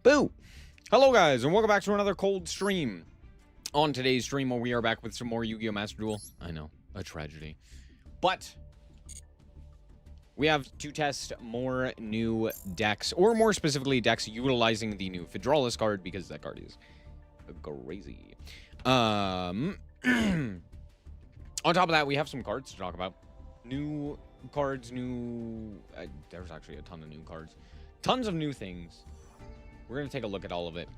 Boo! Hello guys, and welcome back to another cold stream. On today's stream, we are back with some more Yu-Gi-Oh! Master Duel. I know, a tragedy. But we have to test more new decks, or more specifically, decks utilizing the new Fydraulis card, because that card is crazy. On top of that, we have some cards to talk about. New cards, there's actually a ton of new cards. Tons of new things. We're going to take a look at all of it.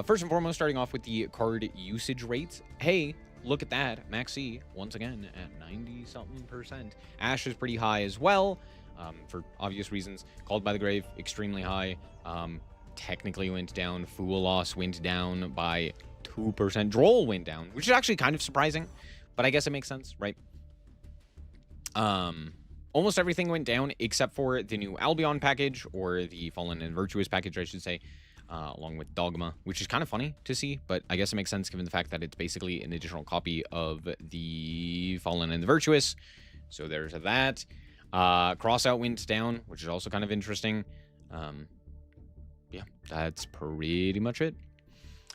First and foremost, starting off with the card usage rates. Hey, look at that. Maxi, once again, at 90-something%. Ash is pretty high as well, for obvious reasons. Called by the Grave, extremely high. Technically went down. Fydraulis went down by 2%. Droll went down, which is actually kind of surprising, but I guess it makes sense, right? Almost everything went down except for the new Albion package, or the Fallen and Virtuous package, I should say, along with Dogma, which is kind of funny to see, but I guess it makes sense given the fact that it's basically an additional copy of the Fallen and the Virtuous. So there's that. Crossout went down, which is also kind of interesting. Yeah, that's pretty much it.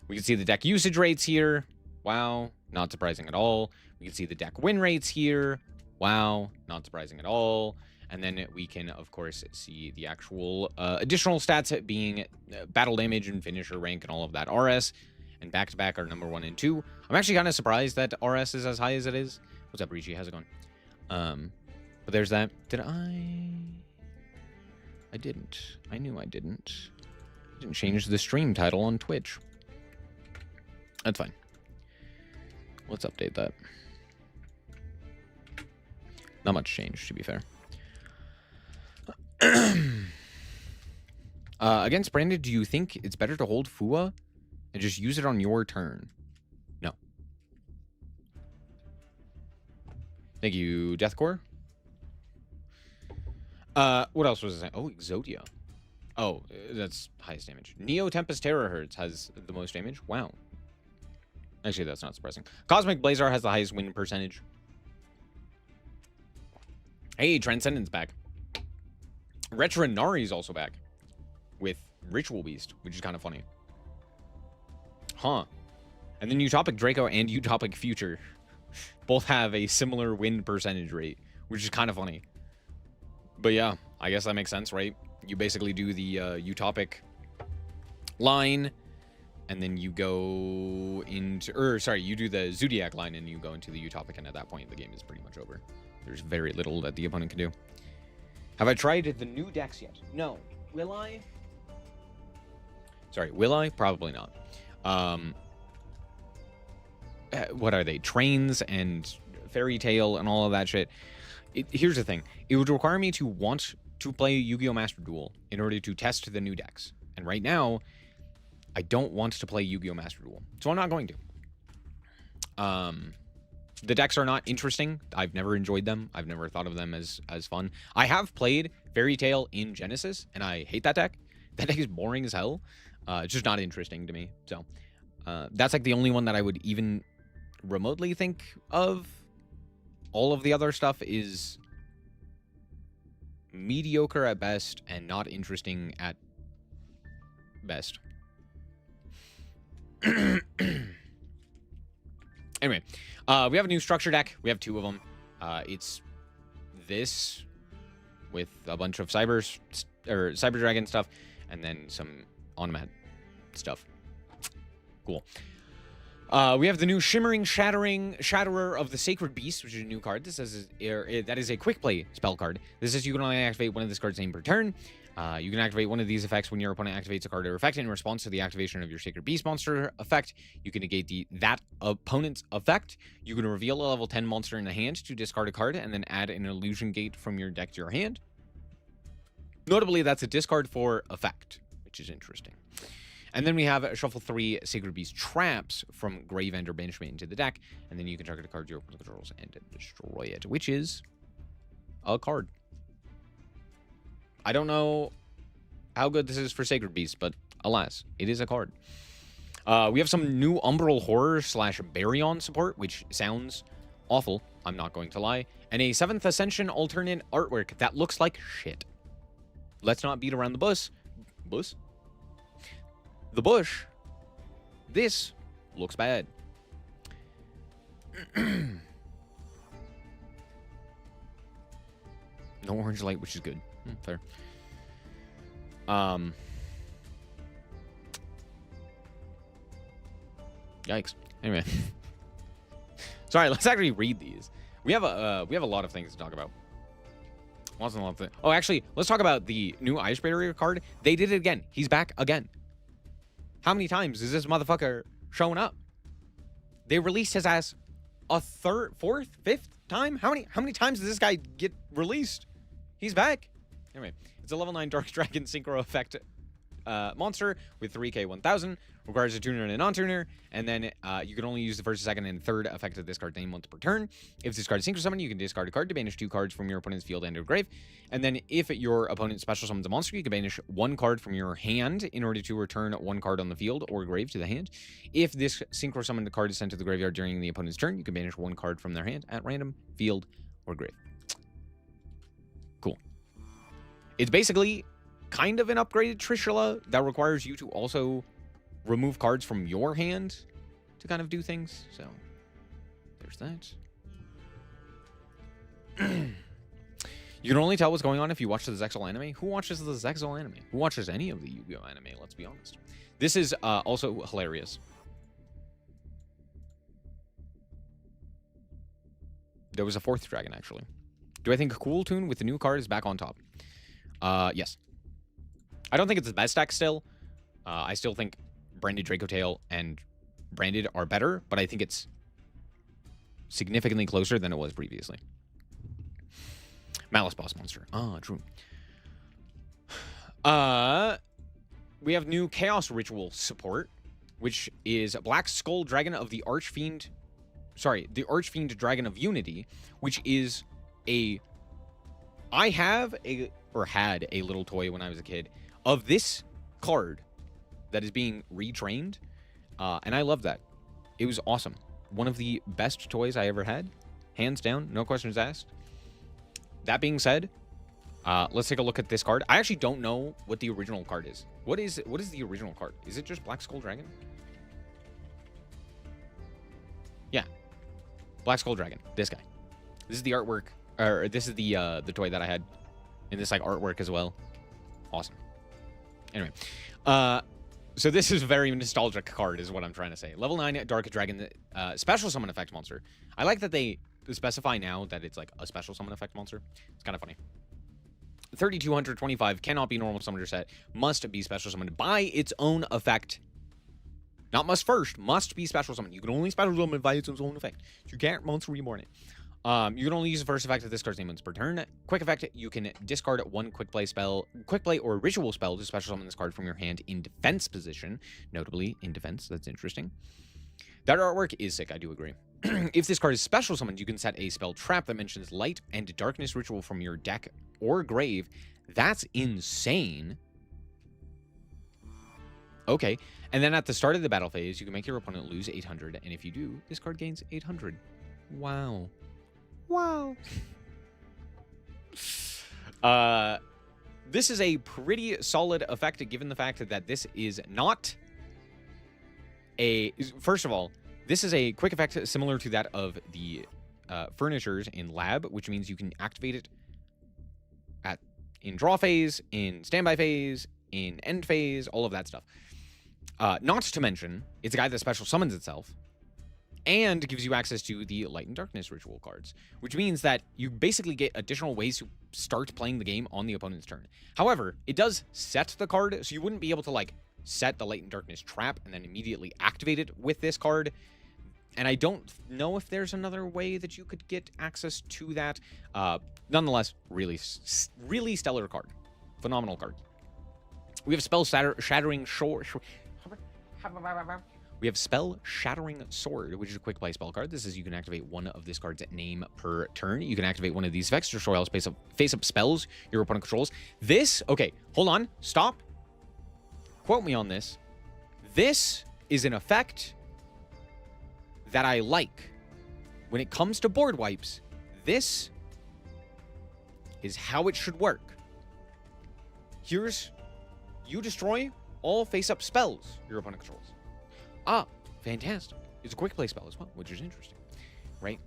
We can see the deck usage rates here. Wow, not surprising at all. We can see the deck win rates here. Wow, not surprising at all. And then we can, of course, see the actual additional stats being battle damage and finisher rank and all of that. RS and back-to-back are number 1 and 2. I'm actually kind of surprised that RS is as high as it is. What's up, Richie? How's it going? But there's that. Did I didn't. I knew I didn't. I didn't change the stream title on Twitch. That's fine. Let's update that. Not much change, to be fair. Against Brandon, do you think it's better to hold Fua and just use it on your turn? No. Thank you, Deathcore. What else was it? Oh, Exodia. Oh, that's highest damage. Neo Tempest Terahertz has the most damage. Wow. Actually, that's not surprising. Cosmic Blazar has the highest win percentage. Hey, Transcendent's back. Retronari is also back with Ritual Beast, which is kind of funny. Huh. And then Utopic Draco and Utopic Future both have a similar win percentage rate, which is kind of funny. But yeah, I guess that makes sense, right? You basically do the Utopic line, and then you go into... you do the Zodiac line, and you go into the Utopic, and at that point, the game is pretty much over. There's very little that the opponent can do. Have I tried the new decks yet? No. Will I? Sorry, will I? Probably not. What are they? Trains and Fairy Tail and all of that shit. Here's the thing. It would require me to want to play Yu-Gi-Oh! Master Duel in order to test the new decks. And right now, I don't want to play Yu-Gi-Oh! Master Duel. So I'm not going to. The decks are not interesting. I've never enjoyed them. I've never thought of them as fun. I have played Fairy Tail in Genesis, and I hate that deck. That deck is boring as hell. It's just not interesting to me. So that's like the only one that I would even remotely think of. All of the other stuff is mediocre at best and not interesting at best. Anyway, we have a new structure deck. We have 2 of them. It's this with a bunch of Cyber Dragon stuff, and then some Onomat stuff. Cool. We have the new Shimmering Shatterer of the Sacred Beast, which is a new card. This says that is a quick play spell card. This says you can only activate one of this card's name per turn. You can activate one of these effects when your opponent activates a card or effect in response to the activation of your Sacred Beast monster effect. You can negate that opponent's effect. You can reveal a level 10 monster in the hand to discard a card and then add an illusion gate from your deck to your hand. Notably, that's a discard for effect, which is interesting. And then we have shuffle 3 Sacred Beast traps from Grave End or Banishment into the deck, and then you can target a card your opponent controls and destroy it, which is a card. I don't know how good this is for Sacred Beast, but alas, it is a card. We have some new Umbral Horror / Baryon support, which sounds awful, I'm not going to lie, and a 7th Ascension alternate artwork that looks like shit. Let's not beat around the bush. the bush, this looks bad. No orange light, which is good. Fair. Yikes. Anyway. Sorry, let's actually read these. We have a lot of things to talk about. Wasn't a lot of things. Oh, actually, let's talk about the new Ice Barrier card. They did it again. He's back again. How many times is this motherfucker showing up? They released his ass a third, fourth, fifth time? How many times does this guy get released? He's back. Anyway, it's a level 9 Dark Dragon Synchro Effect monster with 3k 1000. Requires a tuner and a non-tuner. And then you can only use the first, second, and third effect of this card's name once per turn. If this card is synchro summon, you can discard a card to banish 2 cards from your opponent's field and or grave. And then if your opponent special summons a monster, you can banish 1 card from your hand in order to return 1 card on the field or grave to the hand. If this synchro summoned card is sent to the graveyard during the opponent's turn, you can banish 1 card from their hand at random, field, or grave. Cool. It's basically kind of an upgraded Trishula that requires you to also remove cards from your hand to kind of do things. So there's that. You can only tell what's going on if you watch the Zexal anime. Who watches the Zexal anime? Who watches any of the Yu-Gi-Oh anime? Let's be honest. This is also hilarious. There was a 4th dragon, actually. Do I think Cool Tune with the new card is back on top? Yes. I don't think it's the best deck still. I still think Branded Draco Tail and Branded are better, but I think it's significantly closer than it was previously. Malice Boss Monster. Ah, true. We have new Chaos Ritual support, which is Black Skull Dragon of the Archfiend. Sorry, the Archfiend Dragon of Unity, which is a... I have a... or had a little toy when I was a kid of this card that is being retrained, and I love that. It was awesome. One of the best toys I ever had, hands down, no questions asked. That being said, let's take a look at this card. I actually don't know what the original card is. What is the original card? Is it just Black Skull Dragon? Yeah, Black Skull Dragon. This guy. This is the artwork, or this is the toy that I had in this like artwork as well. Awesome. Anyway, so this is a very nostalgic card is what I'm trying to say. Level 9 Dark Dragon special summon effect monster. I like that they specify now that it's like a special summon effect monster. It's kind of funny. 3225 cannot be normal summoner set. Must be special summoned by its own effect. Not must first. Must be special summoned. You can only special summon by its own effect. You can't monster reborn it. You can only use the first effect of this card's name once per turn. Quick effect, you can discard 1 quick play or ritual spell to special summon this card from your hand in defense position. Notably, in defense. That's interesting. That artwork is sick, I do agree. If this card is special summoned, you can set a spell trap that mentions light and darkness ritual from your deck or grave. That's insane. Okay. And then at the start of the battle phase, you can make your opponent lose 800. And if you do, this card gains 800. Wow. Wow. This is a pretty solid effect given the fact that this is not a... First of all, this is a quick effect similar to that of the furnitures in Lab, which means you can activate it in draw phase, in standby phase, in end phase, all of that stuff. Not to mention, it's a guy that special summons itself and gives you access to the Light and Darkness ritual cards, which means that you basically get additional ways to start playing the game on the opponent's turn. However, it does set the card, so you wouldn't be able to, like, set the Light and Darkness trap and then immediately activate it with this card. And I don't know if there's another way that you could get access to that. Nonetheless, really stellar card. Phenomenal card. We have Spell Shattering Sword. We have Spell Shattering Sword, which is a quick play spell card. This is you can activate one of this card's name per turn. You can activate one of these effects to destroy all face-up spells your opponent controls. This, okay, hold on, stop. Quote me on this. This is an effect that I like. When it comes to board wipes, this is how it should work. Here's, you destroy all face-up spells your opponent controls. Ah, fantastic. It's a quick play spell as well, which is interesting, right?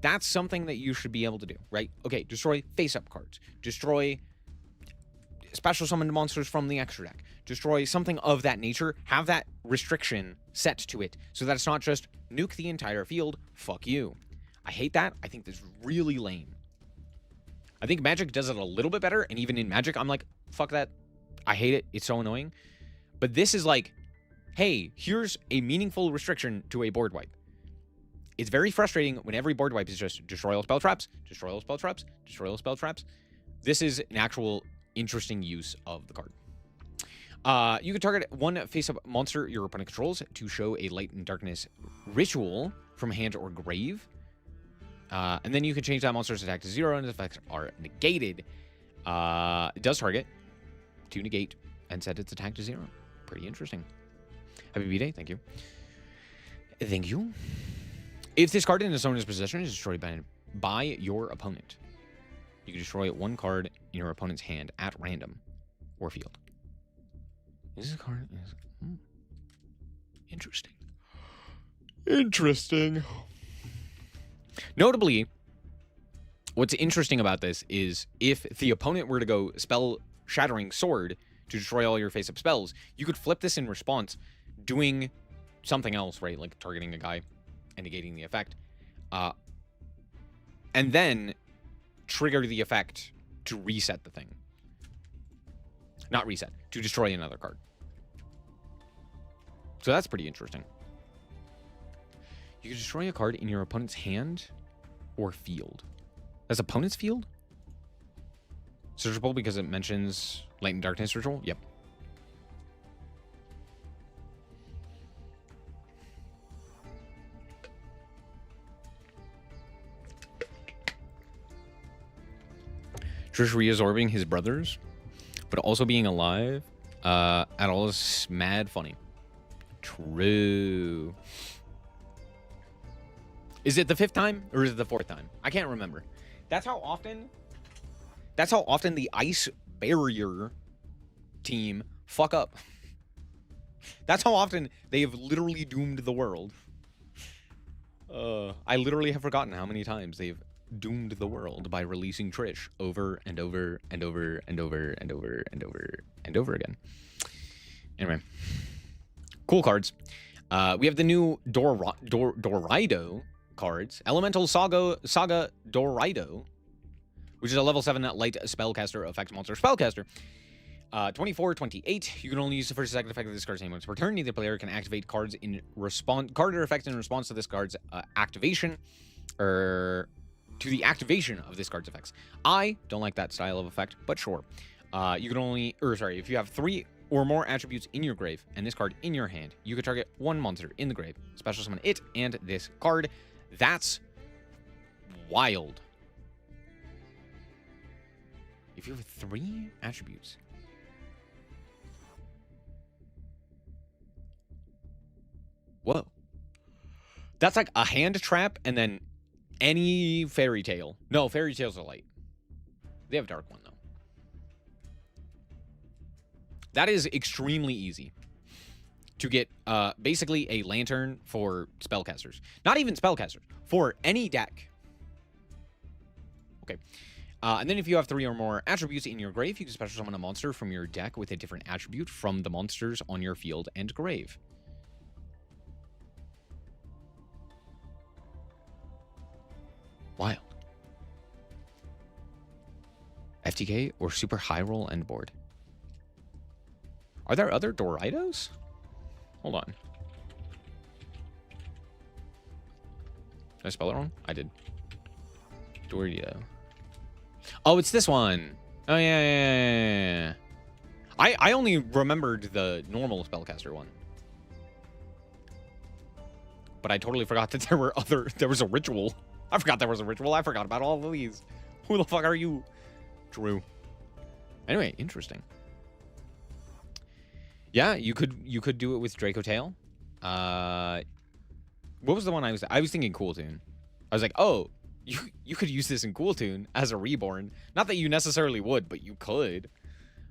That's something that you should be able to do, right? Okay, destroy face-up cards. Destroy special summoned monsters from the extra deck. Destroy something of that nature. Have that restriction set to it so that it's not just nuke the entire field. Fuck you. I hate that. I think that's really lame. I think Magic does it a little bit better, and even in Magic, I'm like, fuck that. I hate it. It's so annoying. But this is like, hey, here's a meaningful restriction to a board wipe. It's very frustrating when every board wipe is just destroy all spell traps, destroy all spell traps, destroy all spell traps. This is an actual interesting use of the card. You can target one face-up monster your opponent controls to show a light and darkness ritual from hand or grave. And then you can change that monster's attack to 0 and its effects are negated. It does target to negate and set its attack to 0. Pretty interesting. Happy B-Day. Thank you. Thank you. If this card in its owner's possession is destroyed by your opponent, you can destroy one card in your opponent's hand at random or field. This card is interesting. Interesting. Notably, what's interesting about this is if the opponent were to go spell Shattering Sword to destroy all your face-up spells, you could flip this in response, doing something else, right? Like targeting a guy and negating the effect. And then trigger the effect to reset the thing. Not reset, to destroy another card. So that's pretty interesting. You can destroy a card in your opponent's hand or field. That's opponent's field? Searchable because it mentions Light and Darkness Ritual? Yep. Trish reabsorbing his brothers, but also being alive at all is mad funny. True. Is it the 5th time or is it the 4th time? I can't remember. That's how often the ice barrier team fuck up. That's how often they have literally doomed the world. I literally have forgotten how many times they've doomed the world by releasing Trish over and over and over and over and over and over and over again. Anyway, cool cards. We have the new Doraido cards. Elemental Saga Doraido, which is a level 7 light spellcaster effect monster spellcaster. 24, 28. You can only use the first and second effect of this card's name once per turn. Neither player can activate cards in response, card or effect in response to this card's activation, or to the activation of this card's effects. I don't like that style of effect, but sure. You can only, if you have 3 or more attributes in your grave and this card in your hand, you can target one monster in the grave, special summon it and this card. That's wild. If you have 3 attributes. Whoa. That's like a hand trap and then any fairy tale. No, fairy tales are light. They have dark one, though. That is extremely easy to get basically a lantern for spellcasters. Not even spellcasters. For any deck. Okay. And then if you have 3 or more attributes in your grave, you can special summon a monster from your deck with a different attribute from the monsters on your field and grave. Wild. FTK or super high roll end board. Are there other Doraidos? Hold on. Did I spell it wrong? I did. Dorito. Oh, it's this one. Oh, yeah. I only remembered the normal spellcaster one. But I totally forgot that there was a ritual. I forgot there was a ritual. I forgot about all of these. Who the fuck are you? Drew. Anyway, interesting. Yeah, you could do it with Draco Tail. What was the one I was thinking Cool Tune. I was like, oh, you could use this in Cool Tune as a reborn. Not that you necessarily would, but you could.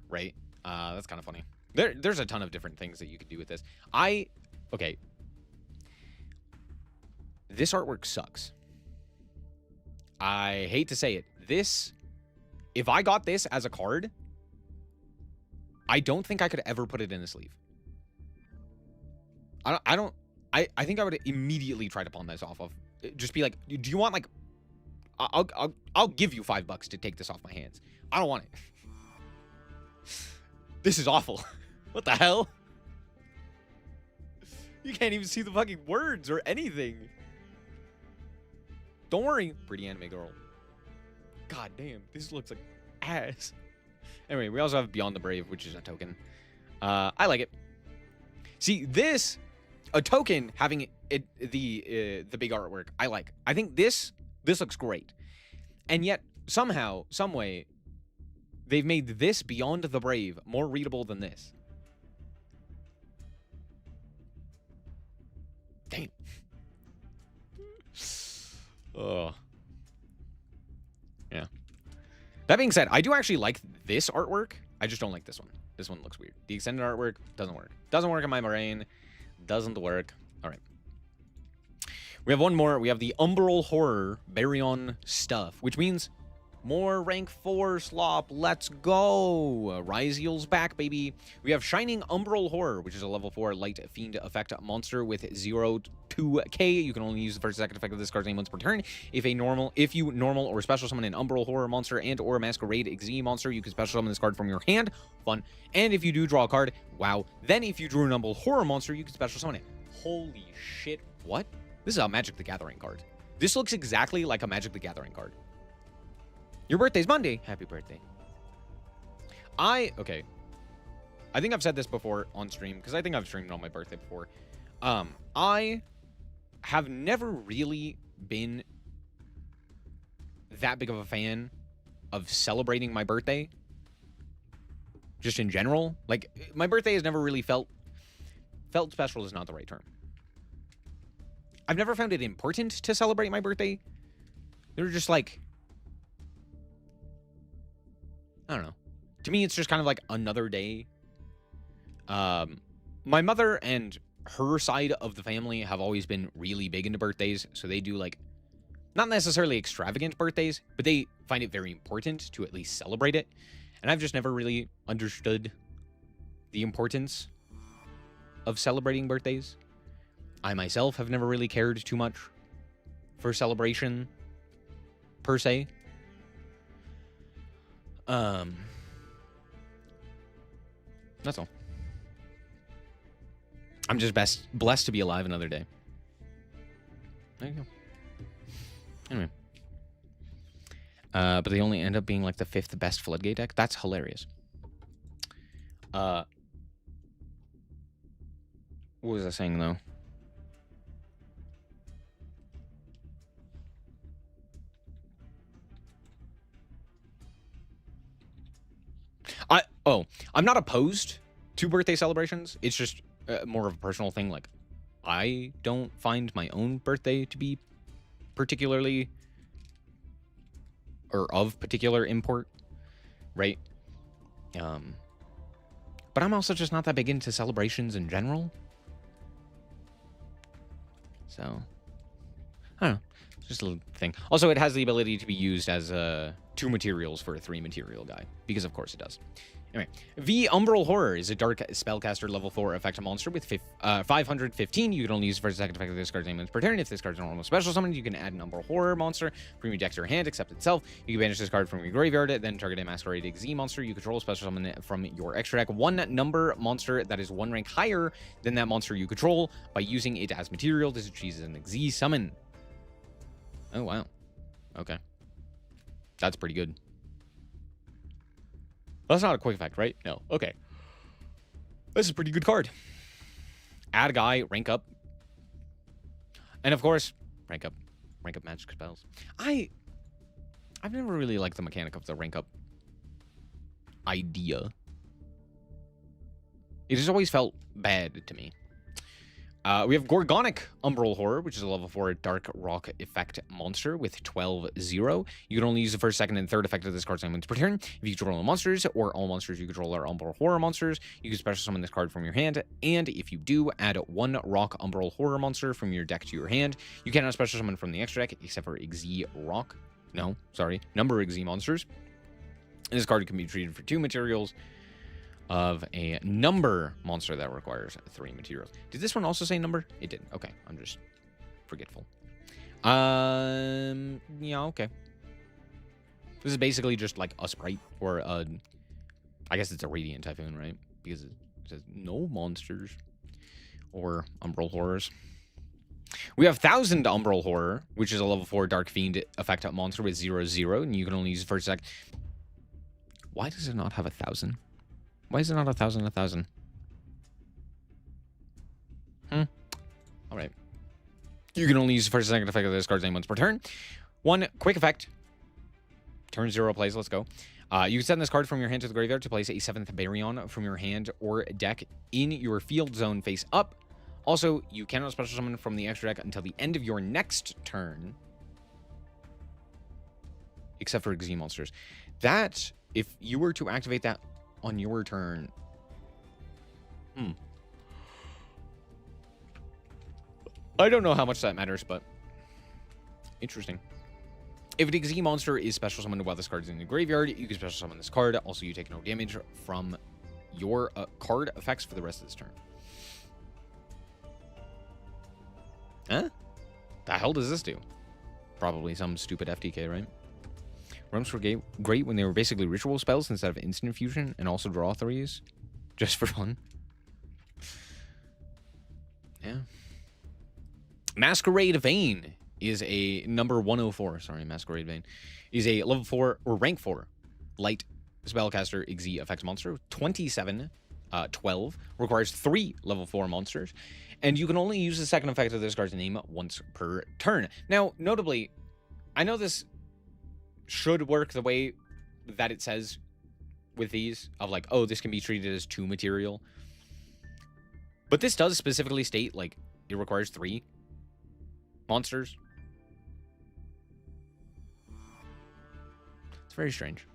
Right? That's kind of funny. There's a ton of different things that you could do with this. Okay. This artwork sucks. I hate to say it. If I got this as a card, I don't think I could ever put it in a sleeve. I think I would immediately try to pawn this off of. Just be like, do you want like, I'll give you $5 to take this off my hands. I don't want it. This is awful. What the hell? You can't even see the fucking words or anything. Don't worry, pretty anime girl. God damn, this looks like ass. Anyway, we also have Beyond the Brave, which is a token. I like it. See, a token having the big artwork, I like. I think this looks great. And yet, somehow, some way, they've made this Beyond the Brave more readable than this. Damn. Oh. Yeah. That being said, I do actually like this artwork. I just don't like this one. This one looks weird. The extended artwork doesn't work. Doesn't work in my brain. Doesn't work. All right. We have one more. We have the Umbral Horror Baryon stuff, which means more rank 4 slop. Let's go. Ryziel's back, baby. We have Shining Umbral Horror, which is a level 4 light fiend effect monster with 0-2k. You can only use the first second effect of this card's name once per turn. If you normal or special summon an Umbral Horror monster and or Masquerade Xe monster, you can special summon this card from your hand. Fun. And if you do draw a card, wow. Then if you drew an Umbral Horror monster, you can special summon it. Holy shit. What? This is a Magic the Gathering card. This looks exactly like a Magic the Gathering card. Your birthday's Monday. Happy birthday. Okay. I think I've said this before on stream, because I think I've streamed on my birthday before. I have never really been that big of a fan of celebrating my birthday. Just in general. Like, my birthday has never really felt special is not the right term. I've never found it important to celebrate my birthday. They're just like, I don't know. To me, it's just kind of like another day. My mother and her side of the family have always been really big into birthdays. So they do like, not necessarily extravagant birthdays, but they find it very important to at least celebrate it. And I've just never really understood the importance of celebrating birthdays. I myself have never really cared too much for celebration, per se. That's all. I'm just blessed to be alive another day. There you go. Anyway. But they only end up being like the 5th best Floodgate deck. That's hilarious. What was I saying, though? I'm not opposed to birthday celebrations. It's just more of a personal thing. Like, I don't find my own birthday to be particularly or of particular import, right? But I'm also just not that big into celebrations in general. So, I don't know. It's just a little thing. Also, it has the ability to be used as 2 materials for a 3 material guy, because of course it does. Anyway, the Umbral Horror is a dark spellcaster level 4 effect monster with 515. You can only use the first second effect of this card's name once per turn. If this card's a normal special summon, you can add an Umbral Horror monster from your deck to your hand, except itself. You can banish this card from your graveyard, then target a Masquerade Xe monster. You control special summon it from your extra deck. 1 number monster that is 1 rank higher than that monster you control by using it as material. This achieves an Xe summon. Oh, wow. Okay. That's pretty good. That's not a quick effect, right? No. Okay. This is a pretty good card. Add a guy, rank up. And of course, rank up magic spells. I've never really liked the mechanic of the rank up idea. It has always felt bad to me. We have Gorgonic Umbral Horror, which is a level 4 Dark Rock effect monster with 12-0. You can only use the first, second, and third effect of this card's name once per turn. If you control monsters, or all monsters you control are Umbral Horror monsters, you can special summon this card from your hand. And if you do, add 1 Rock Umbral Horror monster from your deck to your hand. You cannot special summon from the extra deck, except for Xyz Rock. No, sorry, Number Xyz monsters. And this card can be treated for 2 materials of a number monster that requires 3 materials. Did this one also say number? It did. Okay, I'm just forgetful. Yeah, okay. This is basically just like a sprite, or I guess it's a Radiant Typhoon, right? Because it says no monsters or Umbral Horrors. We have 1000 Umbral Horror, which is a level 4 Dark Fiend effect monster with 0-0, and you can only use it for a sec. Why does it not have 1000? Why is it not 1000? All right. You can only use the first and second effect of this card's name once per turn. 1 quick effect. Turn 0 plays. Let's go. You can send this card from your hand to the graveyard to place a 7th Baryon from your hand or deck in your field zone face up. Also, you cannot special summon from the extra deck until the end of your next turn. Except for Xyz monsters. That, if you were to activate that on your turn. I don't know how much that matters, but interesting. If an Xyz monster is special summoned while this card is in the graveyard, you can special summon this card. Also, you take no damage from your card effects for the rest of this turn. Huh? The hell does this do? Probably some stupid FTK, right? Realms were great when they were basically ritual spells instead of instant fusion, and also draw 3s. Just for fun. Yeah. Masquerade Vein is a number 104. Sorry, Masquerade Vein. Is a level 4 or rank 4 light spellcaster Xyz effects monster. 27, 12. Requires 3 level 4 monsters. And you can only use the second effect of this card's name once per turn. Now, notably, I know this should work the way that it says with these, of like, oh, this can be treated as 2 material. But this does specifically state, like, it requires 3 monsters. It's very strange.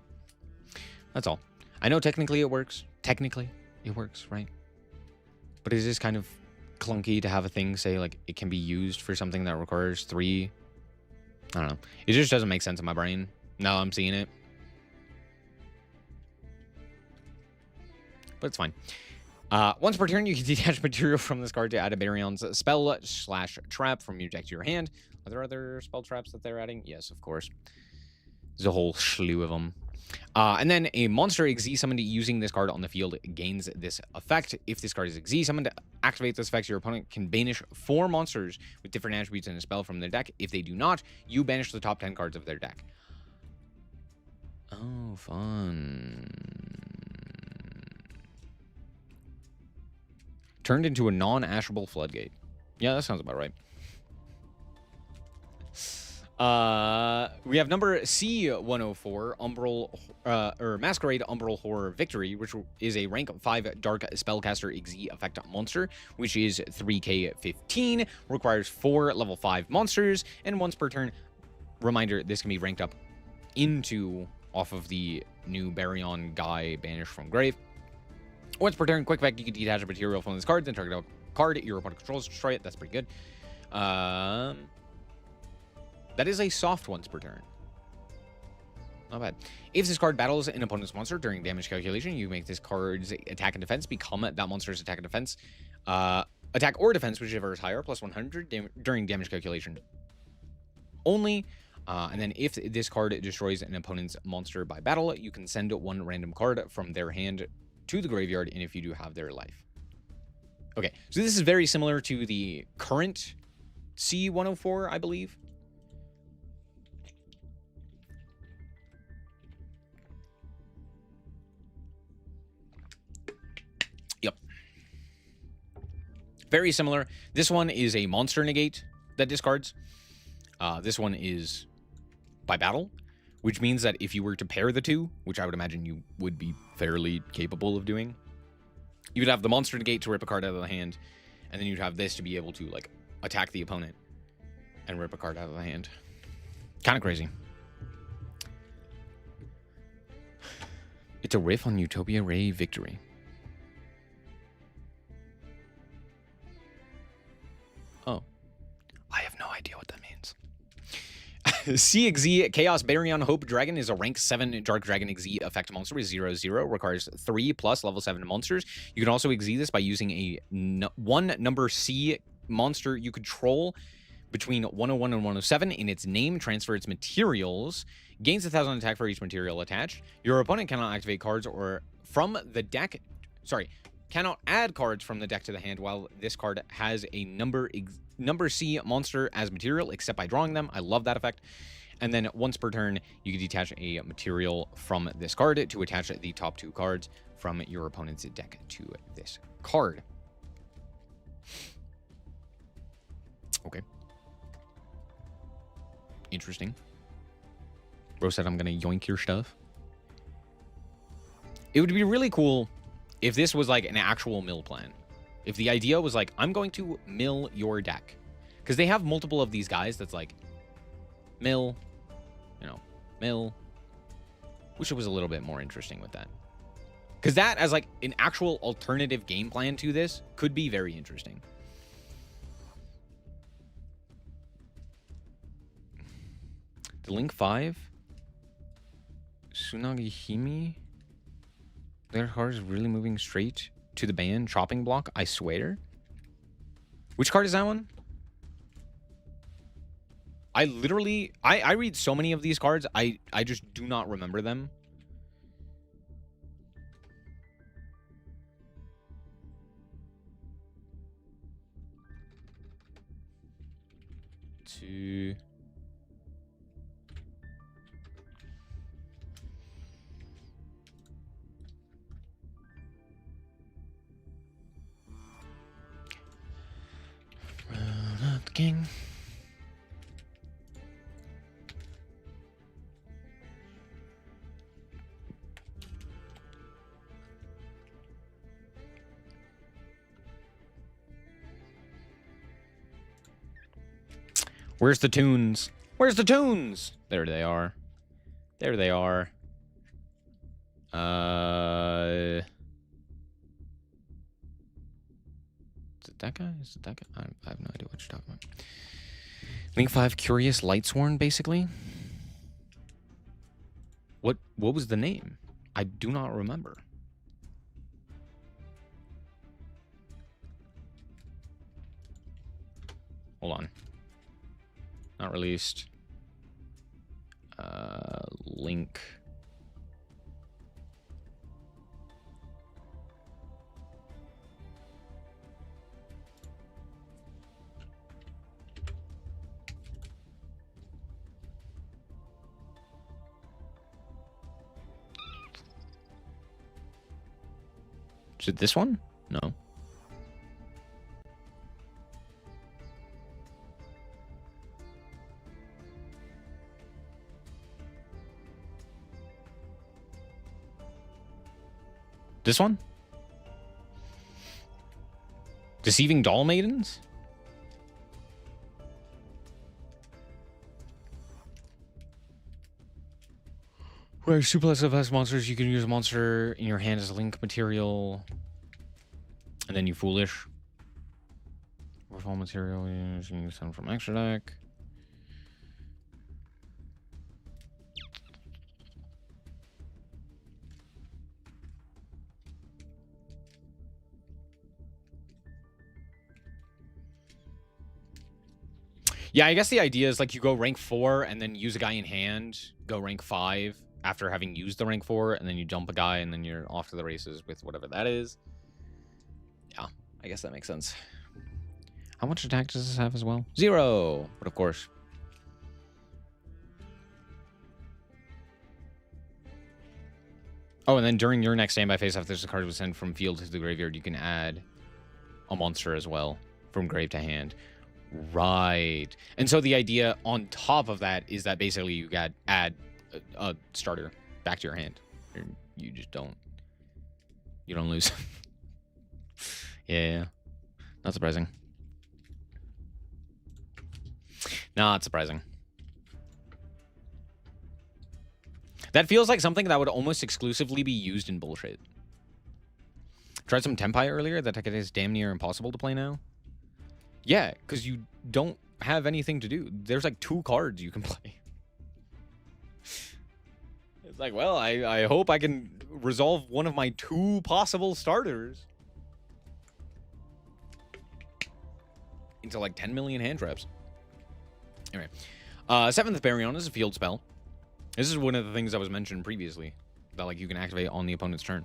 That's all. I know technically it works. Technically it works, right? But it is kind of clunky to have a thing say, like, it can be used for something that requires 3. I don't know. It just doesn't make sense in my brain. Now I'm seeing it. But it's fine. Once per turn, you can detach material from this card to add a Baryon's spell/trap from your deck to your hand. Are there other spell traps that they're adding? Yes, of course. There's a whole slew of them. And then a monster Xyz summoned using this card on the field gains this effect. If this card is Xyz summoned, activate this effect, your opponent can banish 4 monsters with different attributes in a spell from their deck. If they do not, you banish the top 10 cards of their deck. Oh, fun. Turned into a non-ashable floodgate. Yeah, that sounds about right. We have number C104, Masquerade Umbral Horror Victory, which is a rank 5 Dark Spellcaster Xyz effect monster, which is 3k15, requires 4 level 5 monsters, and once per turn. Reminder, this can be ranked up into off of the new Baryon Guy Banished from Grave. Once per turn, quick effect, you can detach a material from this card, then target a card your opponent controls, destroy it. That's pretty good. That is a soft once per turn. Not bad. If this card battles an opponent's monster during damage calculation, you make this card's attack and defense become that monster's attack and defense. Attack or defense, whichever is higher, plus 100 during damage calculation only. And then if this card destroys an opponent's monster by battle, you can send 1 random card from their hand to the graveyard, and if you do have their life. Okay, so this is very similar to the current C104, I believe. Yep. Very similar. This one is a monster negate that discards. This one is by battle, which means that if you were to pair the two, which I would imagine you would be fairly capable of doing, you would have the monster negate to rip a card out of the hand, and then you'd have this to be able to like attack the opponent and rip a card out of the hand. Kind of crazy. It's a riff on Utopia Ray Victory. Oh. I have no idea what that means. CXZ Chaos Baryon Hope Dragon is a rank 7 Dark Dragon Exceed effect monster with 0/0. Requires 3+ level 7 monsters. You can also exceed this by using a one number C monster you control between 101 and 107 in its name. Transfer its materials. Gains 1,000 attack for each material attached. Your opponent cannot activate cards or from the deck. Sorry, cannot add cards from the deck to the hand while this card has a number C monster as material, except by drawing them. I love that effect. And then once per turn, you can detach a material from this card to attach the top 2 cards from your opponent's deck to this card. Okay. Interesting. Bro said I'm gonna yoink your stuff. It would be really cool if this was like an actual mill plan. If the idea was like, I'm going to mill your deck. Because they have multiple of these guys that's like, mill, you know, mill. Wish it was a little bit more interesting with that. Because that, as like an actual alternative game plan to this, could be very interesting. The Link 5. Tsunagihime. Their card is really moving straight to the ban chopping block, I swear. Which card is that one? I literally, I read so many of these cards, I just do not remember them. Two. Not the king. Where's the tunes? Where's the tunes? There they are. There they are. Is it that guy? Is it that guy? I have no idea what you're talking about. Link 5 Curious Lightsworn, basically. What was the name? I do not remember. Hold on. Not released. Link. Is it this one? No. This one? Deceiving Doll Maidens? Where 2+ of monsters, you can use a monster in your hand as a link material. And then you foolish. With all material, you can use them from extra deck. Yeah, I guess the idea is like you go rank 4 and then use a guy in hand, go rank 5 after having used the rank 4, and then you jump a guy and then you're off to the races with whatever that is. Yeah, I guess that makes sense. How much attack does this have as well? 0! But of course. Oh, and then during your next standby phase, after this card was sent from field to the graveyard, you can add a monster as well from grave to hand. Right. And so the idea on top of that is that basically you got add a starter back to your hand. You just don't. You don't lose. Yeah. Not surprising. Not surprising. That feels like something that would almost exclusively be used in bullshit. Tried some Tempai earlier. That deck is damn near impossible to play now. Yeah, because you don't have anything to do. There's like 2 cards you can play. It's like, well, I hope I can resolve one of my 2 possible starters into like 10 million hand traps. Anyway, 7th Baryon is a field spell. This is one of the things I was mentioned previously that like you can activate on the opponent's turn.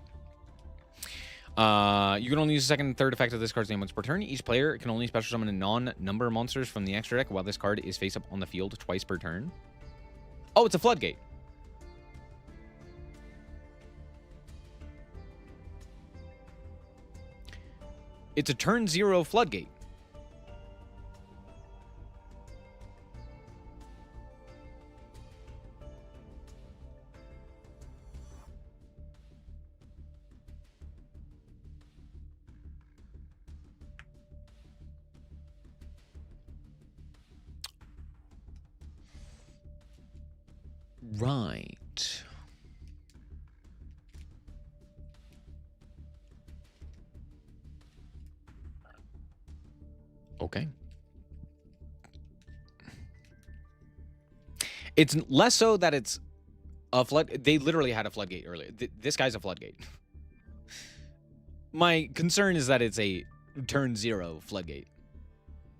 You can only use the second and third effect of this card's name once per turn. Each player can only special summon a non-number monsters from the extra deck while this card is face up on the field twice per turn. Oh, it's a floodgate. It's a turn 0 floodgate. Right. Okay. It's less so that it's a flood. They literally had a floodgate earlier. This guy's a floodgate. My concern is that it's a turn 0 floodgate.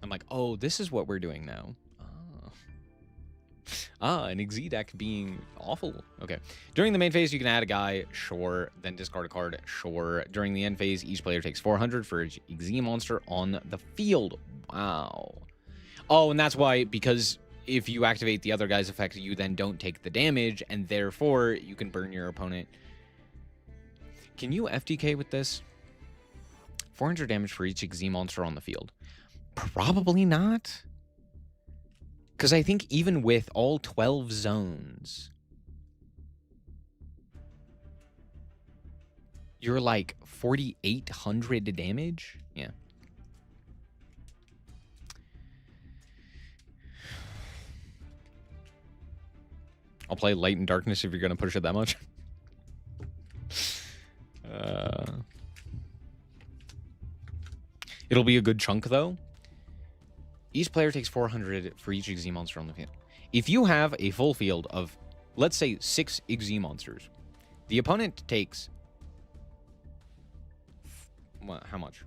I'm like, oh, this is what we're doing now. An Xyz deck being awful. Okay. During the main phase, you can add a guy, sure. Then discard a card, sure. During the end phase, each player takes 400 for each Xyz monster on the field. Wow. Oh, and that's why, because if you activate the other guy's effect, you then don't take the damage, and therefore you can burn your opponent. Can you FTK with this? 400 damage for each Xyz monster on the field. Probably not. Because I think even with all 12 zones, you're like 4,800 damage? Yeah. I'll play Light and Darkness if you're going to push it that much. It'll be a good chunk, though. Each player takes 400 for each Xyz monster on the field. If you have a full field of, let's say, 6 Xyz monsters, the opponent takes... What, how much?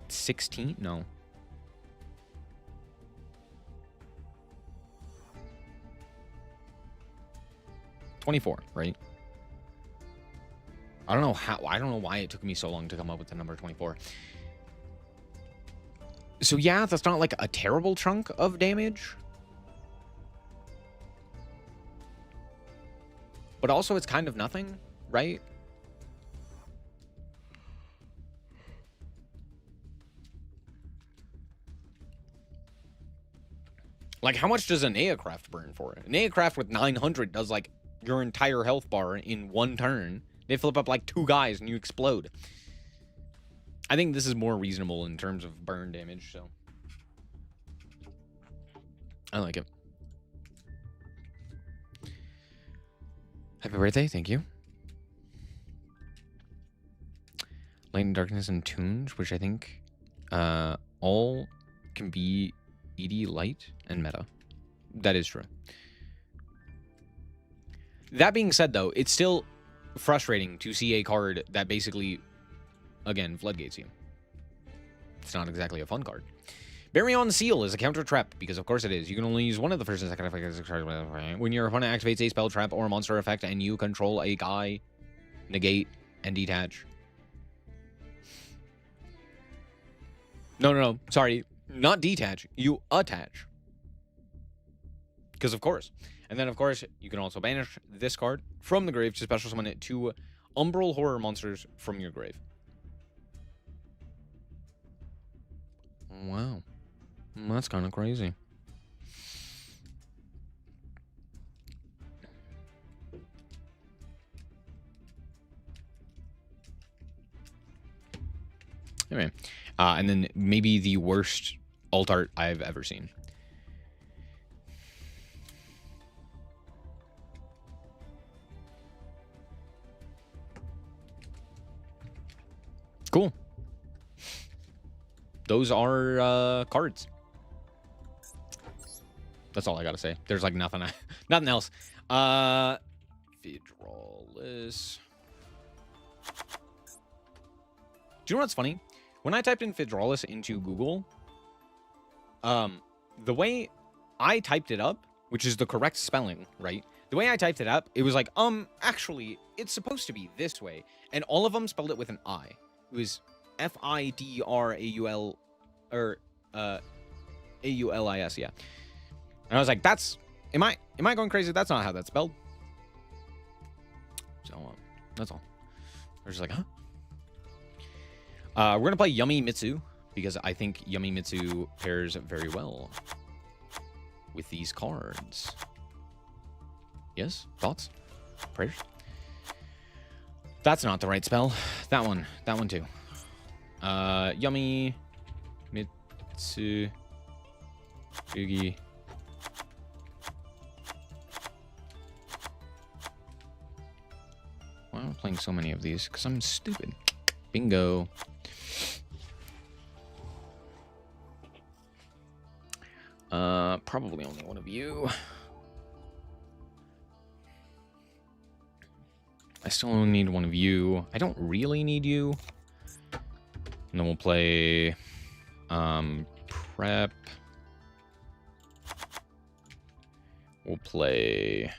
16? No. $24, right? I don't know how. I don't know why it took me so long to come up with the number 24. So yeah, that's not like a terrible chunk of damage. But also it's kind of nothing, right? Like, how much does an Neocraft burn for? An Neocraft with 900 does, like, your entire health bar in one turn. They flip up, like, 2 guys and you explode. I think this is more reasonable in terms of burn damage, so. I like it. Happy birthday, thank you. Light and Darkness and Tunes, which I think all can be ED Light and Meta. That is true. That being said, though, it's still frustrating to see a card that basically, again, floodgates you. It's not exactly a fun card. Baryon Seal is a counter trap, because of course it is. You can only use one of the first and second effects when your opponent activates a spell, trap, or a monster effect, and you control a guy, negate, and detach. No. Sorry. Not detach. You attach. Because of course. And then, of course, you can also banish this card from the grave to special summon it to Umbral Horror monsters from your grave. Wow. That's kind of crazy. Anyway, and then maybe the worst alt art I've ever seen. Cool. Those are cards. That's all I gotta say. There's like nothing else. Fydraulis. Do you know what's funny? When I typed in Fydraulis into Google, the way I typed it up, which is the correct spelling, right? The way I typed it up, it was like, actually, it's supposed to be this way. And all of them spelled it with an I. It was Fydraul, or Aulis, yeah. And I was like, am I going crazy? That's not how that's spelled. So, that's all. I was just like, huh? We're gonna play Yummy Mitsu, because I think Yummy Mitsu pairs very well with these cards. Yes? Thoughts? Prayers? That's not the right spell. That one too. Yummy Mitsu Yugi. Why am I playing so many of these? Because I'm stupid. Bingo. Probably only one of you. I still only need one of you. I don't really need you. And then we'll play prep. We'll play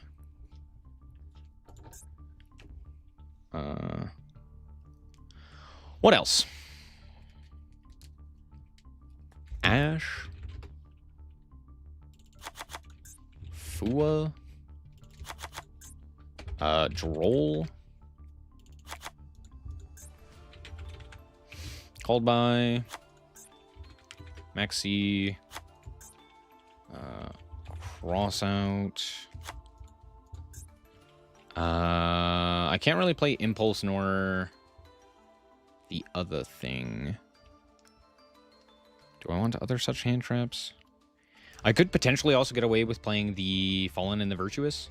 what else? Ash. Fua. Droll. Called by Maxi. Cross out. I can't really play Impulse nor the other thing. Do I want other such hand traps? I could potentially also get away with playing the Fallen and the Virtuous.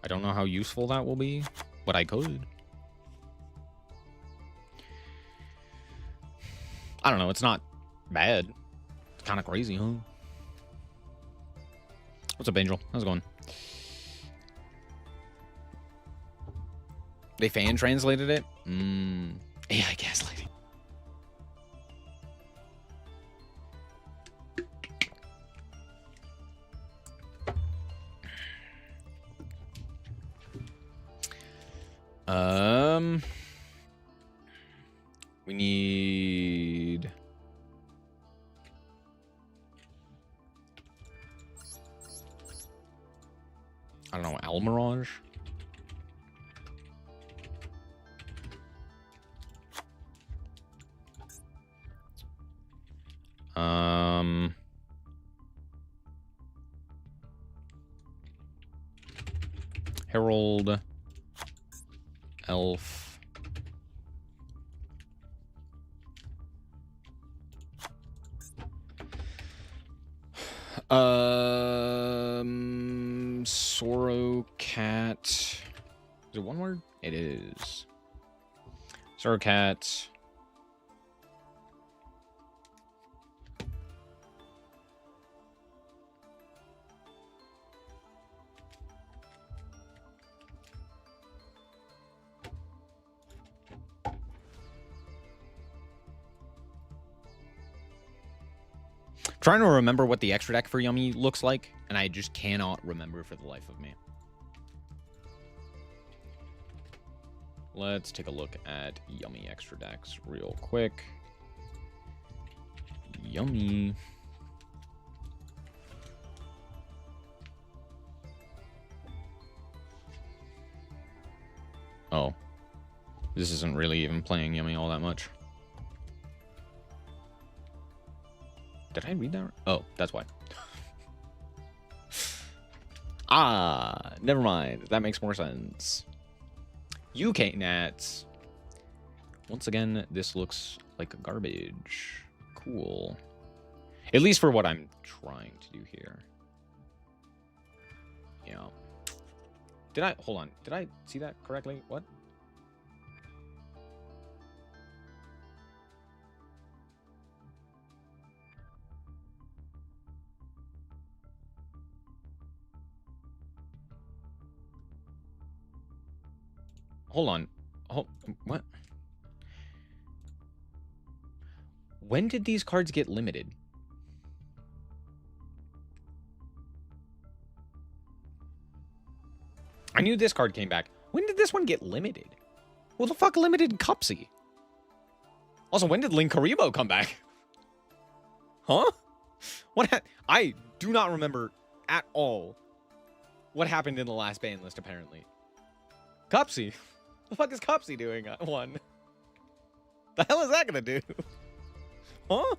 I don't know how useful that will be, but I could. I don't know. It's not bad. It's kind of crazy, huh? What's up, Angel? How's it going? They fan translated it? AI gaslighting. We need... I don't know, Almirage? Herald, Elf, Sorrow Cat. Is it one word? It is. Sorrow Cat. Trying to remember what the extra deck for Yummy looks like, and I just cannot remember for the life of me. Let's take a look at Yummy extra decks real quick. Yummy. Oh. This isn't really even playing Yummy all that much. Did I read that? Oh, that's why. Ah, never mind. That makes more sense. UK Nats. Once again, this looks like garbage. Cool. At least for what I'm trying to do here. Yeah. Hold on. Did I see that correctly? What? Hold on. What? When did these cards get limited? I knew this card came back. When did this one get limited? Well, the fuck limited Cupsy? Also, when did Linkaribo come back? Huh? I do not remember at all what happened in the last ban list, apparently. Cupsy. The fuck is Cupsy doing? One. The hell is that gonna do? Huh?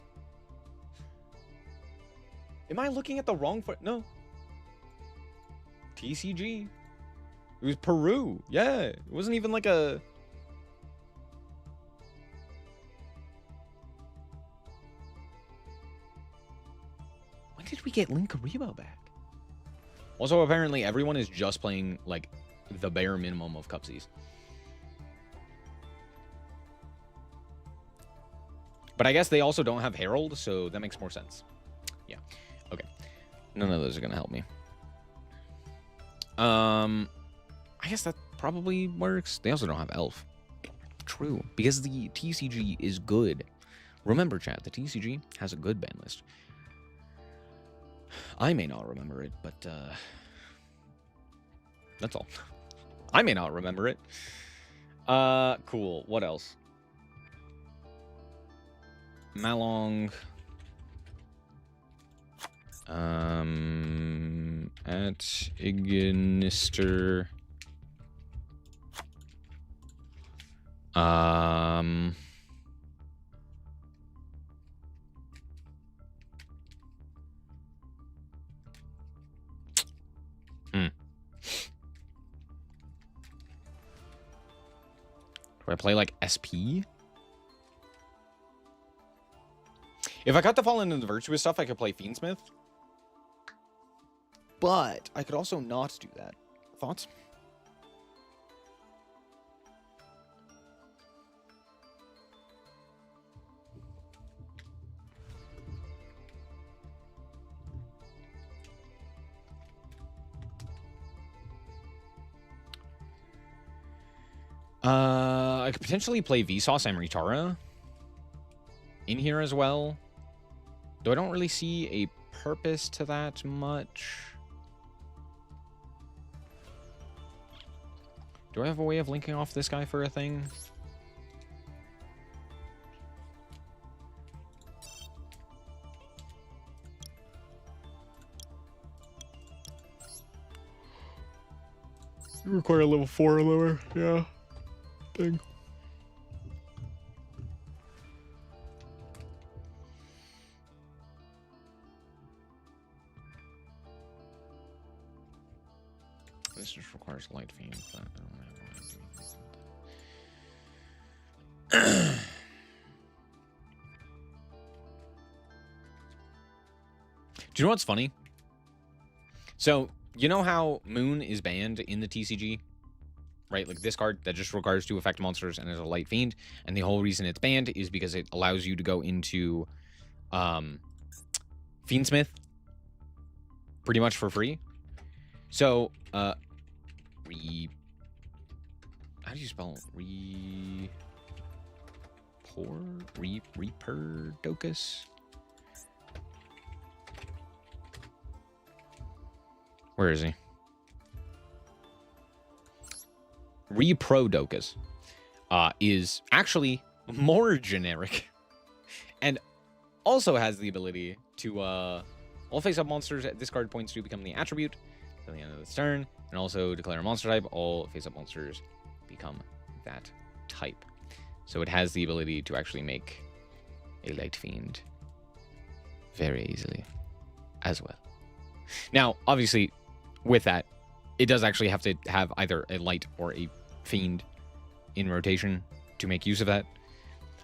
Am I looking at the wrong foot? No. TCG. It was Peru. Yeah. It wasn't even like a... When did we get Linkaribo back? Also, apparently everyone is just playing, like, the bare minimum of Cupsies. But I guess they also don't have Herald, so that makes more sense. Yeah. Okay. None of those are going to help me. I guess that probably works. They also don't have Elf. True. Because the TCG is good. Remember, chat, the TCG has a good ban list. I may not remember it, but that's all. I may not remember it. Cool. What else? Malong. At Ignister. Do I play like SP? If I got the Fallen into the Virtuous stuff, I could play Fiendsmith. But I could also not do that. Thoughts? I could potentially play Vsauce Amritara in here as well. Though I don't really see a purpose to that much. Do I have a way of linking off this guy for a thing? You require a level 4 or lower, yeah. Thing. This just requires light fiend, but I don't know why I'm doing this. Do you know what's funny? So, you know how Moon is banned in the TCG? Right, like this card that just requires 2 effect monsters and is a light fiend, and the whole reason it's banned is because it allows you to go into Fiendsmith pretty much for free. So how do you spell Reaperdocus? Where is he? Reprodocus is actually more generic and also has the ability to all face-up monsters at discard points to become the attribute at the end of the turn, and also declare a monster type. All face-up monsters become that type. So it has the ability to actually make a light fiend very easily as well. Now, obviously, with that, it does actually have to have either a light or a fiend in rotation to make use of that.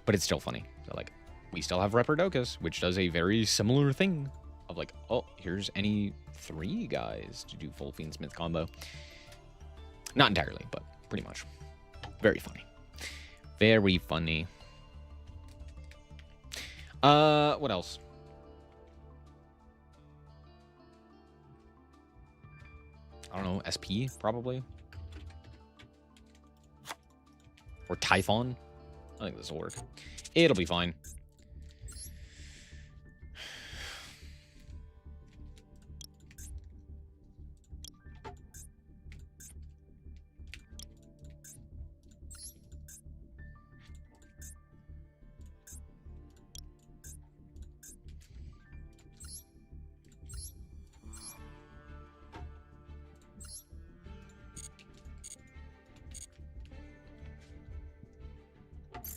But it's still funny. So, like, we still have Reprodocus, which does a very similar thing of like, oh, here's any 3 guys to do full Fiend Smith combo. Not entirely, but pretty much. Very funny. Very funny. What else? I don't know, SP, probably? Or Typhon? I think this will work. It'll be fine.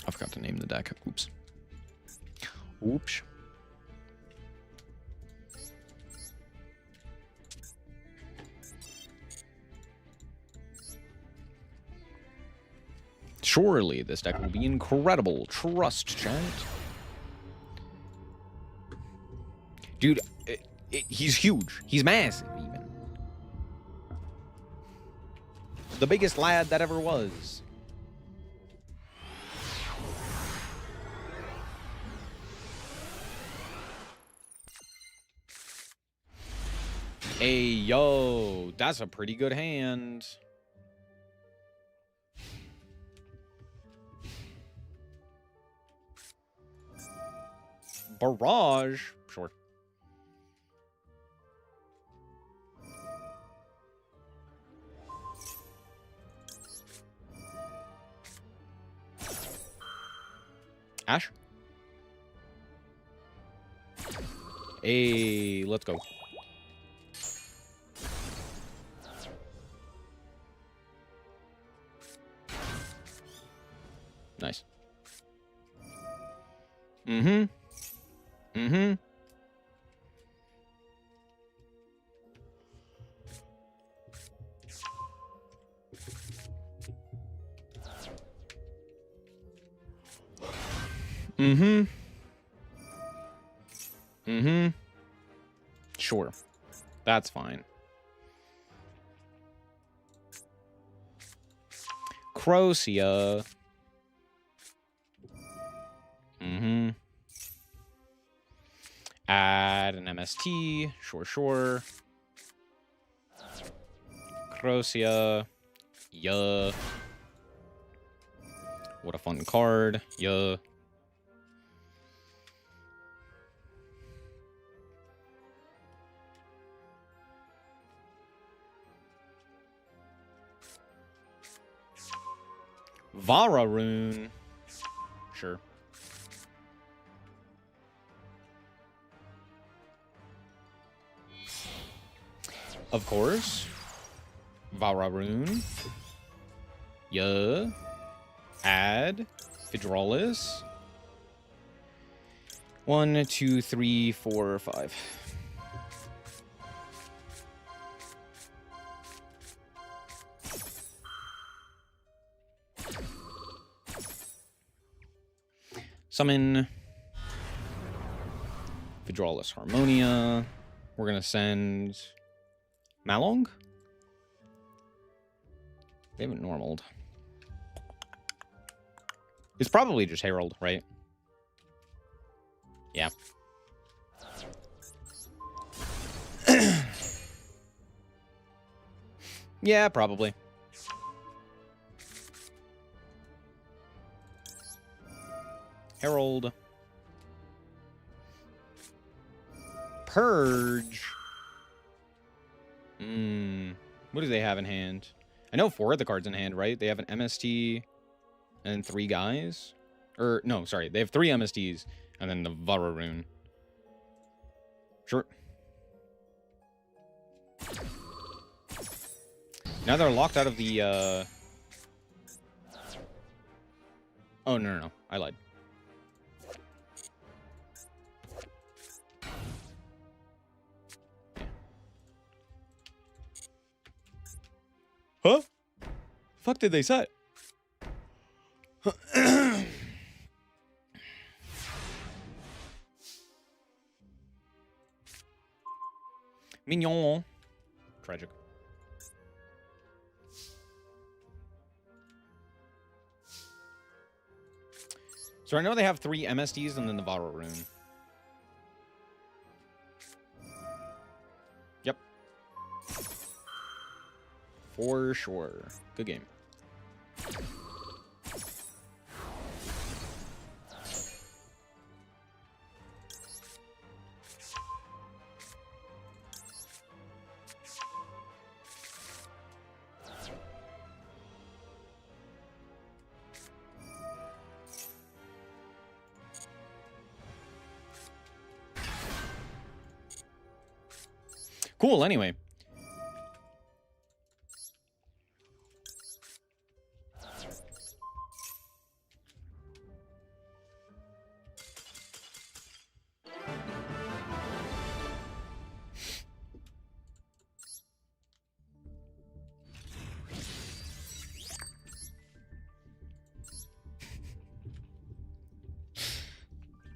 I forgot to name the deck. Oops. Oops. Surely this deck will be incredible. Trust, chat. Dude, he's huge. He's massive, even. The biggest lad that ever was. Hey, yo, that's a pretty good hand. Barrage? Sure. Ash? Hey, let's go. Nice. Mm-hmm. Mm-hmm. Mm-hmm. Mm-hmm. Sure. That's fine. Crocia. Mm-hmm. Add an MST. Sure, sure. Crocia. Yeah. What a fun card. Yeah. Vara Rune. Sure. Of course. Vara Rune. Yeah. Add. Fydraulis. 1, 2, 3, 4, 5. Summon Fydraulis Harmonia. We're going to send Malong. We haven't normaled. It's probably just Herald, right? Yeah. Yeah, probably. Herald. Purge. What do they have in hand? I know 4 of the cards in hand, right? They have an MST and 3 guys. Or, no, sorry. They have 3 MSTs and then the Vara Rune. Sure. Now they're locked out of the, Oh, no. I lied. Fuck did they set? Mignon. Tragic. So I know they have 3 MSDs and then the Viral Rune. Yep. For sure. Good game. Cool, anyway.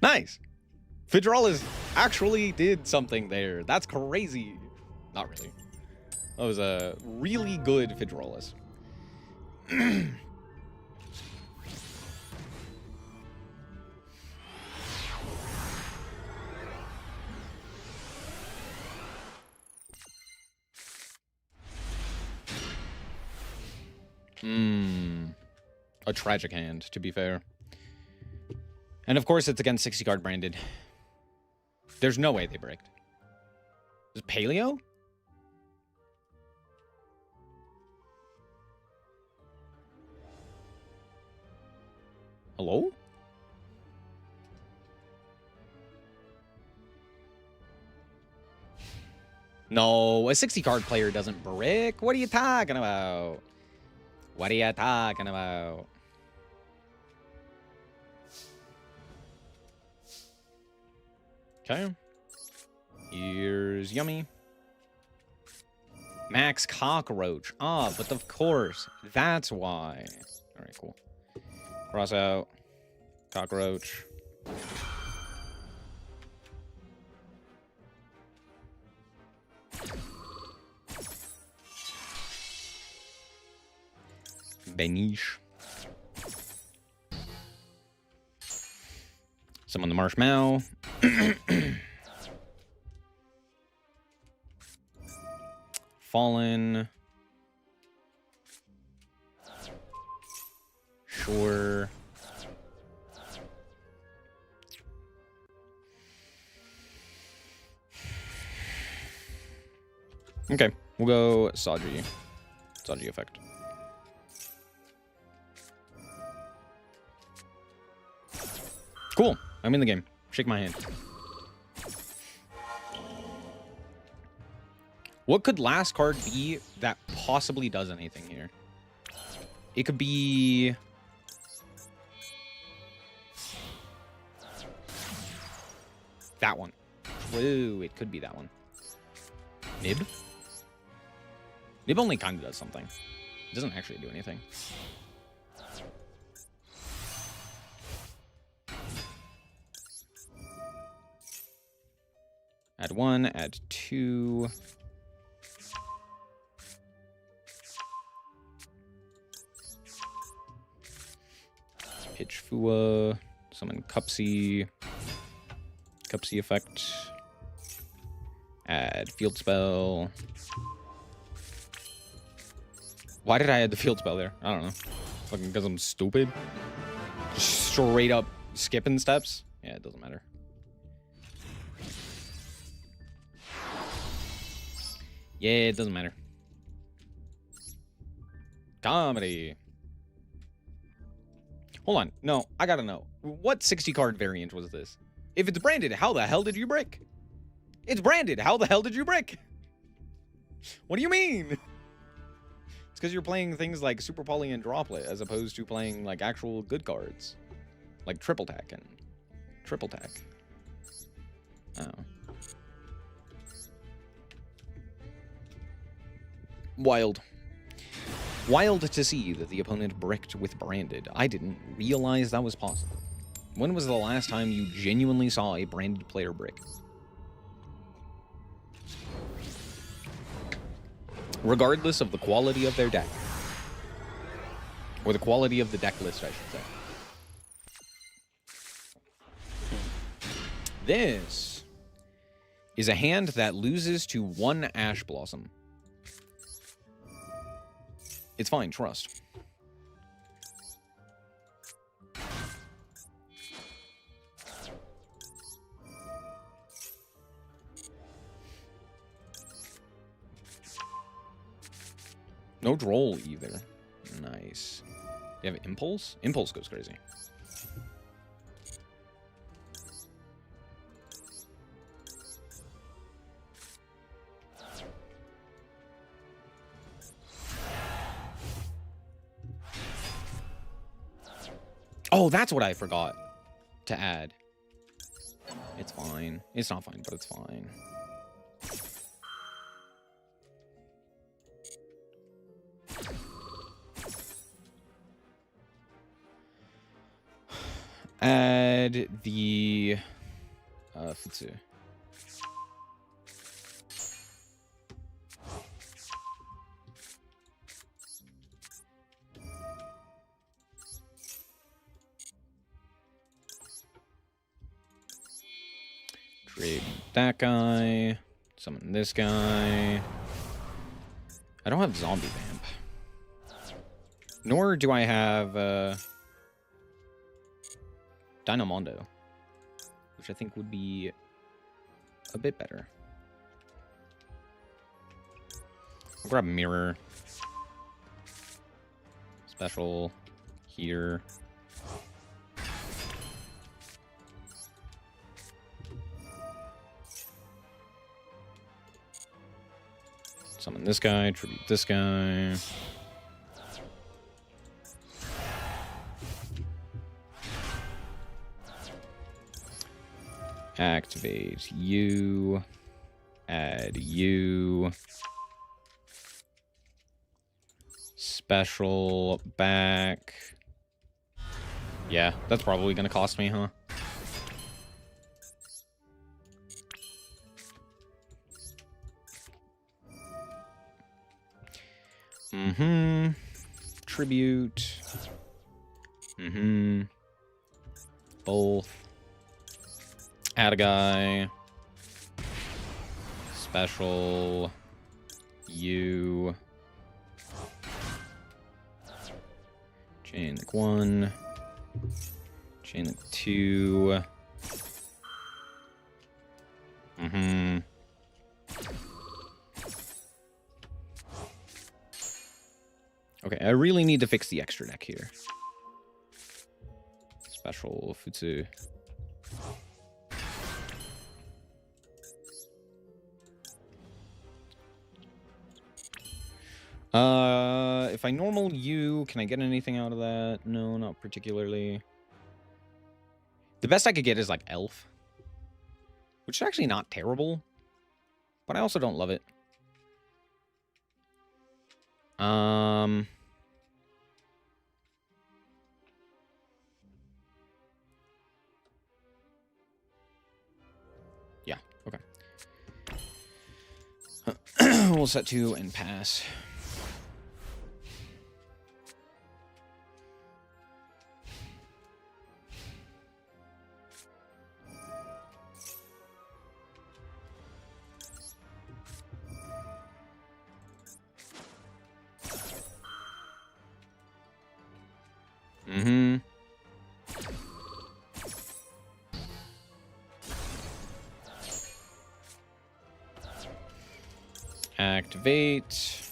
Nice. Fydraulis actually did something there. That's crazy. Not really. That was a really good Fydraulis. A tragic hand, to be fair. And of course, it's against 60 card branded. There's no way they bricked. Is it Paleo? Hello? No, a 60 card player doesn't brick. What are you talking about? What are you talking about? Okay. Here's Yummy. Max Cockroach. Ah, but of course. That's why. Alright, cool. Cross out. Cockroach. Benish. Summon the Marshmallow. Fallen. Sure. Okay, we'll go Saji. Saji effect. Cool. I'm in the game. Shake my hand. What could last card be that possibly does anything here? It could be... that one. Whoa, it could be that one. Nib? Nib only kind of does something. It doesn't actually do anything. Add 1, add 2. Pitch Fua. Summon Cupsy. Cupsy effect. Add Field Spell. Why did I add the Field Spell there? I don't know. Fucking because I'm stupid? Just straight up skipping steps? Yeah, it doesn't matter. Yeah, it doesn't matter. Comedy. Hold on. No, I gotta know. What 60 card variant was this? If it's branded, how the hell did you brick? It's branded. How the hell did you brick? What do you mean? It's because you're playing things like Super Poly and Droplet as opposed to playing like actual good cards. Like Triple Tack and Triple Tack. Oh. Wild. Wild to see that the opponent bricked with branded. I didn't realize that was possible. When was the last time you genuinely saw a branded player brick? Regardless of the quality of their deck. Or the quality of the deck list, I should say. This is a hand that loses to 1 Ash Blossom. It's fine, trust. No droll either. Nice. You have Impulse? Impulse goes crazy. Oh, that's what I forgot to add. It's fine. It's not fine, but it's fine. Add the Futsu. Trade that guy. Summon this guy. I don't have Zombie Vamp. Nor do I have Dynamondo, which I think would be a bit better. I'll grab Mirror. Special here. Summon this guy, tribute this guy. Activate you. Add you. Special back. Yeah, that's probably gonna cost me, huh? Mm-hmm. Tribute. Mm-hmm. Both. Add a guy. Special. You. Chain link 1. Chain link 2. Mm-hmm. Okay, I really need to fix the extra deck here. Special Futsu. If I normal you, can I get anything out of that? No, not particularly. The best I could get is like Elf, which is actually not terrible, but I also don't love it. Yeah, okay. We'll set 2 and pass. Mm-hmm. Activate.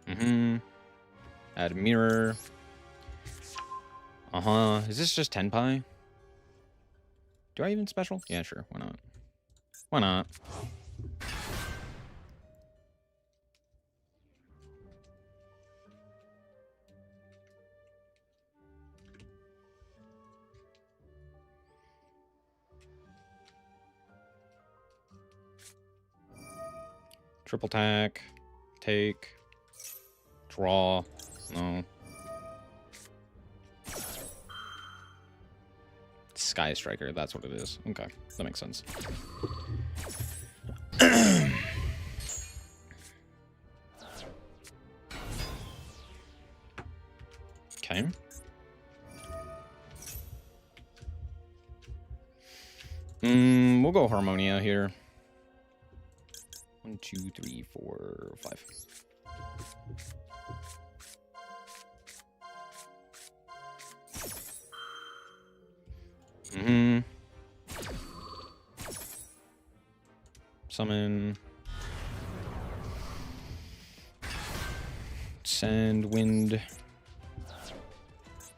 Mm-hmm. Add mirror. Uh-huh. Is this just Tenpai? Do I even special? Yeah, sure. Why not? Why not? Triple tack. Take. Draw. No. Sky Striker, that's what it is. Okay, that makes sense. Okay. We'll go Harmonia here. 1, 2, 3, 4, 5. Summon. Send wind.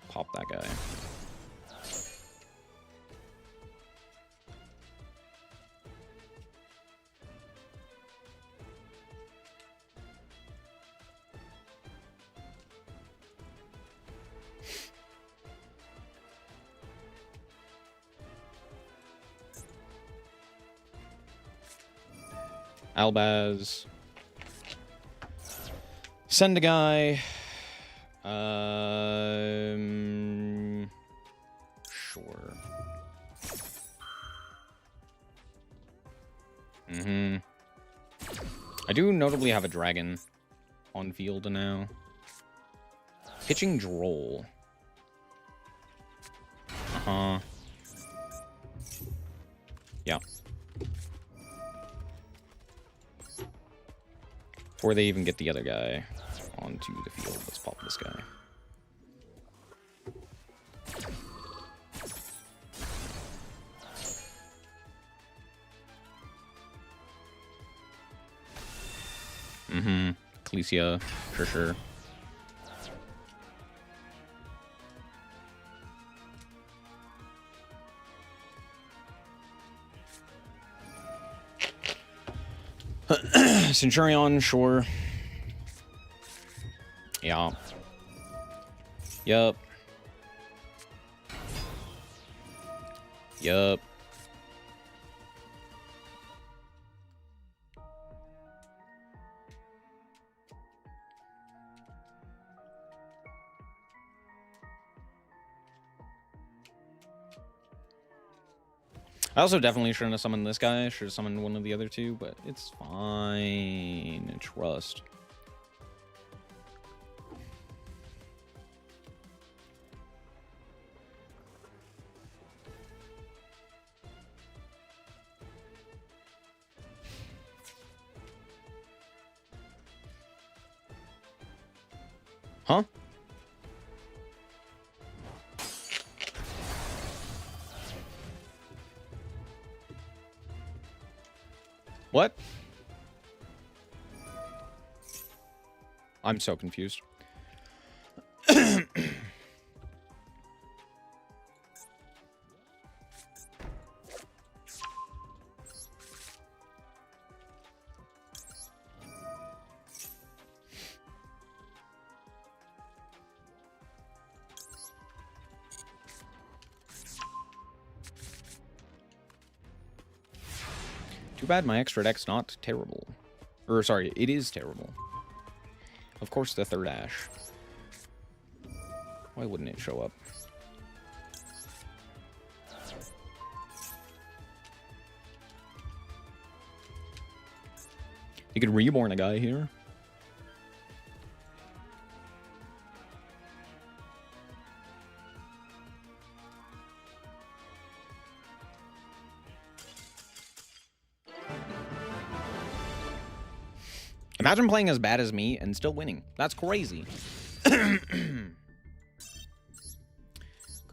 Pop that guy. Albaz. Send a guy. Sure. I do notably have a dragon on field now. Pitching Droll. Yeah. Before they even get the other guy onto the field, let's pop this guy. Ecclesia, for sure. Centurion, sure. Yeah. Yup. Yup. I also definitely shouldn't have summoned this guy. I should have summoned one of the other two, but it's fine. Trust. Huh? What? I'm so confused. Too bad my extra deck's not terrible. Or, sorry, it is terrible. Of course, the third Ash. Why wouldn't it show up? You could reborn a guy here. Imagine playing as bad as me and still winning. That's crazy. Could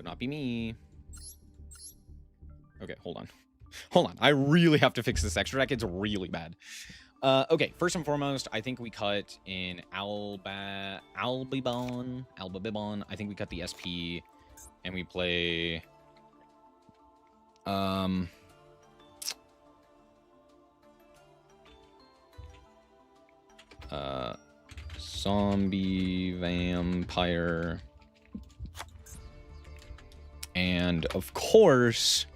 not be me. Okay, hold on. Hold on. I really have to fix this extra deck. It's really bad. Okay, first and foremost, I think we cut in Albibon. I think we cut the SP, and we play... zombie, vampire, and of course,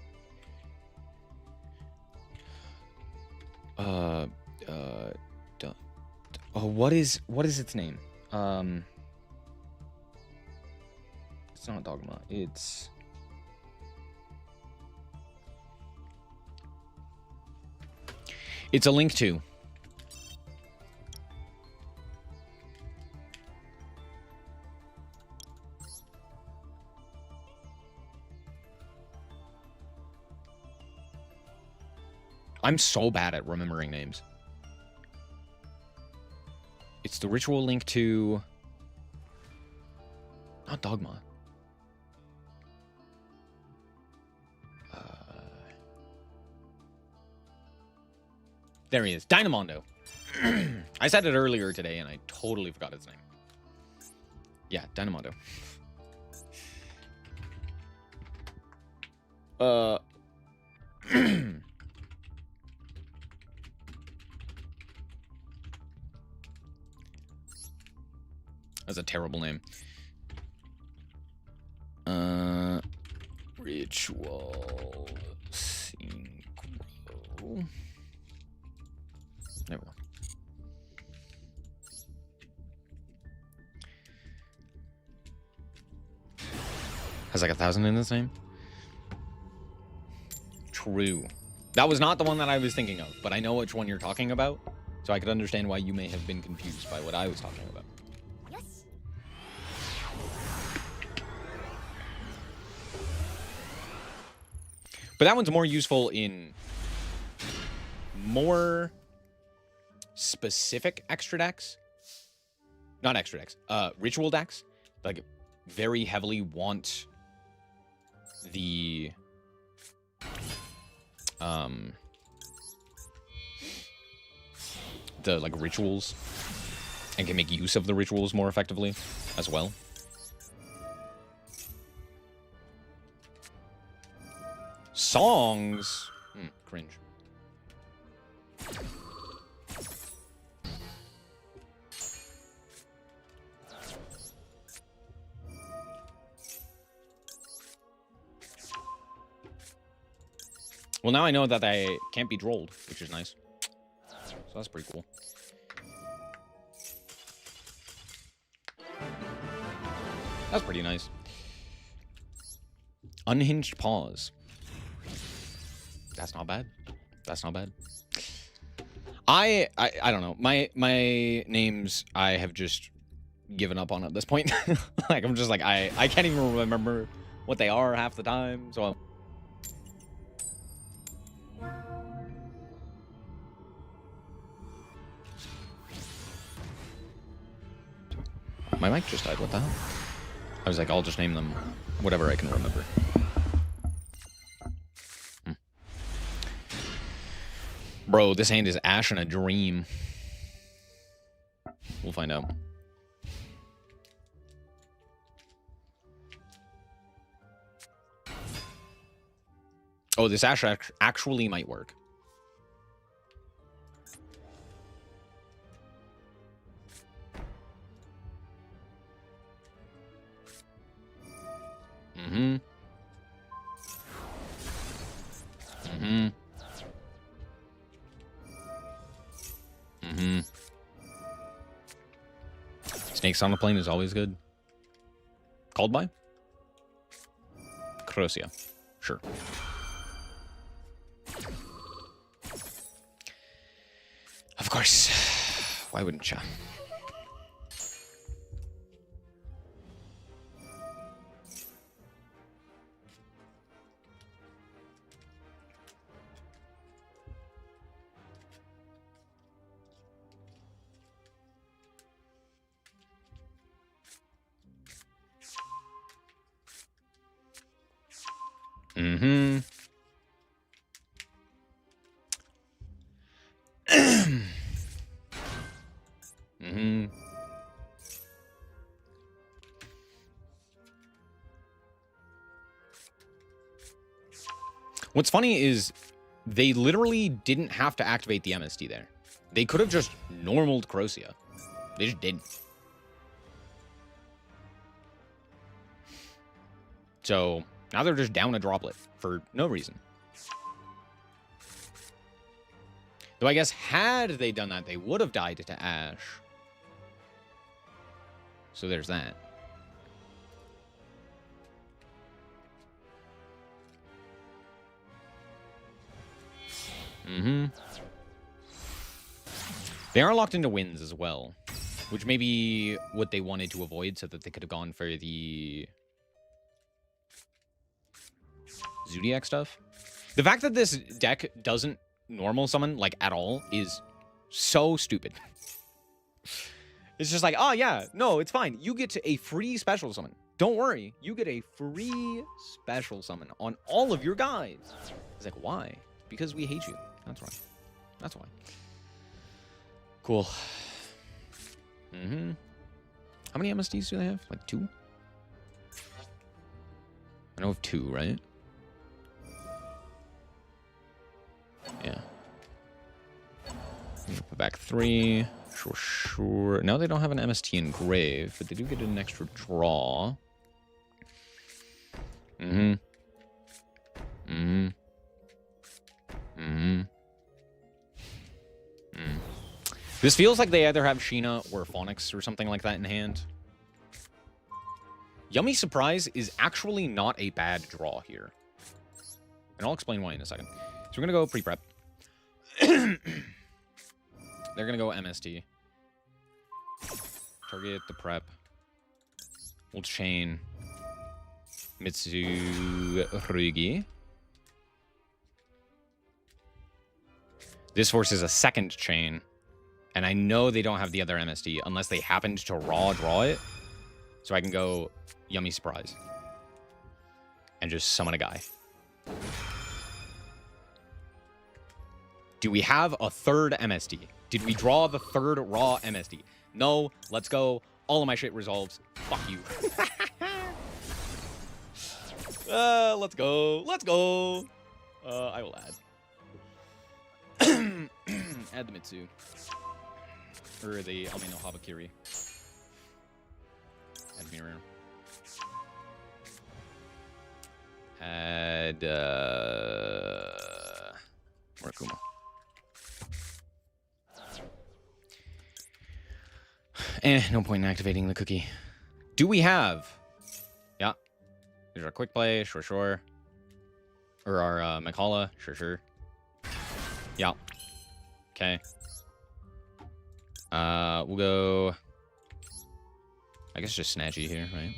what is its name? It's not Dogma. It's... It's a Link 2. I'm so bad at remembering names. It's the Ritual Link 2... Not Dogma. There he is. Dynamondo. I said it earlier today, and I totally forgot his name. Yeah, Dynamondo. That's a terrible name. Ritual Synchro. There we go. Has like 1,000 in his name? True. That was not the one that I was thinking of, but I know which one you're talking about, so I could understand why you may have been confused by what I was talking about. Yes. But that one's more useful in more specific extra decks. Not extra decks. Ritual decks. Like, very heavily want the... like, rituals. And can make use of the rituals more effectively as well. Songs... cringe. Well, now I know that I can't be drolled, which is nice. So that's pretty cool. That's pretty nice. Unhinged Paws. That's not bad. That's not bad. I don't know. My names I have just given up on at this point. Like, I'm just like, I can't even remember what they are half the time. So my mic just died. What the hell? I was like, I'll just name them whatever I can remember. Bro, this hand is Ash in a Dream. We'll find out. Oh, this Ash actually might work. Mm-hmm. Mm-hmm. Mm-hmm. Snakes on the plane is always good. Called by? Crocia. Sure. Of course. Why wouldn't you? Mm-hmm. Mm-hmm. What's funny is they literally didn't have to activate the MST there. They could have just normaled Crocia. They just didn't. So now they're just down a droplet for no reason. Though I guess had they done that, they would have died to Ash. So there's that. They are locked into wins as well, which may be what they wanted to avoid so that they could have gone for the Zodiac stuff. The fact that this deck doesn't normal summon, like, at all is so stupid. It's just like, oh, yeah, no, it's fine. You get a free special summon. Don't worry. You get a free special summon on all of your guys. It's like, why? Because we hate you. That's why. That's why. Cool. How many MSDs do they have? Like 2? I know of 2, right? Yeah. Put back 3. Sure. Now they don't have an MST engrave, but they do get an extra draw. This feels like they either have Sheena or Phonics or something like that in hand. Yummy Surprise is actually not a bad draw here. And I'll explain why in a second. So we're going to go pre-prep. They're going to go MST. Target the prep. We'll chain Mitsurugi. This forces a second chain. And I know they don't have the other MSD unless they happened to draw it. So I can go Yummy Surprise. And just summon a guy. Do we have a third MSD? Did we draw the third raw MSD? No. Let's go. All of my shit resolves. Fuck you. Let's go. Let's go. I will add. Add the Mitsu. Or the Ame no Habakiri. Add Mirror. Add Murakuma. No point in activating the cookie. Do we have? Yeah. There's our quick play, sure. Or our Makala, sure. Yeah. Okay. We'll go. I guess just Snatchy here, right?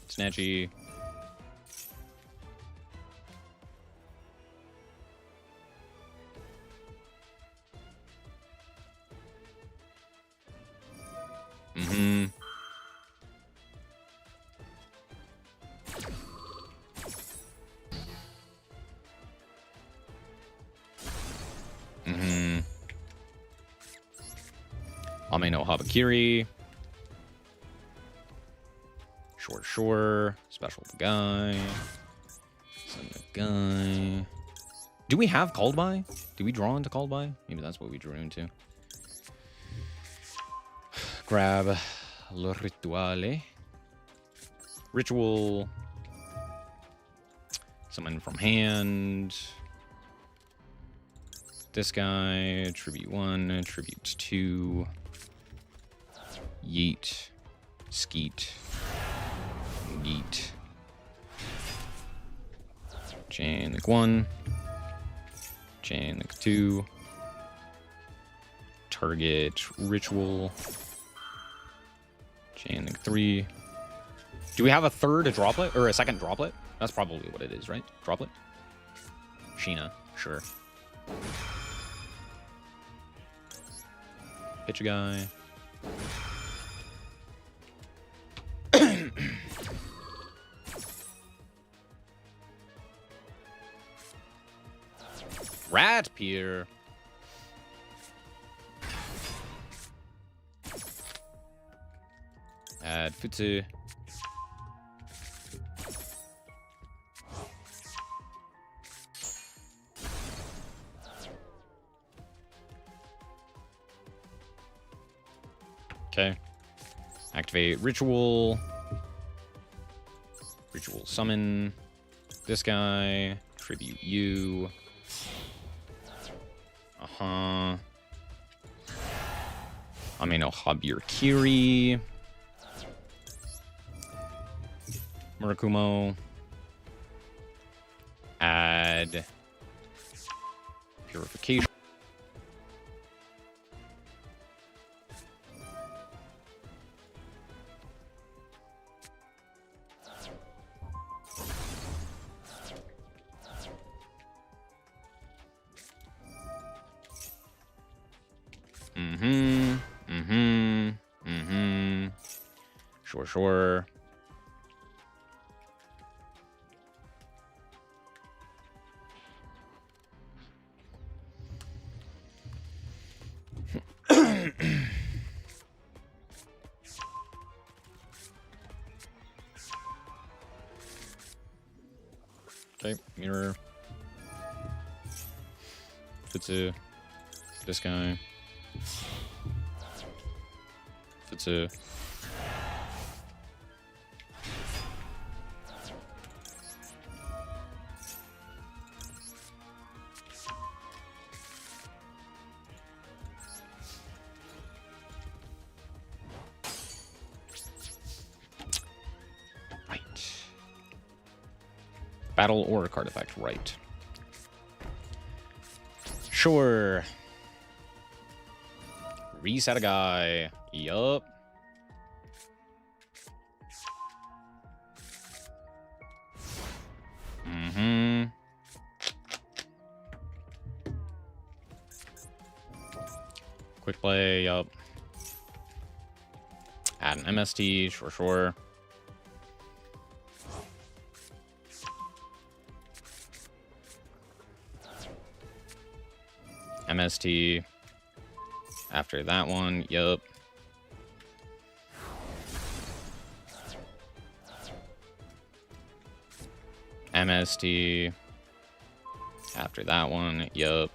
Snatchy. Ame no Habakiri. Sure. Special the guy. Send the guy. Do we have Called By? Do we draw into Called By? Maybe that's what we drew into. Grab Le Rituale. Ritual. Summon from hand. This guy. Tribute 1. Tribute 2. Yeet. Skeet. Yeet. Chain link 1. Chain link 2. Target Ritual. Chain link 3. Do we have a third droplet? Or a second droplet? That's probably what it is, right? Droplet? Sheena. Sure. Pitch a guy. Rat Pier. Add Futsu. Okay. Activate Ritual. Ritual Summon. This guy. Tribute you. Uh-huh. I mean, no Habir Kiri. Murakumo. Add Purification. Sure. Okay, mirror. Futsu. This guy. Futsu. Right. Battle or a card effect, right. Sure. Reset a guy. Yup. Quick play, yup. Add an MST, sure. MST. After that one, yup. MST. After that one, yup.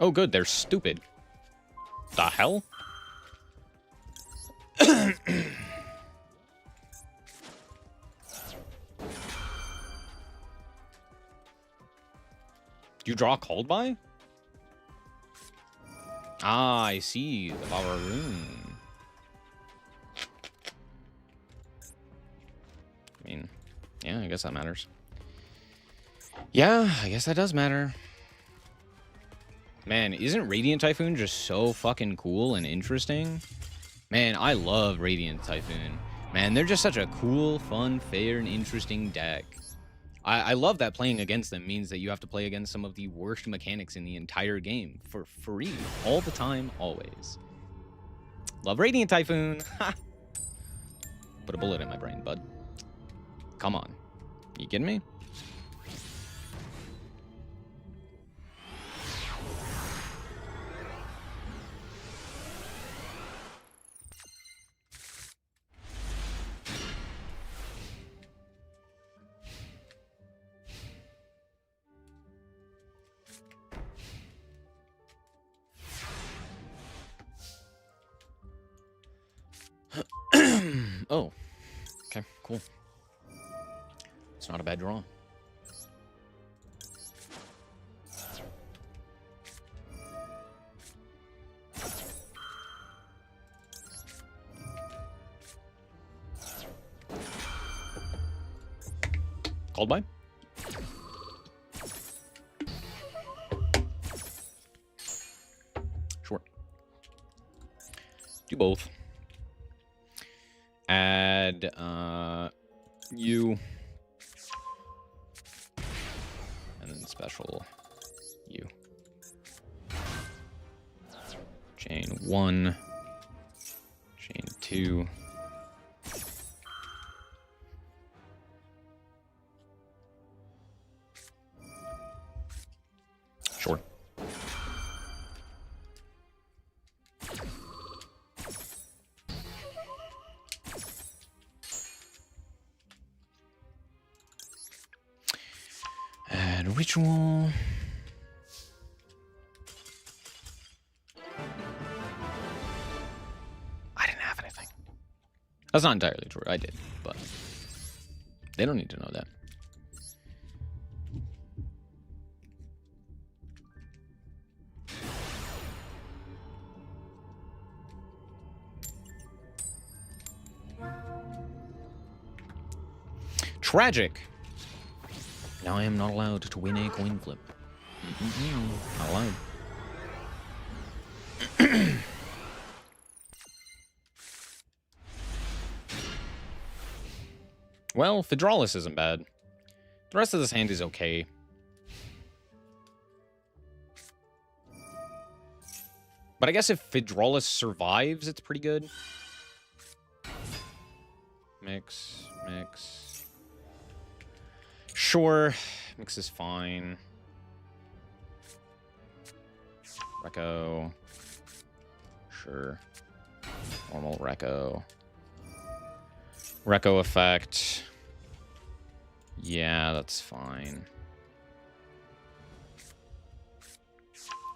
Oh, good, they're stupid. The hell? You draw called by? Ah, I see. The Vavaroon. I mean, yeah, I guess that matters. Yeah, I guess that does matter. Man, isn't Radiant Typhoon just so fucking cool and interesting? Man, I love Radiant Typhoon. Man, they're just such a cool, fun, fair, and interesting deck. I love that playing against them means that you have to play against some of the worst mechanics in the entire game for free, all the time, always. Love Radiant Typhoon. Put a bullet in my brain, bud. Come on. You kidding me? Oh, okay, cool. It's not a bad draw. Called by? Sure. Do both. Add you, and then special you. Chain 1, chain 2. Sure. Add ritual. I didn't have anything. That's not entirely true. I did, but They don't need to know that. Tragic. Now I am not allowed to win a coin flip. Not allowed. Well, Fydraulis isn't bad. The rest of this hand is okay. But I guess if Fydraulis survives, it's pretty good. Mix. Sure. Mix is fine. Reco. Sure. Normal Reco. Reco effect. Yeah, that's fine.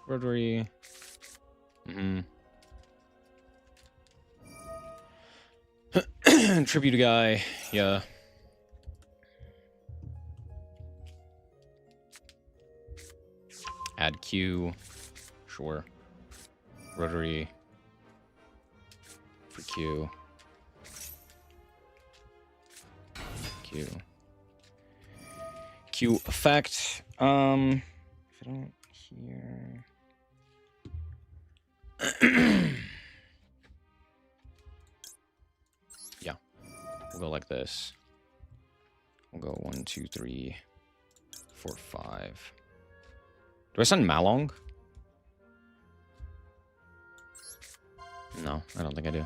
Rotary. Tribute guy. Yeah. Add Q. Sure. Rotary. For Q. Q effect. If I don't hear. Yeah. We'll go like this. We'll go 1, 2, 3, 4, 5. Do I send Malong? No, I don't think I do.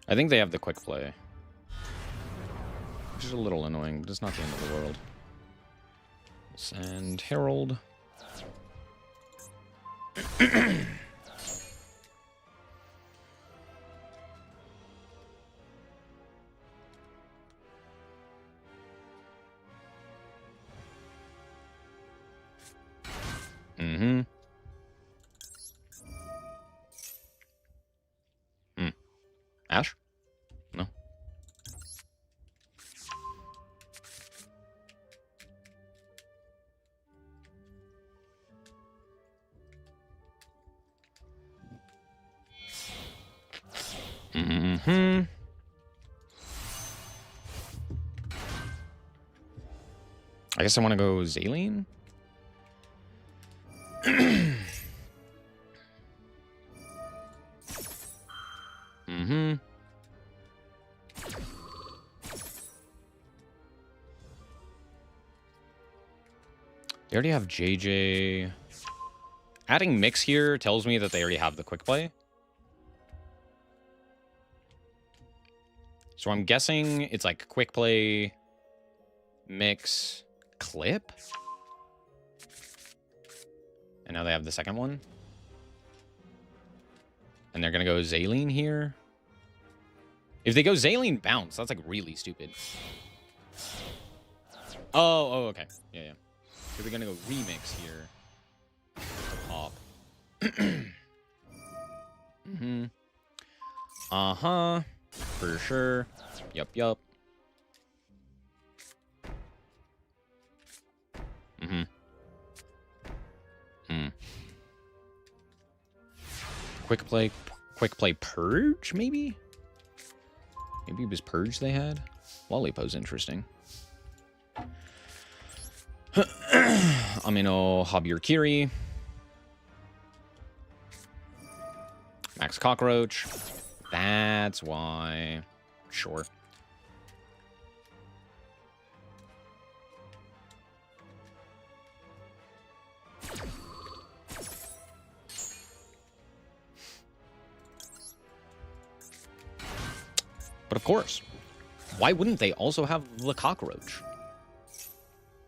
I think they have the quick play. Which is a little annoying, but it's not the end of the world. Send Herald. Ash? No. I guess I want to go Zaleen. They already have JJ. Adding Mix here tells me that they already have the quick play. So I'm guessing it's like quick play, Mix, Clip. And now they have the second one. And they're going to go Zaleen here. If they go Zaleen Bounce, that's like really stupid. Oh, okay. Yeah. So we're going to go Remix here. Pop. Uh-huh. For sure. Yup. Quick play Purge, maybe? Maybe it was Purge they had? Lollipo's interesting. Amino Habir-Kiri. Max Cockroach. That's why. Sure. But of course, why wouldn't they also have the cockroach?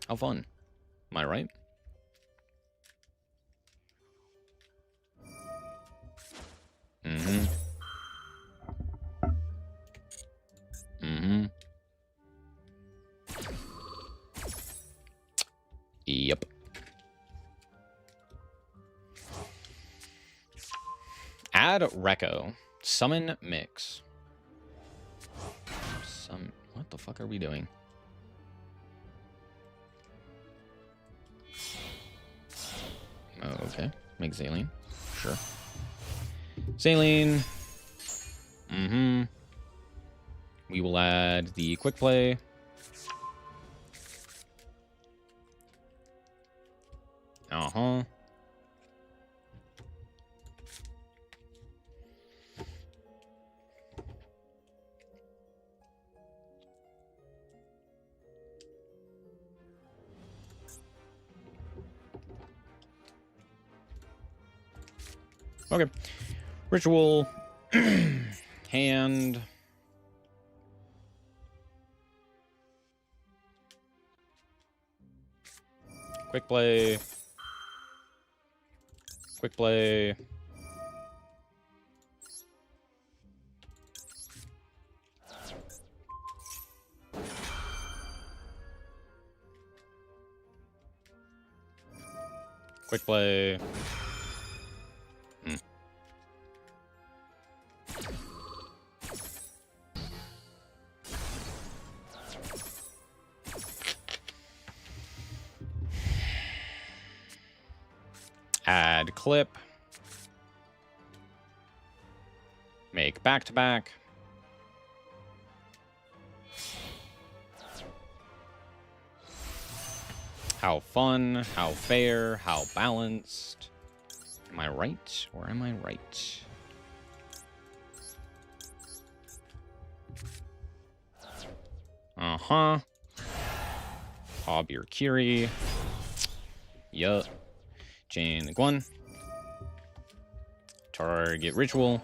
How fun. Am I right? Yep. add Reco. Summon mix. What the fuck are we doing? Oh, okay. Make Zaline. Sure. Zaline. Mm-hmm. We will add the quick play. Uh-huh. Okay. Ritual. Hand. Quick play. Quick play. Quick play. Add clip. Make back-to-back. How fun, how fair, how balanced. Am I right or am I right? Uh-huh. Hob your Kiri. Yup. Chain link 1. Target ritual.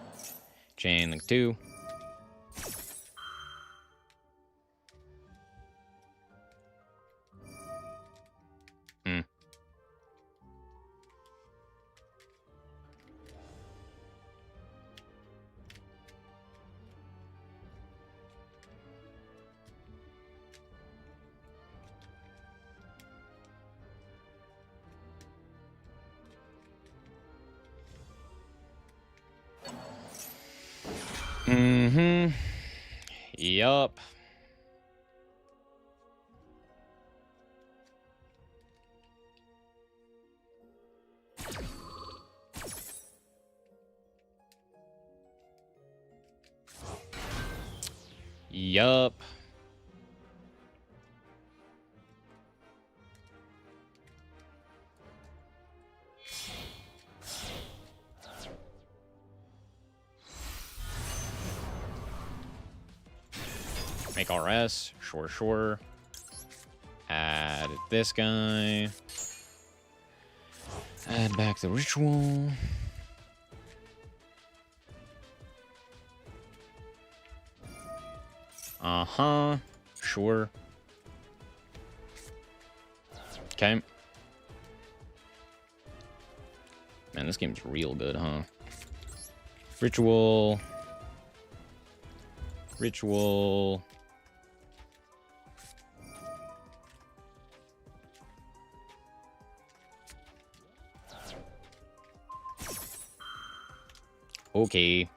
Chain link 2. Mm-hmm. Yup. Yup. Make RS. Sure, sure. Add this guy. Add back the ritual. Uh-huh. Sure. Okay. Man, this game's real good, huh? Ritual. Ritual. Okay.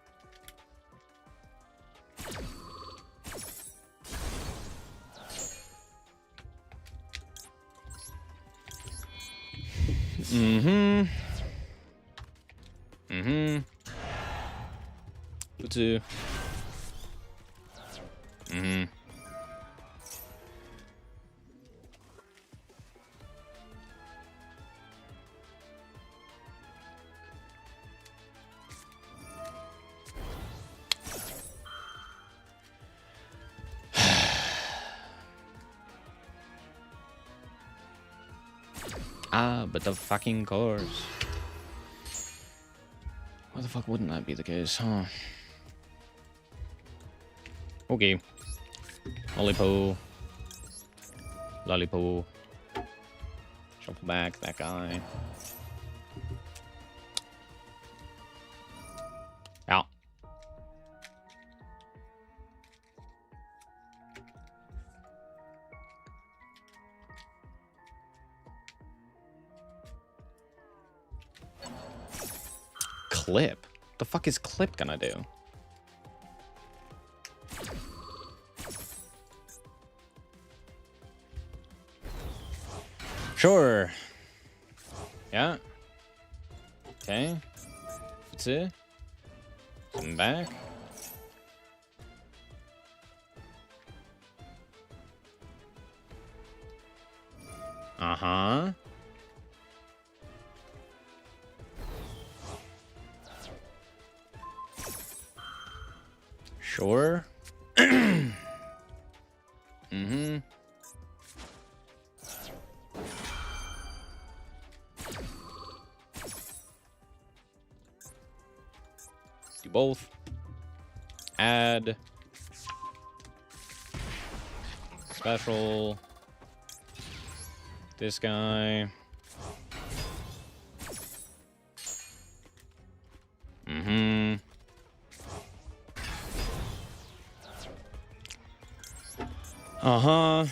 Mm-hmm. Mm-hmm. Two. Mm-hmm. Ah, but the fucking course. Why the fuck wouldn't that be the case, huh? Okay. Lollipo. Lollipo. Shuffle back that guy. Out. Clip. The fuck is clip gonna do? Sure. Yeah. Okay. That's it. Come back. Uh-huh. Sure. Mm-hmm. Do both. Add. Special. This guy. Mm-hmm. Uh-huh.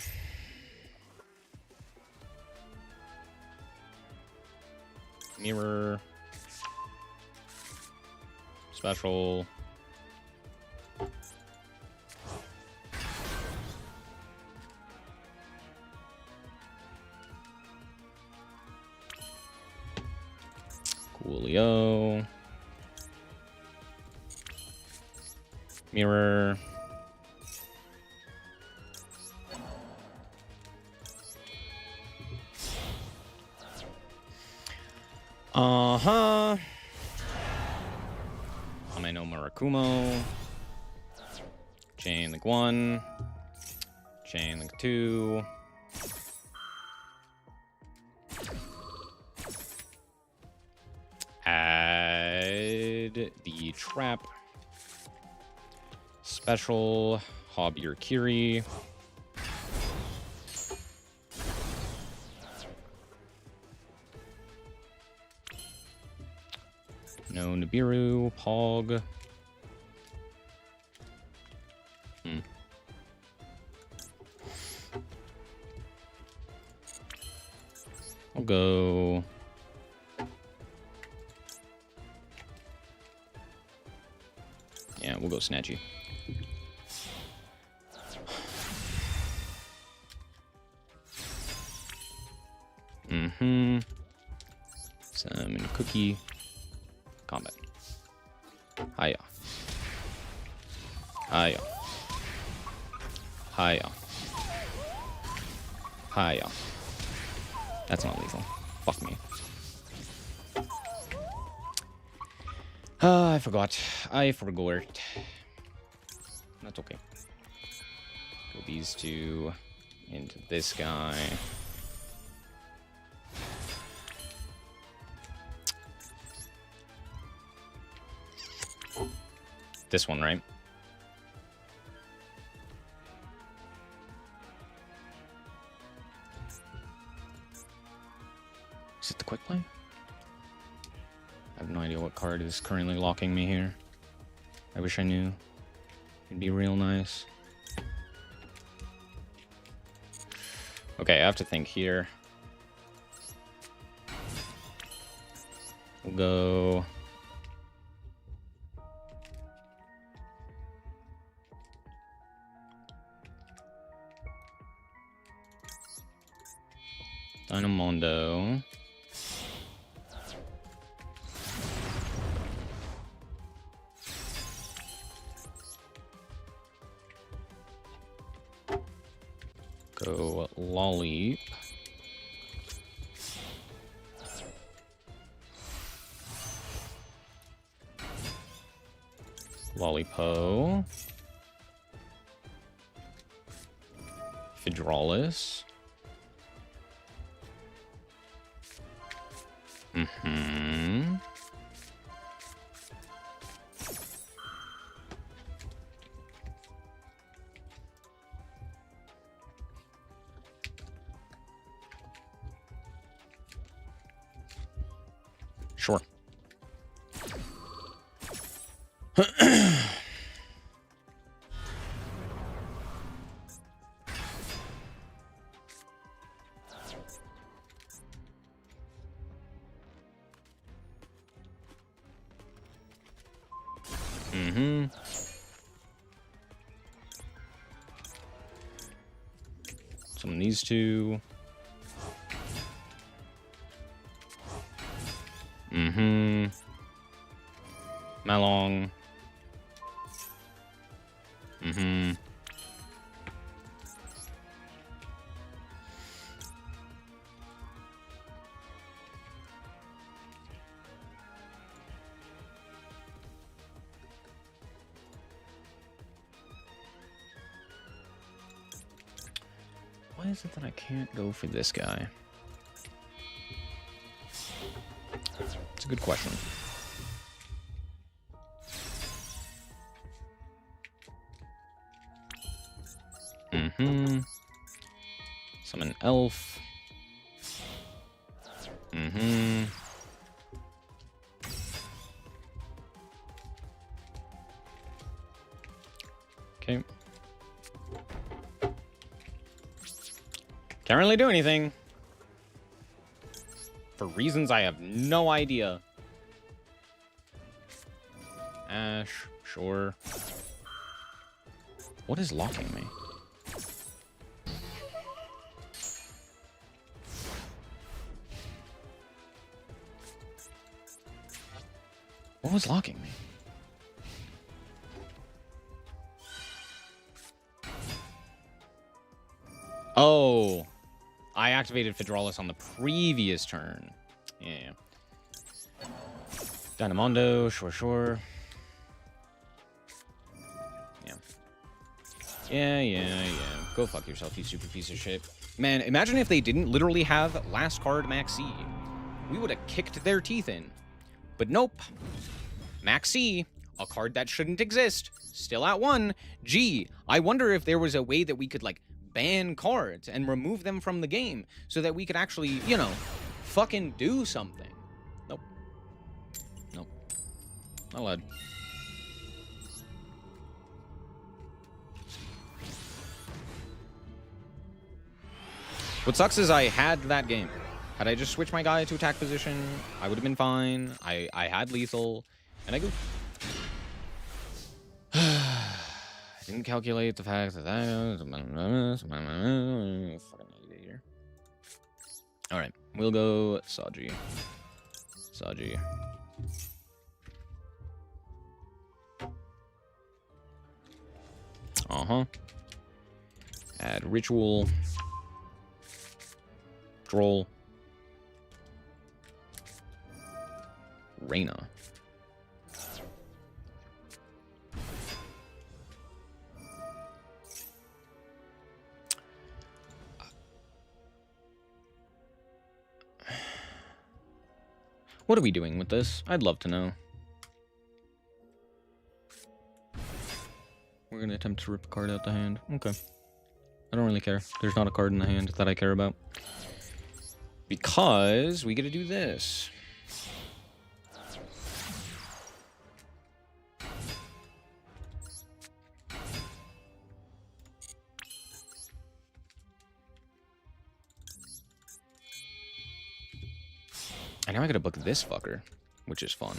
Mirror. Special. Coolio. Mirror. Uh-huh. Ame no Murakumo. Chain link 1. Chain link 2. Add the trap. Special Hobby or Kiri. No Nibiru, Pog. I'll go. Yeah, we'll go Snatchy. Mm-hmm. Summon Cookie. Combat. Hiya. Hiya. Hiya. Hiya. That's not lethal. Fuck me. I forgot. I forgot. That's okay. Go these two into this guy. This one, right? Is it the quick play? I have no idea what card is currently locking me here. I wish I knew. It'd be real nice. Okay, I have to think here. We'll go... Dynamondo. Go Lollip. Lollipo. Fydraulis. Mm-hmm. Sure. Summon these two. Malong. Why is it that I can't go for this guy? It's a good question. Summon elf. Okay. Can't really do anything. For reasons I have no idea. Ash, sure. What is locking me? What was locking me? Oh, I activated Fydraulis on the previous turn. Yeah. Dynamondo, sure. Yeah. Go fuck yourself, you stupid piece of shit. Man, imagine if they didn't literally have last card Maxi. We would have kicked their teeth in. But nope. Maxi, a card that shouldn't exist. Still at 1. Gee, I wonder if there was a way that we could, like, ban cards and remove them from the game so that we could actually, you know, fucking do something. Nope. Not allowed. What sucks is I had that game. Had I just switched my guy to attack position, I would have been fine. I had lethal, and I go. I didn't calculate the fact that fucking idiot here. All right, we'll go Saji. Add ritual. Droll. Reyna. What are we doing with this? I'd love to know. We're gonna attempt to rip a card out the hand. Okay. I don't really care. There's not a card in the hand that I care about. Because we get to do this. And now I gotta book this fucker, which is fun.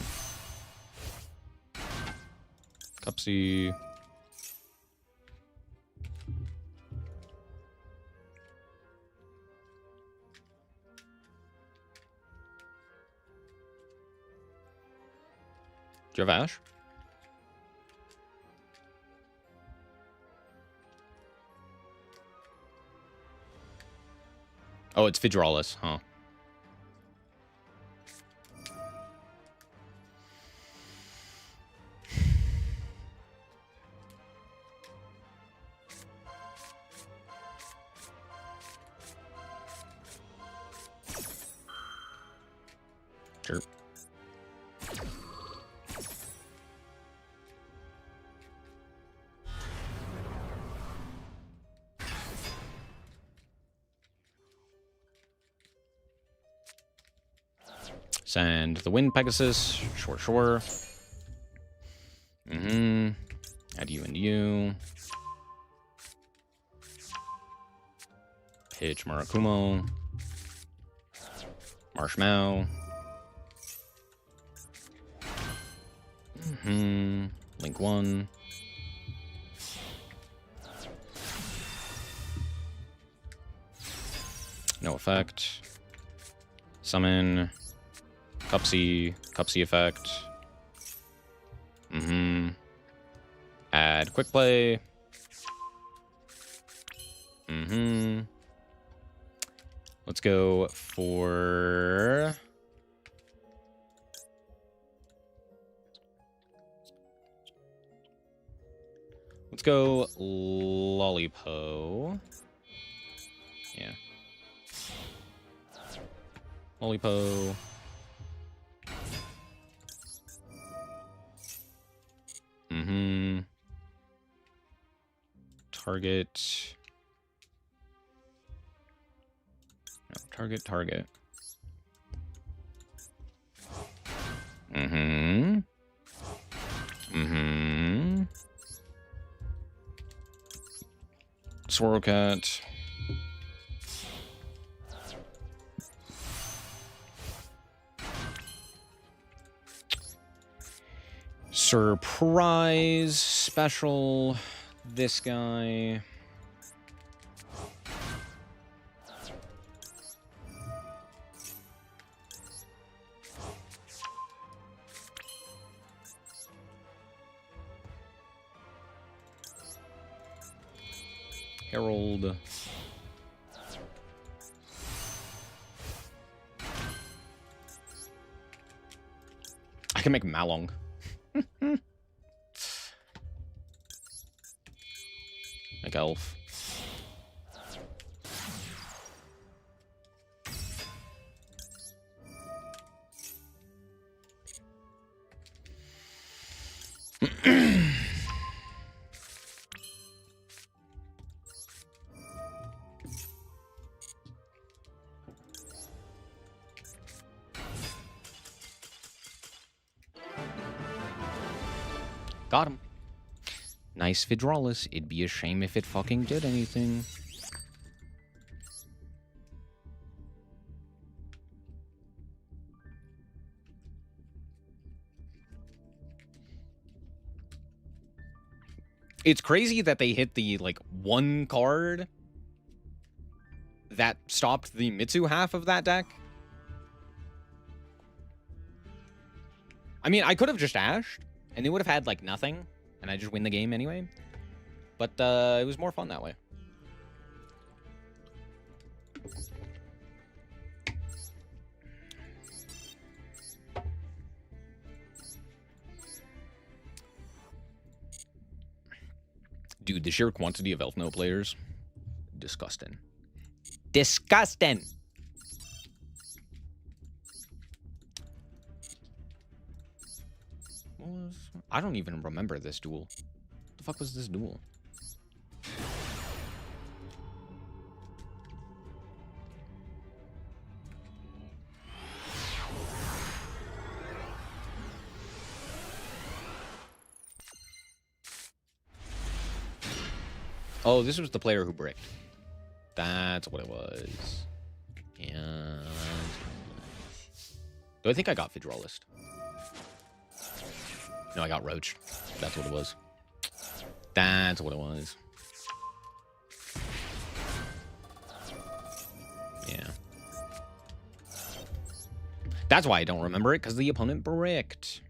Cupsy. Do you have Ash? Oh, it's Fydraulis, huh? Sure. Send the Wind Pegasus. Sure. Add you and you. Pitch Marakumo. Marshmallow. Link 1. No effect. Summon. Cupsy. Cupsy effect. Add quick play. Let's go for... Let's go Lollipo. Yeah. Lollipo. Target. No, target. Swirl Cat. Surprise special. This guy. Herald. I can make Malong. Like Elf. Got him. Nice Fydraulis. It'd be a shame if it fucking did anything. It's crazy that they hit the, like, one card that stopped the Mitsu half of that deck. I mean, I could have just ashed, and they would have had, like, nothing, and I just win the game anyway. But it was more fun that way. Dude, the sheer quantity of Elf No players, disgusting. Disgusting! I don't even remember this duel. What the fuck was this duel? Oh, this was the player who bricked. That's what it was. Yeah. Do I think I got Fydraulis? No, I got Roach. That's what it was. That's what it was. Yeah. That's why I don't remember it, because the opponent bricked.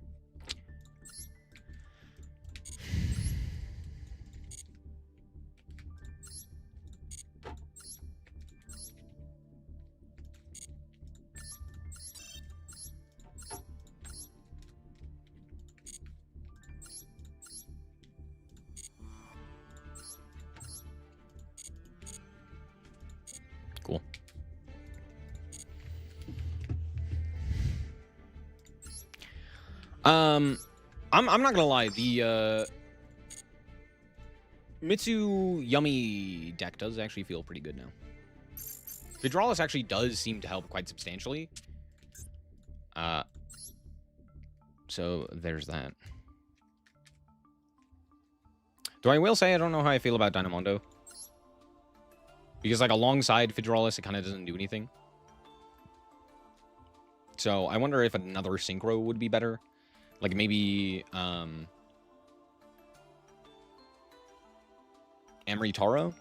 Cool. I'm not gonna lie, the Mitsu Yummy deck does actually feel pretty good now. Fydraulis actually does seem to help quite substantially. So there's that. Do I will say I don't know how I feel about Dynamondo. Because, like, alongside Fydraulis, it kind of doesn't do anything. So, I wonder if another Synchro would be better. Like, maybe, Amritaro?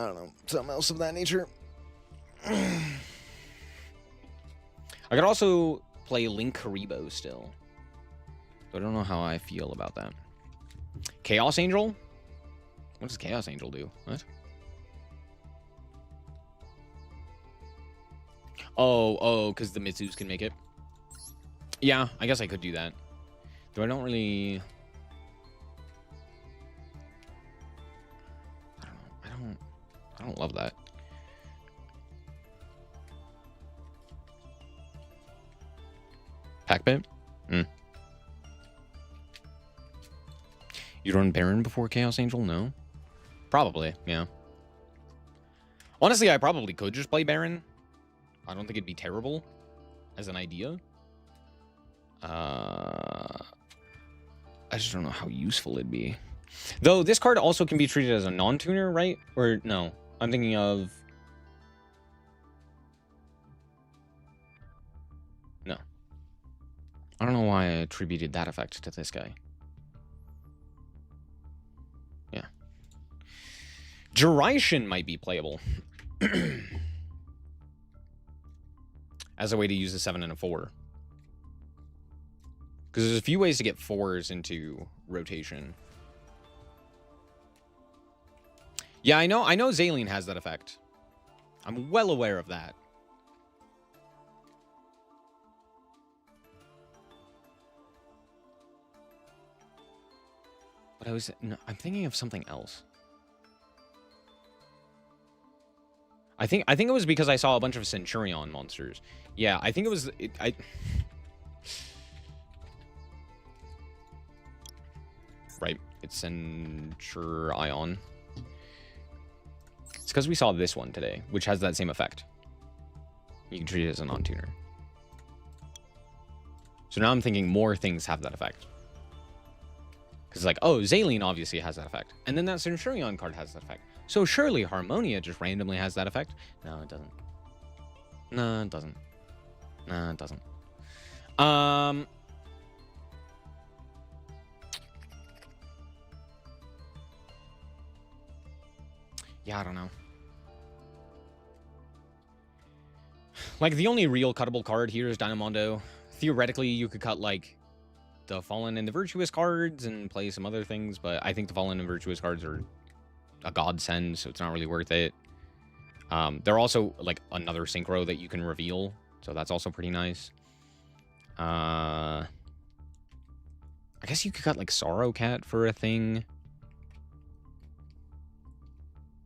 I don't know, something else of that nature. I could also play Link Karibo still. But I don't know how I feel about that. Chaos Angel? What does Chaos Angel do? What? Oh, because the Mitsus can make it. Yeah, I guess I could do that. Though I don't really... I don't love that. Pac-Man? You run Baron before Chaos Angel? No? Probably, yeah. Honestly, I probably could just play Baron. I don't think it'd be terrible as an idea. I just don't know how useful it'd be. Though this card also can be treated as a non-tuner, right? Or no, I'm thinking of... No. I don't know why I attributed that effect to this guy. Yeah. Gyration might be playable. As a way to use a 7 and a 4. Because there's a few ways to get 4s into rotation. Yeah, I know Zaleen has that effect. I'm well aware of that. But I'm thinking of something else. I think it was because I saw a bunch of Centurion monsters. Yeah, I think it was... Right, it's Centurion. It's because we saw this one today, which has that same effect. You can treat it as a non-tuner. So now I'm thinking more things have that effect. Because like, oh, Zaleen obviously has that effect. And then that Centurion card has that effect. So surely Harmonia just randomly has that effect? No, it doesn't. No, it doesn't. No, it doesn't. Yeah, I don't know. Like, the only real cuttable card here is Dynamondo. Theoretically, you could cut, like, the Fallen and the Virtuous cards and play some other things, but I think the Fallen and Virtuous cards are a godsend, so it's not really worth it. They're also, like, another synchro that you can reveal, so that's also pretty nice. I guess you could cut, like, Sorrow Cat for a thing.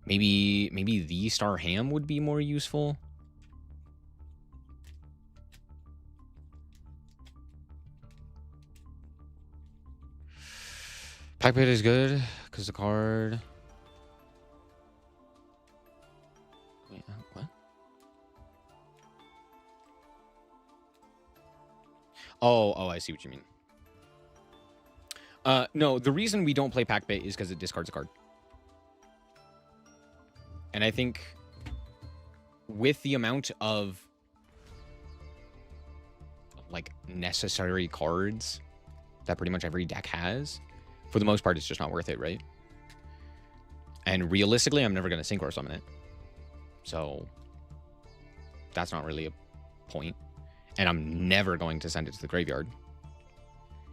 Maybe the Star Ham would be more useful. Pack Pit is good because the card. Wait, what? Oh, I see what you mean. No, the reason we don't play Pack Pit is because it discards a card. And I think with the amount of, like, necessary cards that pretty much every deck has, for the most part, it's just not worth it, right? And realistically, I'm never going to Synchro Summon it. So that's not really a point. And I'm never going to send it to the graveyard.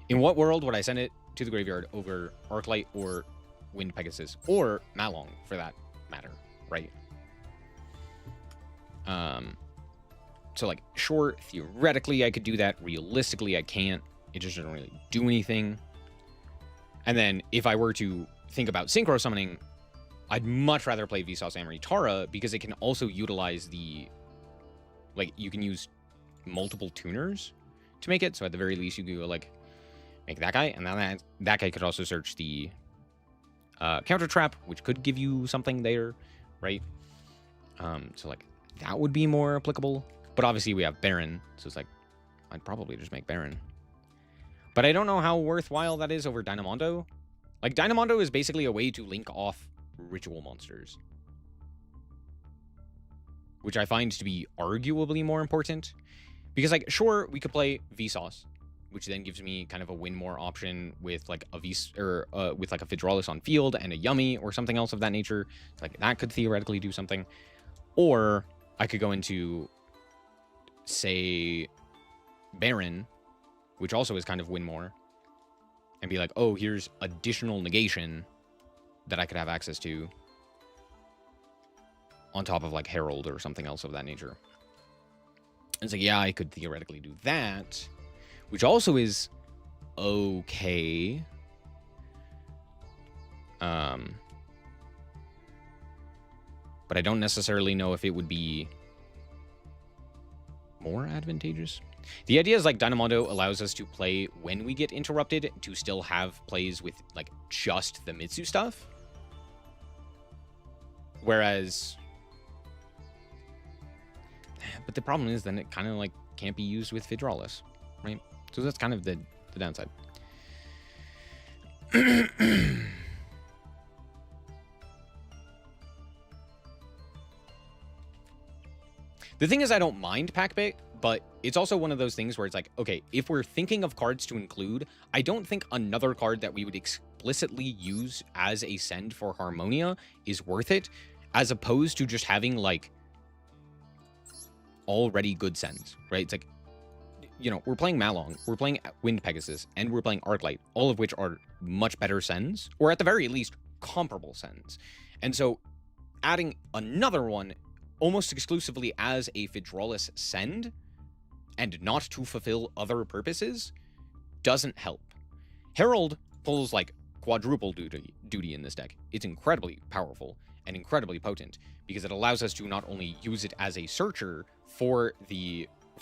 In what world would I send it to the graveyard over Arclight or Wind Pegasus? Or Malong, for that matter. Right. So like, sure, theoretically I could do that. Realistically, I can't. It just doesn't really do anything. And then if I were to think about synchro summoning, I'd much rather play Vsauce Amory Tara because it can also utilize the, like, you can use multiple tuners to make it. So at the very least, you could go, like, make that guy, and then that guy could also search the counter trap, which could give you something there. Right? So, like, that would be more applicable. But obviously, we have Baron, so it's like, I'd probably just make Baron. But I don't know how worthwhile that is over Dynamondo. Like, Dynamondo is basically a way to link off ritual monsters. Which I find to be arguably more important. Because, like, sure, we could play Vsauce. which then gives me kind of a win more option with like a with like a Fydraulis on field and a Yummy or something else of that nature. Like that could theoretically do something. Or I could go into, say, Baron, which also is kind of win more, and be like, oh, here's additional negation that I could have access to on top of like Herald or something else of that nature. And it's like, yeah, I could theoretically do that, which also is okay. But I don't necessarily know if it would be more advantageous. The idea is like Dynamondo allows us to play when we get interrupted to still have plays with like just the Mitsu stuff. Whereas, but the problem is then it kind of like can't be used with Fydraulis, right? So that's kind of the downside. The thing is, I don't mind Packbait, but it's also one of those things where it's like, okay, if we're thinking of cards to include, I don't think another card that we would explicitly use as a send for Harmonia is worth it, as opposed to just having, like, already good sends, right? It's like, you know, we're playing Malong, we're playing Wind Pegasus, and we're playing Arclight, all of which are much better sends, or at the very least, comparable sends. And so adding another one almost exclusively as a Fydraulis send and not to fulfill other purposes doesn't help. Herald pulls like quadruple duty in this deck. It's incredibly powerful and incredibly potent because it allows us to not only use it as a searcher for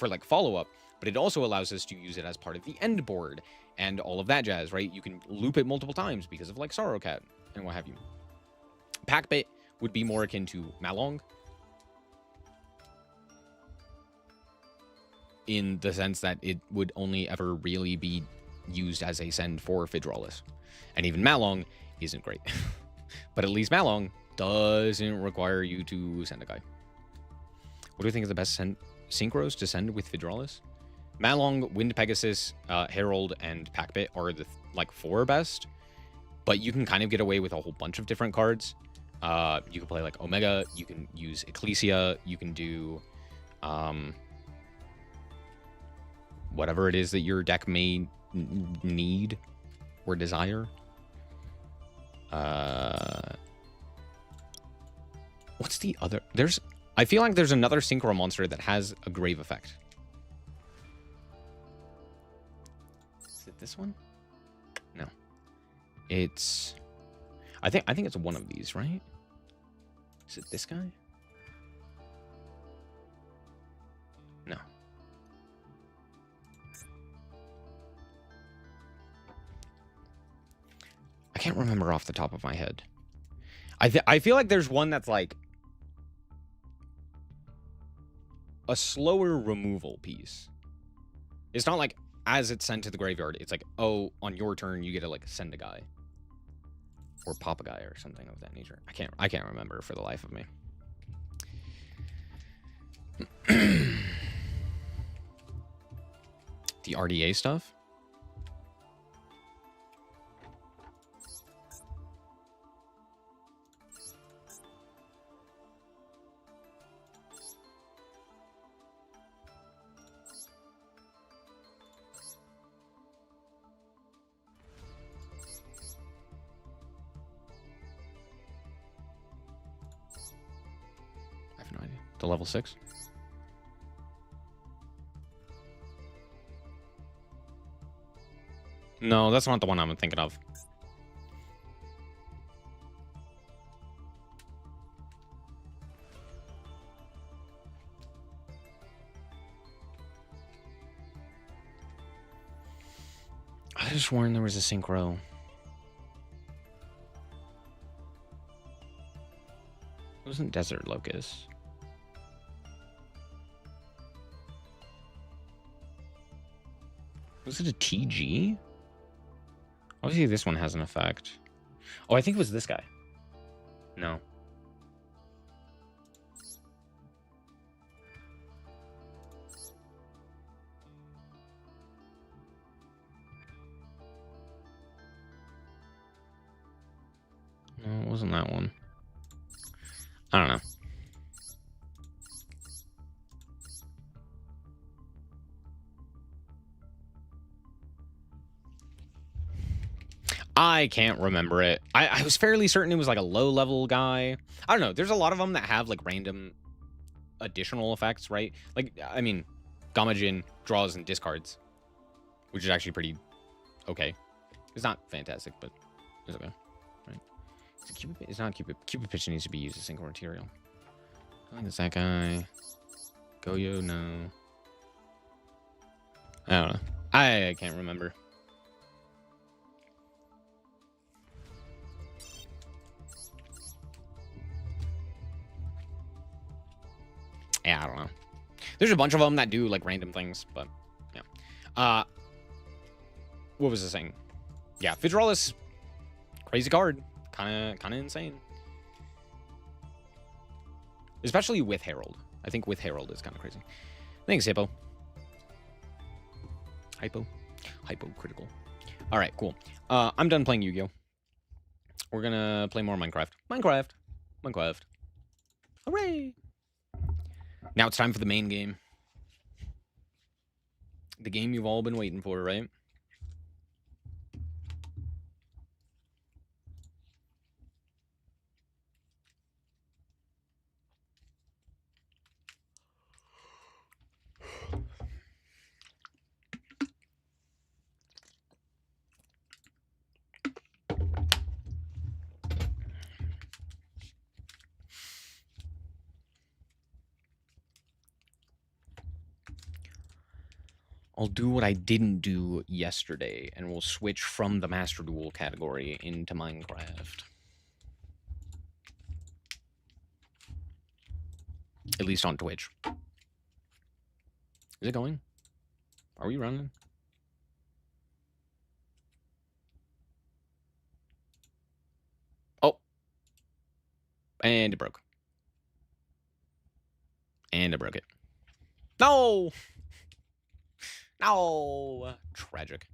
like follow-up, but it also allows us to use it as part of the end board and all of that jazz, right? You can loop it multiple times because of like Sorrowcat and what have you. Packbait would be more akin to Malong, in the sense that it would only ever really be used as a send for Fydraulis. And even Malong isn't great. But at least Malong doesn't require you to send a guy. What do you think is the best synchros to send with Fydraulis? Malong, Wind Pegasus, Herald, and Packbit are the like 4 best. But you can kind of get away with a whole bunch of different cards. You can play like Omega, you can use Ecclesia, you can do whatever it is that your deck may need or desire. What's the other? I feel like there's another synchro monster that has a grave effect. Is it this one? No. It's I think it's one of these, right? Is it this guy? No. I can't remember off the top of my head. I feel like there's one that's like a slower removal piece. It's not like as it's sent to the graveyard, it's like, oh, on your turn you get to like send a guy or pop a guy or something of that nature. I can't remember for the life of me. The RDA stuff. To level 6. No, that's not the one I'm thinking of. I just sworn there was a synchro. It wasn't Desert Locust. Was it a TG? Obviously, this one has an effect. Oh, I think it was this guy. No. wasn't that one. I don't know. I can't remember it. I was fairly certain it was like a low-level guy. I don't know. There's a lot of them that have like random additional effects, right? Like, I mean, Gamajin draws and discards, which is actually pretty okay. It's not fantastic, but it's okay. Right? It's not Cupid. Cupid Pitch needs to be used as single material. I think it's that guy. Goyo, no. I don't know. I can't remember. Yeah, I don't know. There's a bunch of them that do like random things, but yeah. What was I saying? Yeah, Fydraulis, crazy card, kind of insane. Especially with Herald. I think with Herald is kind of crazy. Thanks, Hippo. Hypocritical. All right, cool. I'm done playing Yu-Gi-Oh. We're gonna play more Minecraft. Hooray! Now it's time for the main game. The game you've all been waiting for, right? I'll do what I didn't do yesterday, and we'll switch from the Master Duel category into Minecraft. At least on Twitch. Is it going? Are we running? Oh. And it broke. And I broke it. No! No! Tragic.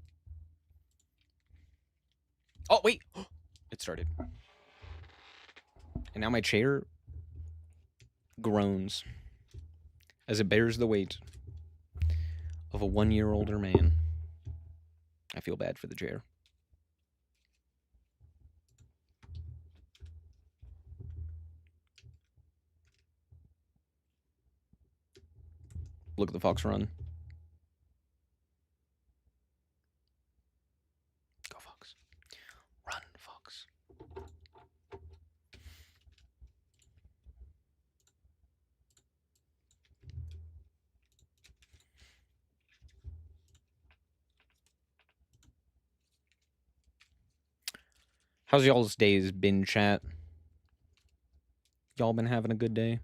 Oh, wait! It started. And now my chair groans as it bears the weight of a 1-year-older man. I feel bad for the chair. Look at the fox run. Go, fox. Run, fox. How's y'all's days been, chat? Y'all been having a good day?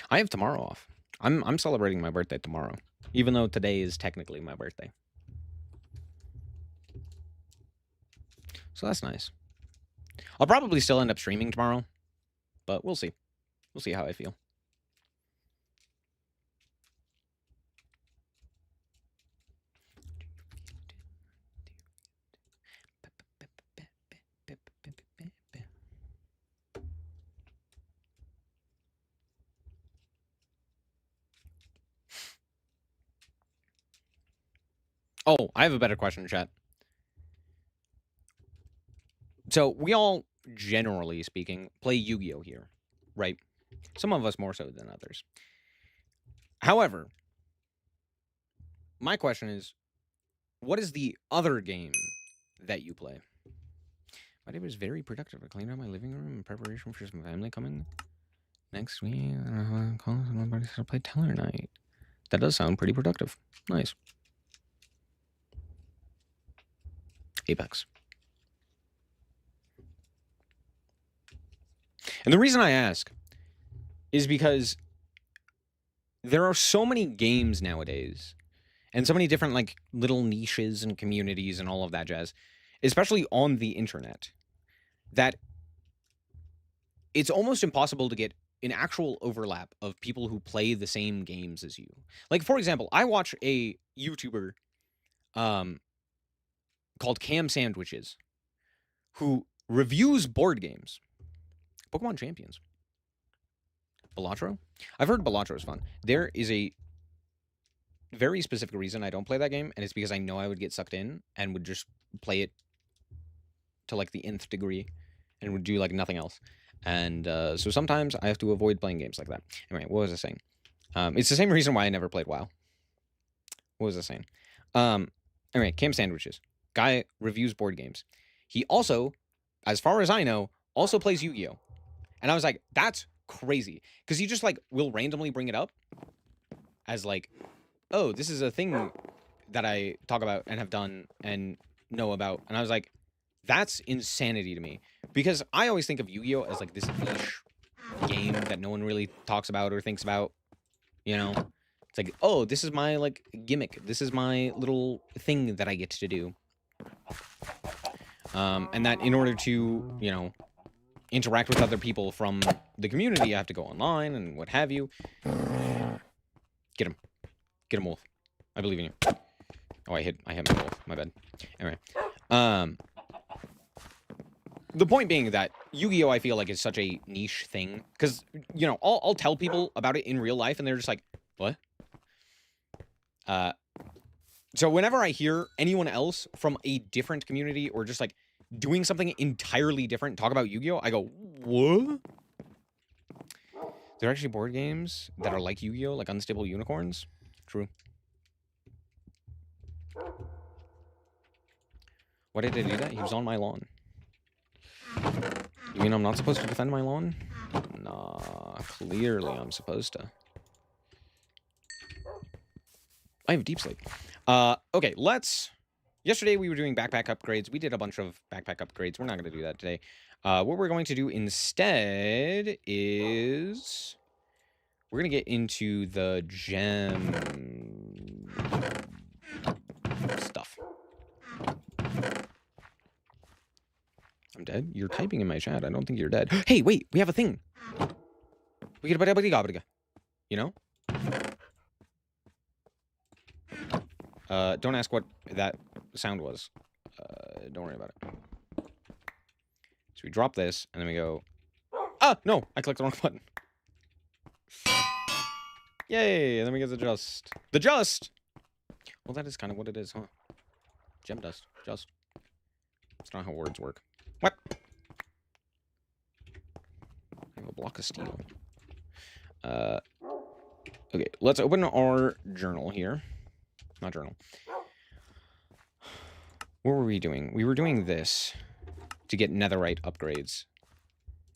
I have tomorrow off. I'm celebrating my birthday tomorrow, even though today is technically my birthday. So that's nice. I'll probably still end up streaming tomorrow, but we'll see. We'll see how I feel. Oh, I have a better question, chat. So we all, generally speaking, play Yu-Gi-Oh here, right? Some of us more so than others. However, my question is, what is the other game that you play? My day was very productive. I cleaned out my living room in preparation for some family coming next week. I play Teller Night. That does sound pretty productive. Nice. Apex. And the reason I ask is because there are so many games nowadays and so many different like little niches and communities and all of that jazz, especially on the internet, that it's almost impossible to get an actual overlap of people who play the same games as you. Like, for example, I watch a YouTuber called Cam Sandwiches who reviews board games. Pokemon Champions. Balatro? I've heard Balatro is fun. There is a very specific reason I don't play that game, and it's because I know I would get sucked in and would just play it to like the nth degree and would do like nothing else. And so sometimes I have to avoid playing games like that. Anyway, what was I saying? It's the same reason why I never played WoW. What was I saying? Anyway, Cam Sandwiches. Guy reviews board games. He also, as far as I know, also plays Yu-Gi-Oh! And I was like, that's crazy. Because he just like will randomly bring it up as like, oh, this is a thing that I talk about and have done and know about. And I was like, that's insanity to me. Because I always think of Yu-Gi-Oh! As like this niche game that no one really talks about or thinks about. You know? It's like, oh, this is my like gimmick. This is my little thing that I get to do. And that in order to, you know, interact with other people from the community, you have to go online and what have you. Get him. Get him, Wolf. I believe in you. Oh, I hit my Wolf. My bad. Anyway. The point being that Yu-Gi-Oh! I feel like is such a niche thing. Because, you know, I'll tell people about it in real life and they're just like, what? So whenever I hear anyone else from a different community or just like doing something entirely different talk about Yu-Gi-Oh! I go, what? There are actually board games that are like Yu-Gi-Oh! Like Unstable Unicorns. True. Why did I do that? He was on my lawn. You mean I'm not supposed to defend my lawn? Nah, clearly I'm supposed to. I have deep sleep. Okay, let's... Yesterday we were doing backpack upgrades. We did a bunch of backpack upgrades. We're not going to do that today. What we're going to do instead is... We're going to get into the gem... stuff. I'm dead? You're typing in my chat. I don't think you're dead. Hey, wait! We have a thing! We get a... You know? Don't ask what that sound was. Don't worry about it. So we drop this, and then we go... Ah! No! I clicked the wrong button. Yay! And then we get the just. The just! Well, that is kind of what it is, huh? Gem dust. Just. That's not how words work. What? I have a block of steel. Okay, let's open our journal here. Not journal. What were we doing? We were doing this to get netherite upgrades.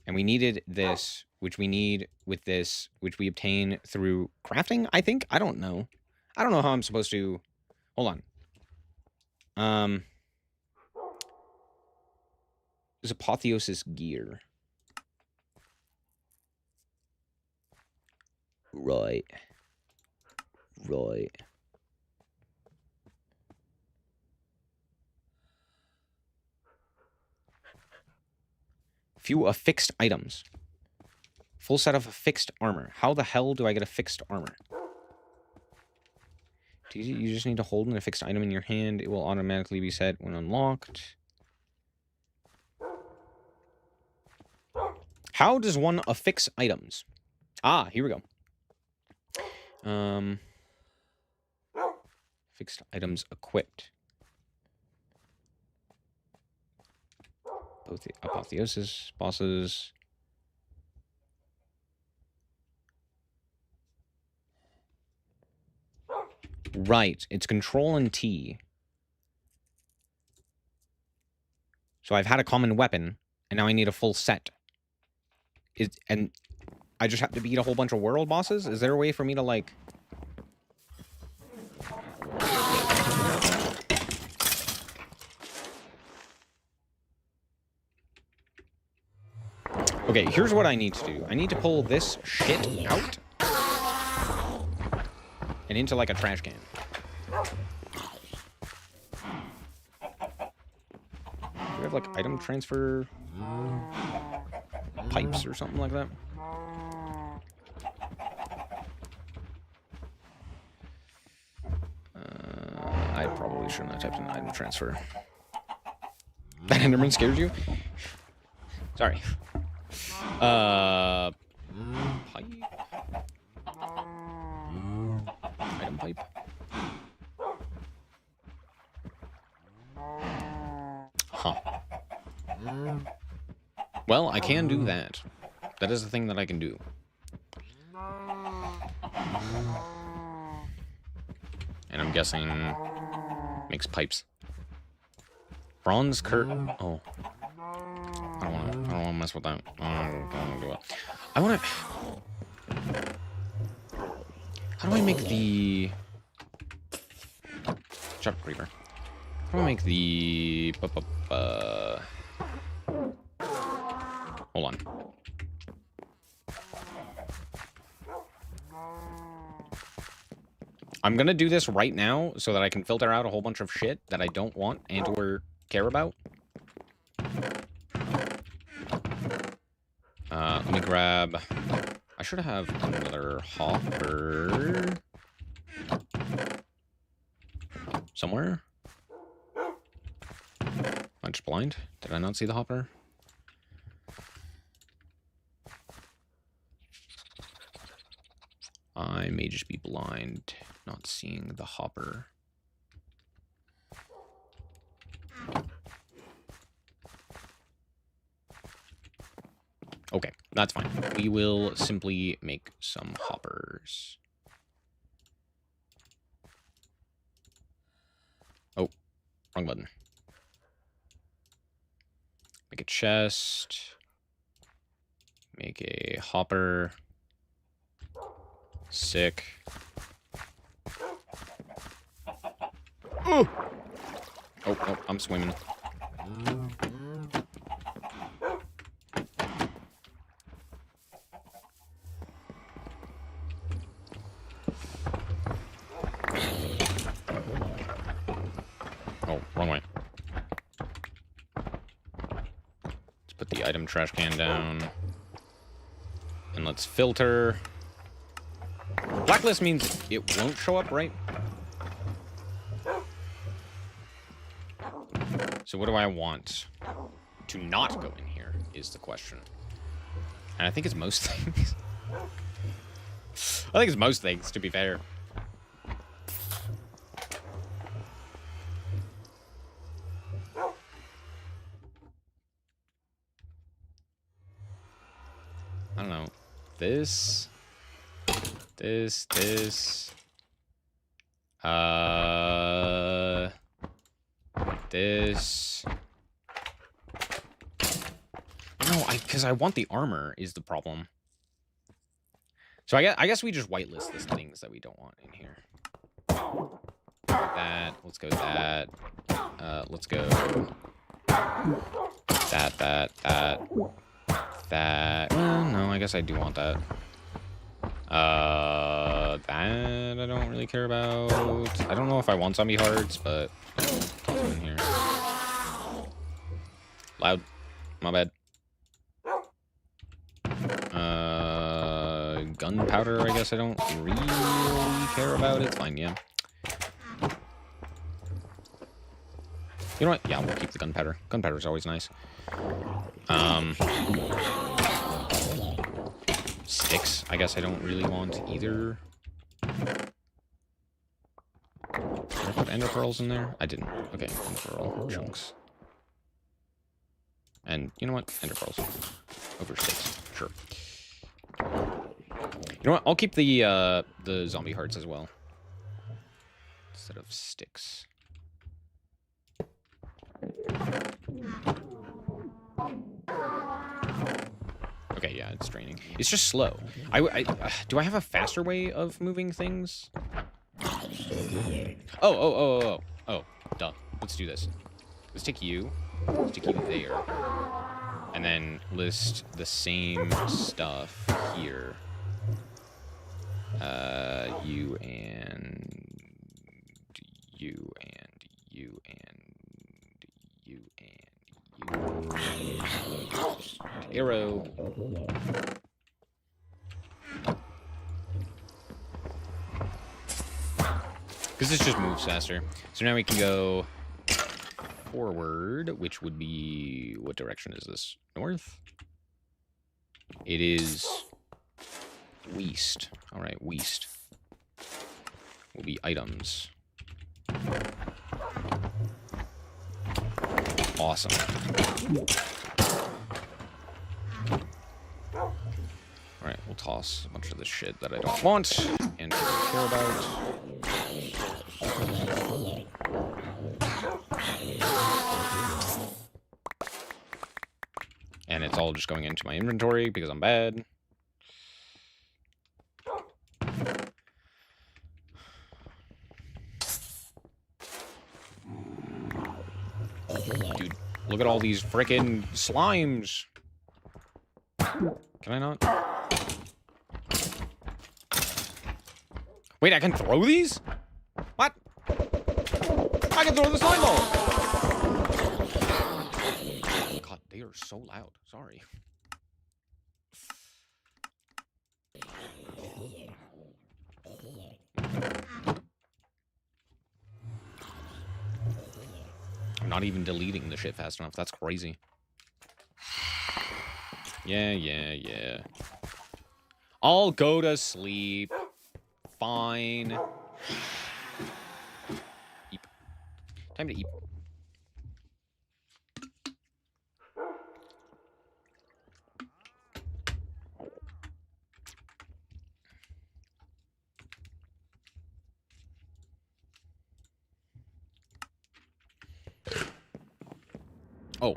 And we needed this, which we need with this, which we obtain through crafting, I think? I don't know. I don't know how I'm supposed to... Hold on. There's Apotheosis gear. Right. Right. Few affixed items. Full set of affixed armor. How the hell do I get a fixed armor? You just need to hold an affixed item in your hand. It will automatically be set when unlocked. How does one affix items? Ah, here we go. Fixed items equipped. Both the Apotheosis bosses. Right, it's Control and T. So I've had a common weapon, and now I need a full set. And I just have to beat a whole bunch of world bosses? Is there a way for me to, like... Okay, here's what I need to do. I need to pull this shit out and into, like, a trash can. Do we have, like, item transfer pipes or something like that? probably shouldn't have typed in item transfer. That Enderman scared you? Sorry. Pipe. Item pipe. Huh. Well, I can do that. That is a thing that I can do. And I'm guessing makes pipes. Bronze curtain. Oh. I don't wanna mess with that. I don't wanna do it. I wanna. How do I make the chop creeper? How do I make the hold on. I'm gonna do this right now so that I can filter out a whole bunch of shit that I don't want and or care about. Let me grab... I should have another hopper somewhere. I'm just blind. Did I not see the hopper? I may just be blind, not seeing the hopper. Okay, that's fine. We will simply make some hoppers. Oh, wrong button. Make a chest. Make a hopper. Sick. Oh, oh, I'm swimming. Oh, wrong way. Let's put the item trash can down. And let's filter. Blacklist means it won't show up, right? So what do I want to not go in here is the question. And I think it's most things. I think it's most things, to be fair. I don't know. This. This. This. No, because I want the armor is the problem. So I guess we just whitelist the things that we don't want in here. That. Let's go that. Let's go that. That. No, I guess I do want that. That I don't really care about. I don't know if I want zombie hearts, but it's in here. Loud. My bad. Gunpowder, I guess I don't really care about. It's fine, yeah. You know what? Yeah, we'll keep the gunpowder. Gunpowder's always nice. Sticks, I guess I don't really want either. Did I put ender pearls in there? I didn't. Okay, ender pearl chunks. And you know what? Ender pearls. Over sticks. Sure. You know what? I'll keep the zombie hearts as well. Instead of sticks. Okay, yeah, it's draining. It's just slow. Do I have a faster way of moving things? Oh, duh. Let's do this. Let's take you. Let's take you there. And then list the same stuff here. You and you and you and you and you. Arrow. Because this just moves faster. So now we can go forward, which would be... What direction is this? North? It is west. All right, west will be items. Awesome. All right, we'll toss a bunch of this shit that I don't want and don't care about. And it's all just going into my inventory because I'm bad. Dude, look at all these frickin' slimes. Can I not? Wait, I can throw these? What? I can throw the slime ball! God, they are so loud. Sorry. I'm not even deleting the shit fast enough. That's crazy. Yeah. I'll go to sleep. Fine. Eep. Time to eat. Oh.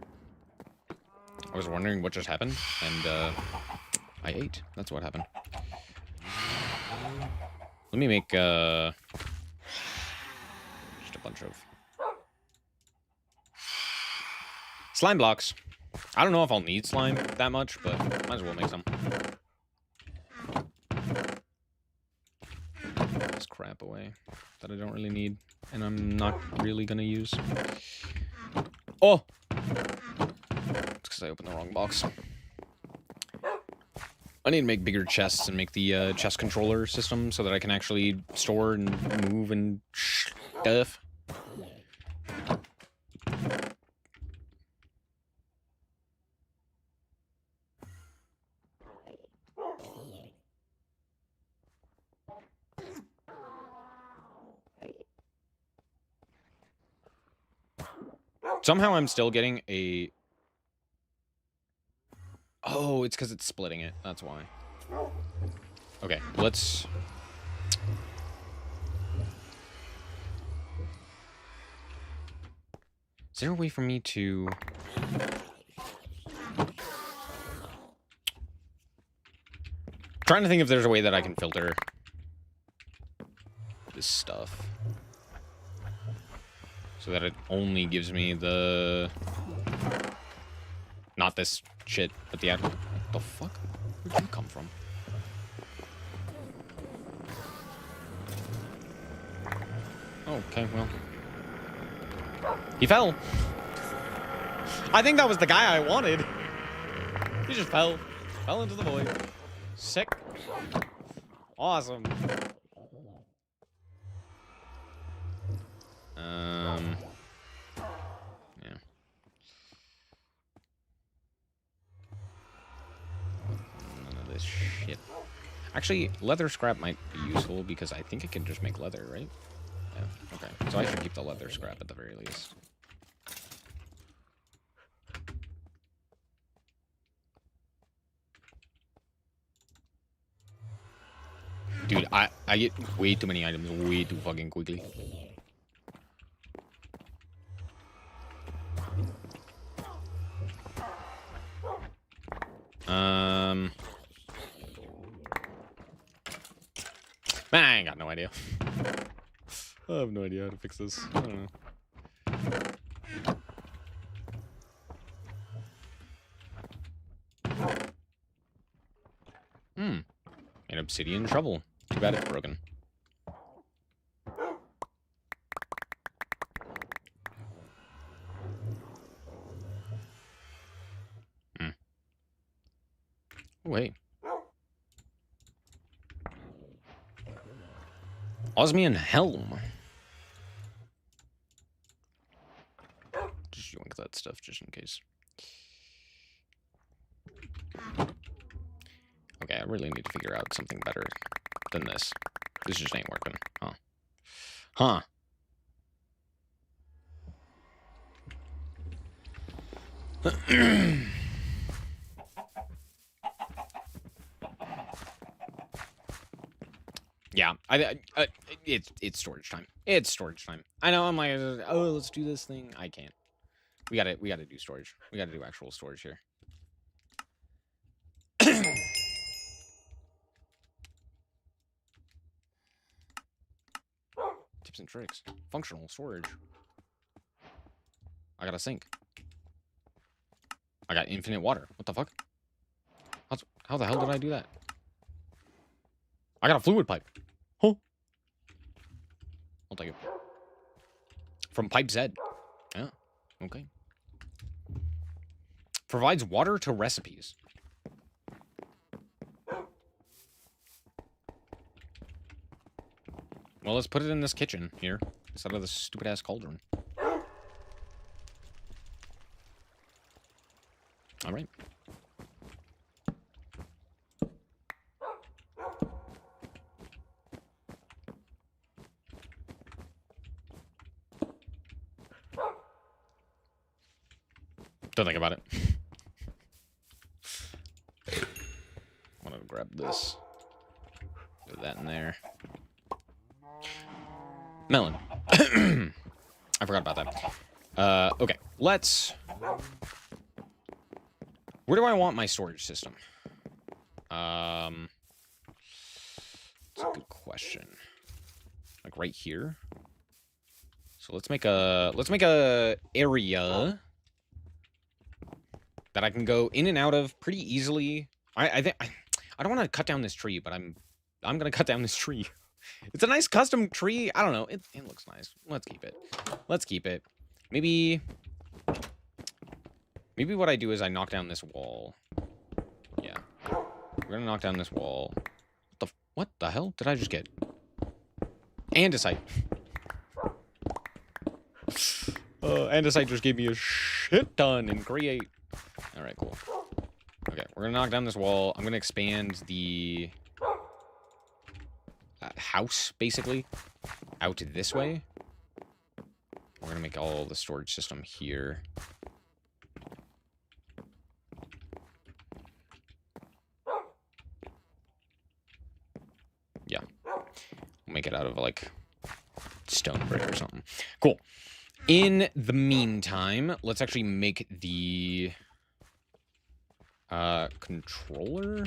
I was wondering what just happened, and, I ate. That's what happened. Let me make, just a bunch of slime blocks. I don't know if I'll need slime that much, but might as well make some. This crap away that I don't really need, and I'm not really gonna use. Oh! It's because I opened the wrong box. I need to make bigger chests and make the chest controller system so that I can actually store and move and stuff. Somehow I'm still getting a... Oh, it's because it's splitting it. That's why. Okay, let's... Is there a way for me to... Trying to think if there's a way that I can filter this stuff so that it only gives me the... Not this shit, but the actual... What the fuck? Where'd you come from? Oh, okay, well. He fell. I think that was the guy I wanted. He just fell. Fell into the void. Sick. Awesome. Yeah. None of this shit. Actually, leather scrap might be useful because I think it can just make leather, right? Yeah, okay. So I should keep the leather scrap at the very least. Dude, I get way too many items way too fucking quickly. Man, I ain't got no idea. I have no idea how to fix this. I don't know. An obsidian shovel. Too bad it's broken. Wait. Osmium helm. that stuff just in case. Okay, I really need to figure out something better than this. This just ain't working. Huh. Huh. Yeah, it's storage time. It's storage time. I know. I'm like, oh, let's do this thing. I can't. We gotta do storage. We gotta do actual storage here. Tips and tricks. Functional storage. I got a sink. I got infinite water. What the fuck? How the hell did I do that? I got a fluid pipe. Huh? I'll take it. From Pipe Z. Yeah. Okay. Provides water to recipes. Well, let's put it in this kitchen here instead of this stupid ass cauldron. All right. Don't think about it. I'm gonna grab this. Put that in there. Melon. I forgot about that. Okay, let's... Where do I want my storage system? That's a good question. Like right here? So let's make a area that I can go in and out of pretty easily. I think I don't want to cut down this tree, but I'm gonna cut down this tree. It's a nice custom tree. I don't know. It looks nice. Let's keep it. Let's keep it. Maybe what I do is I knock down this wall. Yeah. We're gonna knock down this wall. What the hell did I just get? Andesite. Andesite just gave me a shit ton and create. All right, cool. Okay, we're gonna knock down this wall. I'm gonna expand the house, basically, out this way. We're gonna make all the storage system here. Yeah. We'll make it out of, like, stone brick or something. Cool. In the meantime, let's actually make the controller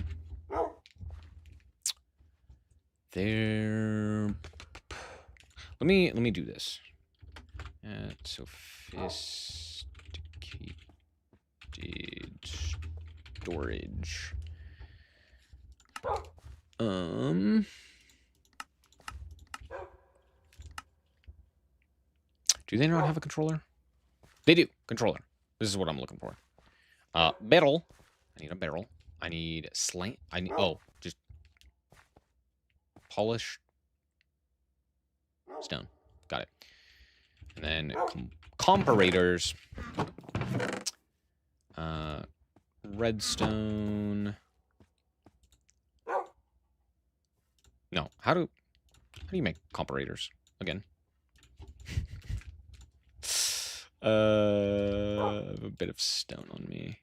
there. Let me do this. Sophisticated storage. Do they not have a controller? They do. Controller. This is what I'm looking for. Barrel. I need a barrel. I need slant. Just polished stone. Got it. And then comparators. Redstone. No. How do you make comparators again? I have a bit of stone on me.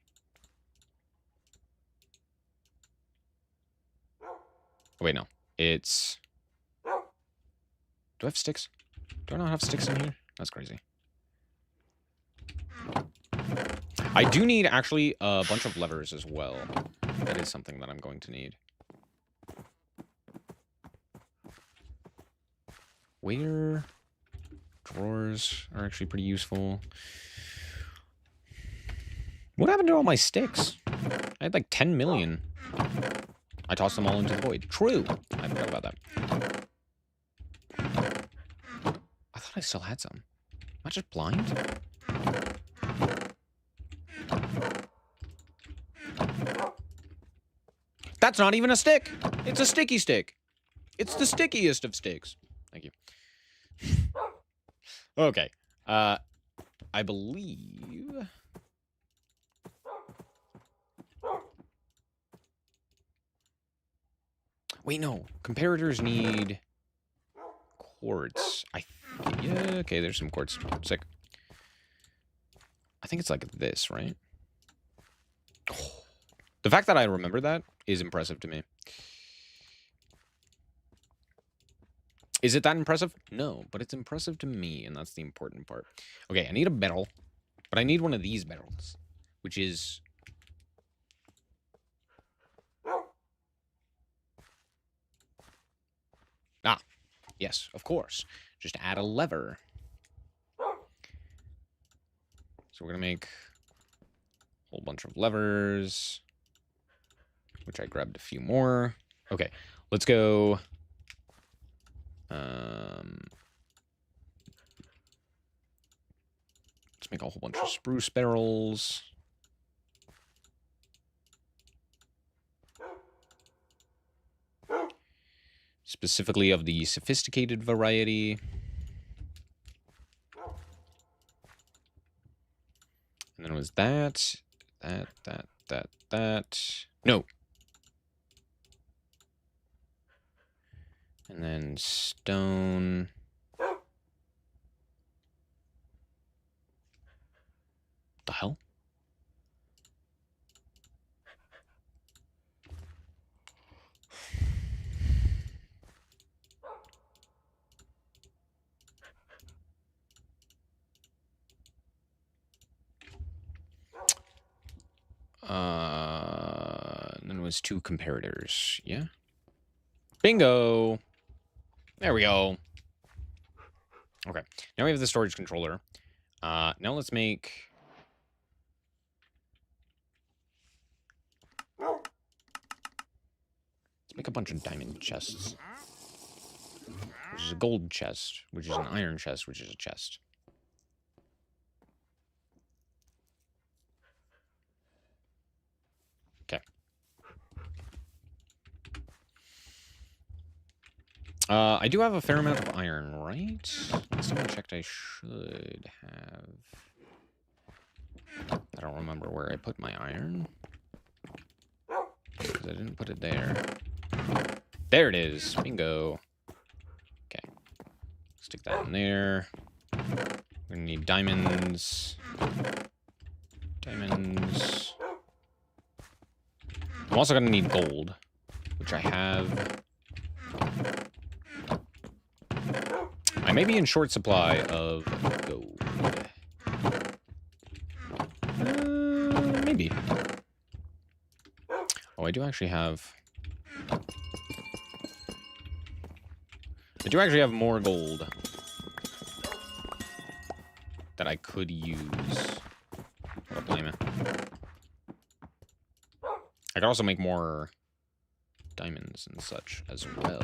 Oh, wait, no. It's... Do I have sticks? Do I not have sticks in here? That's crazy. I do need, actually, a bunch of levers as well. That is something that I'm going to need. Where... Drawers are actually pretty useful. What happened to all my sticks? I had like 10 million. I tossed them all into the void. True. I forgot about that. I thought I still had some. Am I just blind? That's not even a stick. It's a sticky stick. It's the stickiest of sticks. Thank you. Okay. I believe... Wait, no. Comparators need quartz. Yeah, okay, there's some quartz. Sick. I think it's like this, right? Oh. The fact that I remember that is impressive to me. Is it that impressive? No, but it's impressive to me, and that's the important part. Okay, I need a barrel, but I need one of these barrels, which is... Ah, yes, of course. Just add a lever. So we're going to make a whole bunch of levers, which I grabbed a few more. Okay, let's go... Let's make a whole bunch of spruce barrels. Specifically of the sophisticated variety. And then it was that. No. And then stone. The hell? And then it was 2 comparators. Yeah. Bingo. There we go. Okay. Now we have the storage controller. Now let's make... Let's make a bunch of diamond chests. Which is a gold chest, which is an iron chest, which is a chest. Okay. I do have a fair amount of iron, right? Last time I checked, I should have... I don't remember where I put my iron. Because I didn't put it there. There it is. Bingo. Okay. Stick that in there. We're gonna need diamonds. Diamonds. I'm also gonna need gold, which I have. I may be in short supply of gold. Maybe. Oh, I do actually have more gold that I could use. What a blame it. I could also make more diamonds and such as well.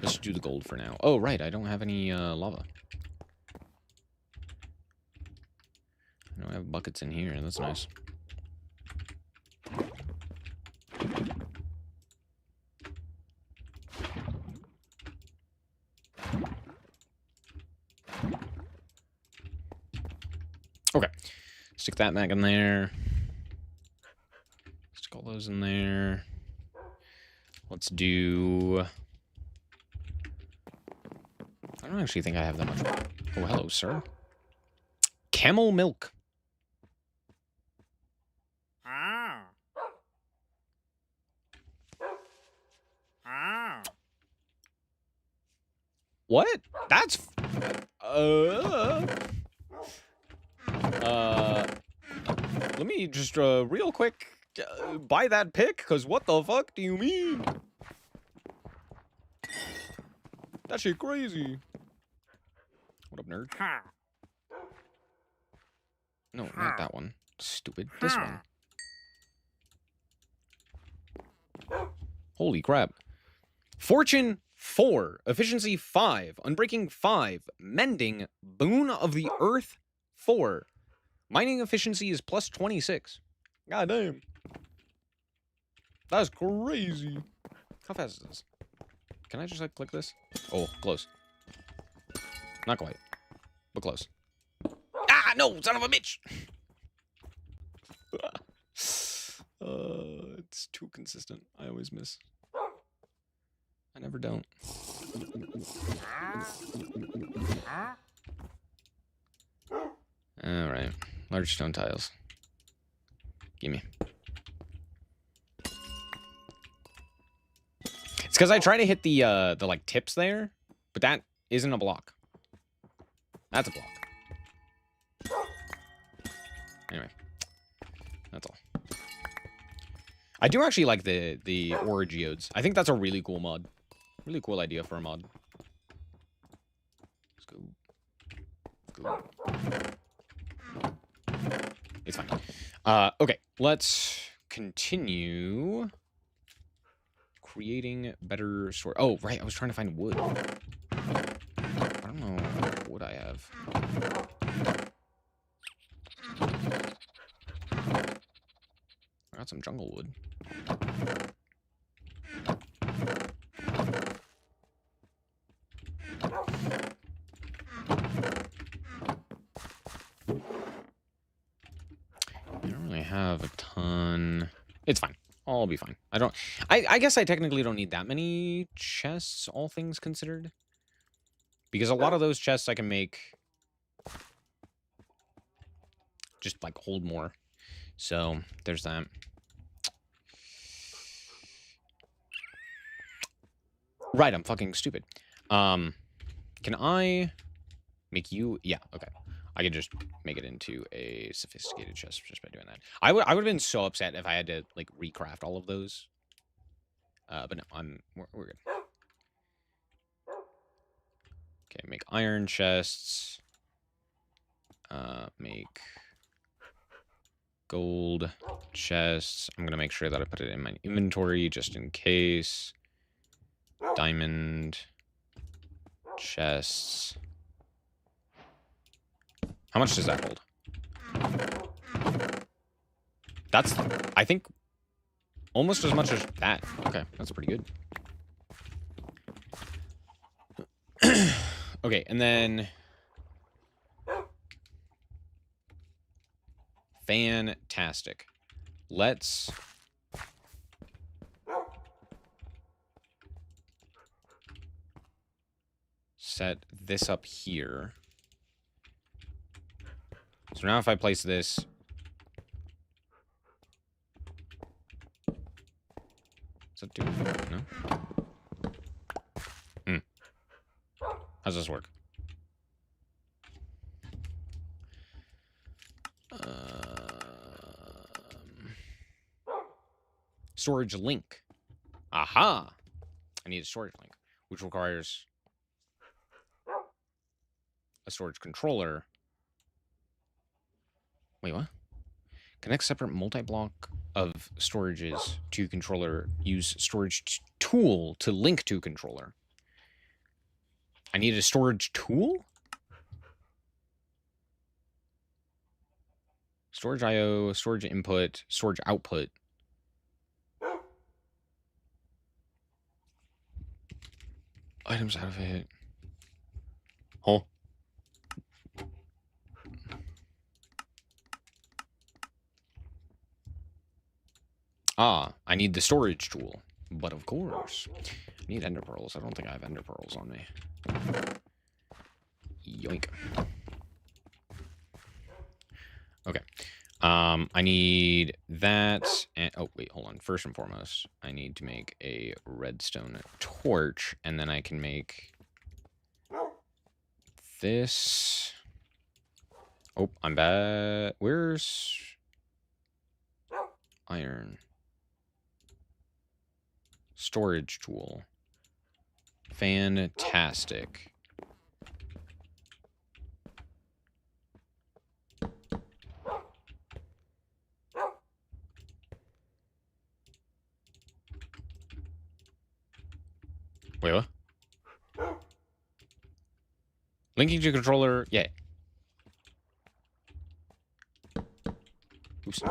Let's do the gold for now. Oh, right, I don't have any lava. I don't have buckets in here. That's nice. Okay. Stick that back in there. Stick all those in there. Let's do... I don't actually think I have that much. Oh, hello, sir. Camel milk. What? That's... Let me just, real quick, buy that pick, because what the fuck do you mean? That shit crazy. What up, nerd? No, not that one. Stupid. This one. Holy crap. Fortune 4. Efficiency 5. Unbreaking 5. Mending. Boon of the Earth 4. Mining efficiency is plus 26. God damn. That's crazy. How fast is this? Can I just, like, click this? Oh, close. Not quite. but close. Ah, no, son of a bitch! It's too consistent. I always miss. I never don't. Alright. Large stone tiles. Gimme. It's because I try to hit the like tips there, but that isn't a block. That's a block. Anyway. That's all. I do actually like the ore geodes. I think that's a really cool mod. Really cool idea for a mod. Let's go. Let's go. It's fine. Okay, let's continue creating better storage. Oh, right, I was trying to find wood. I don't know what wood I have. I got some jungle wood. I don't really have a ton. It's fine. I'll be fine. I guess I technically don't need that many chests, all things considered. Because a lot of those chests I can make just like hold more. So there's that. Right, I'm fucking stupid. Can I make you? Yeah, okay. I could just make it into a sophisticated chest just by doing that. I would have been so upset if I had to like recraft all of those. But no, we're good. Okay, make iron chests. Make gold chests. I'm gonna make sure that I put it in my inventory just in case. Diamond chests. How much does that hold? That's, I think, almost as much as that. Okay, that's pretty good. Okay, and then fantastic. Let's set this up here. So now if I place this, does that do anything? No? How's this work? Storage link. Aha! I need a storage link, which requires a storage controller. Wait, what? Connect separate multi-block of storages to controller. Use storage tool to link to controller. I need a storage tool? Storage IO, storage input, storage output. Items out of it. Huh? Ah, I need the storage tool. But of course. I need ender pearls. I don't think I have ender pearls on me. Yoink. Okay. I need that. And, oh, wait, hold on. First and foremost, I need to make a redstone torch. And then I can make this. Oh, I'm bad. Where's iron? Storage tool. Fantastic. Wait, what? Linking to controller, yeah. Oops.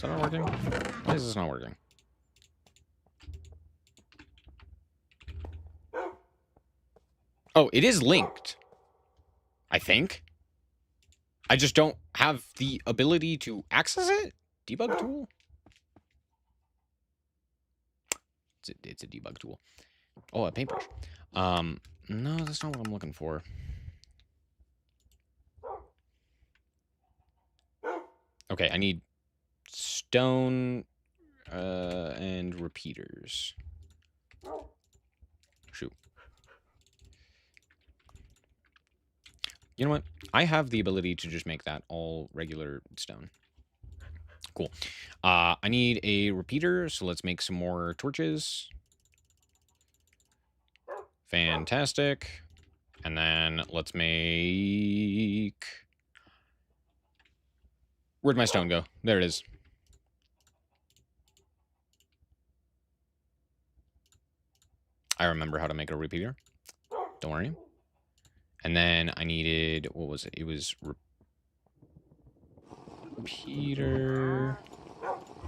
Is that not working? Why is this not working? Oh, it is linked. I think. I just don't have the ability to access it? Debug tool? It's a debug tool. Oh, a paintbrush. No, that's not what I'm looking for. Okay, I need stone and repeaters. Shoot. You know what? I have the ability to just make that all regular stone. Cool. I need a repeater, so let's make some more torches. Fantastic. And then let's make... Where'd my stone go? There it is. I remember how to make a repeater. Don't worry. And then I needed... What was it? It was... Repeater...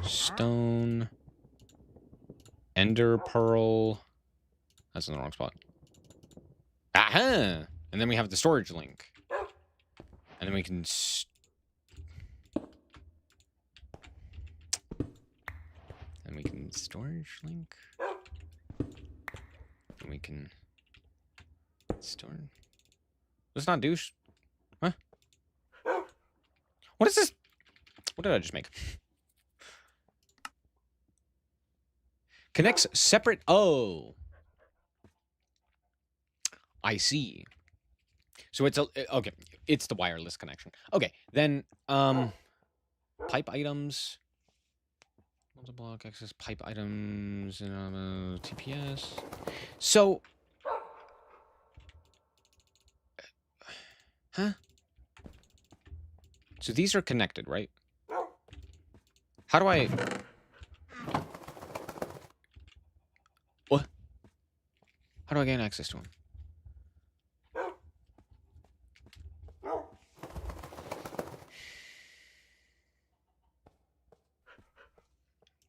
Stone... Ender pearl... That's in the wrong spot. Aha! And then we have the storage link. And then we can... And we can storage link. And we can... Store... Let's not do... Huh? What is this? What did I just make? Connects separate... Oh... I see. So it's a... Okay. It's the wireless connection. Okay. Then, pipe items... Multi-block access pipe items... TPS... So... Huh? So these are connected, right? How do I... What? How do I gain access to them?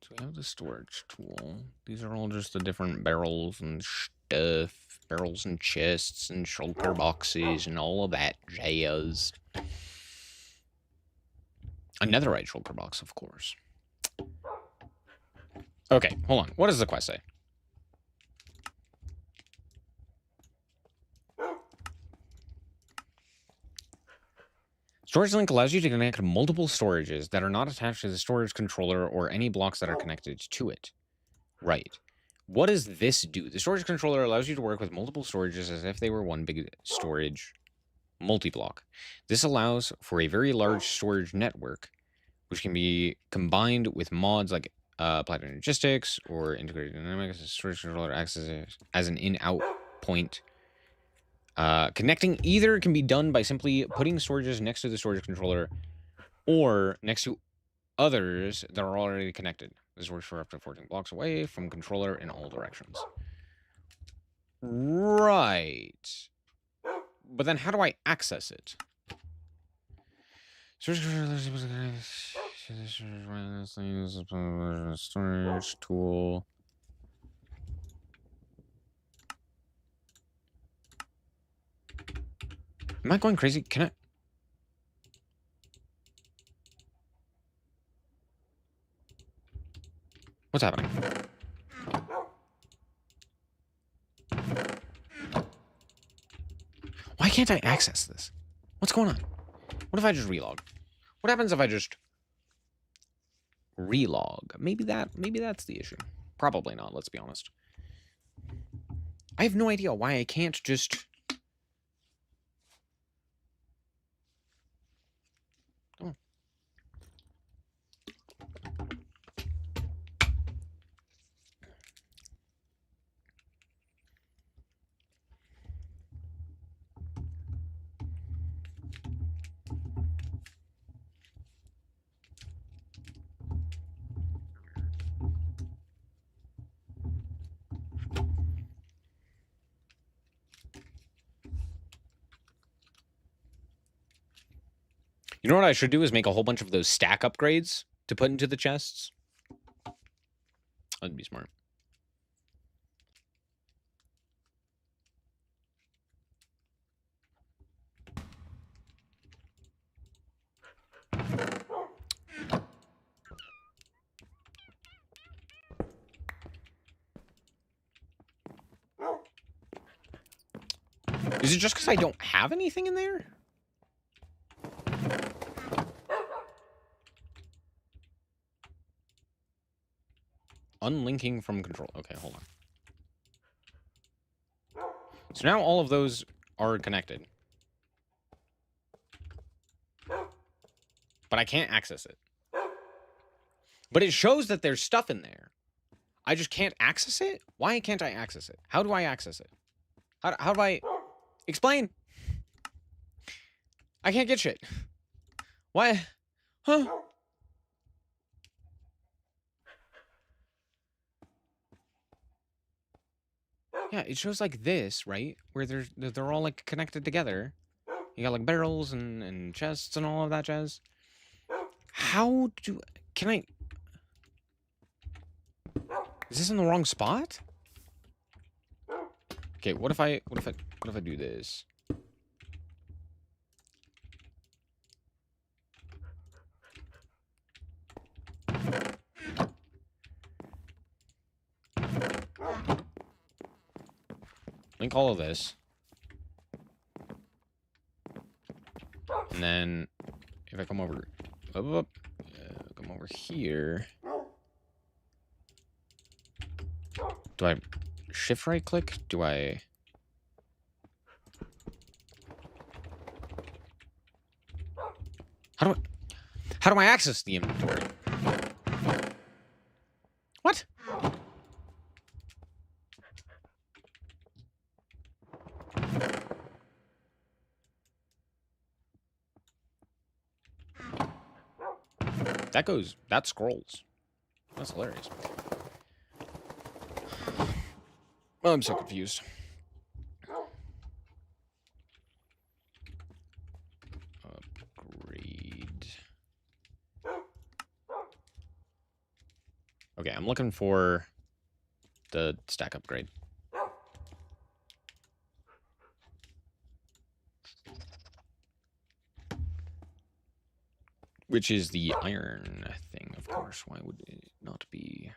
So we have the storage tool. These are all just the different barrels and stuff. Barrels and chests and shulker boxes and all of that jazz. A netherite shulker box, of course. Okay, hold on. What does the quest say? Storage link allows you to connect multiple storages that are not attached to the storage controller or any blocks that are connected to it. Right. What does this do? The storage controller allows you to work with multiple storages as if they were one big storage multi-block. This allows for a very large storage network, which can be combined with mods like Platinum Logistics or Integrated Dynamics. The storage controller acts as an in-out point. Connecting either can be done by simply putting storages next to the storage controller or next to others that are already connected. This works for up to 14 blocks away from controller in all directions. Right. But then how do I access it? Storage tool. Am I going crazy? Can I? What's happening? Why can't I access this? What's going on? What if I just relog? What happens if I just relog? Maybe that's the issue. Probably not, let's be honest. I have no idea why I can't just... Oh. You know what I should do is make a whole bunch of those stack upgrades to put into the chests. That'd be smart. Is it just because I don't have anything in there? Unlinking from control. Okay, hold on. So now all of those are connected. But I can't access it. But it shows that there's stuff in there. I just can't access it? Why can't I access it? How do I access it? How do I... Explain! I can't get shit. Why? Huh? Yeah, it shows like this, right? Where they're all like connected together. You got like barrels and chests and all of that jazz. How do... Can I... Is this in the wrong spot? Okay, what if I do this? Link all of this. And then if I come over come over here. Do I shift right click? Do I... How do I access the inventory? What? That scrolls. That's hilarious. Oh, I'm so confused. Upgrade. Okay, I'm looking for the stack upgrade. Which is the iron thing, of course. Why would it not be?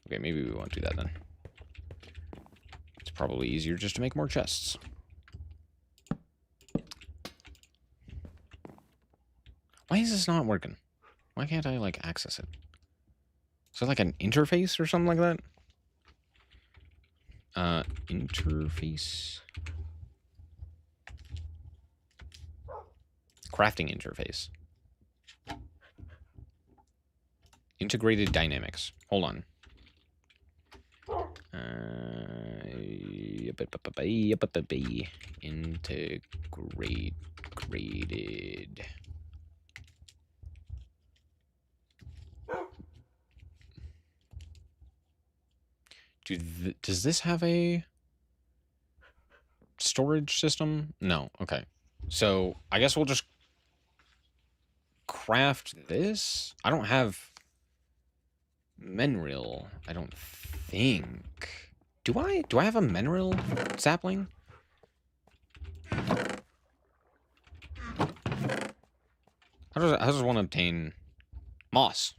Okay, maybe we won't do that then. It's probably easier just to make more chests. Why is this not working? Why can't I, like, access it? Is it like an interface or something like that? Interface. Crafting interface. Integrated dynamics. Hold on. Integrated. Does this have a storage system? No. Okay. So I guess we'll just craft this. I don't have mineral. I don't think. Do I? Do I have a mineral sapling? How does one obtain moss?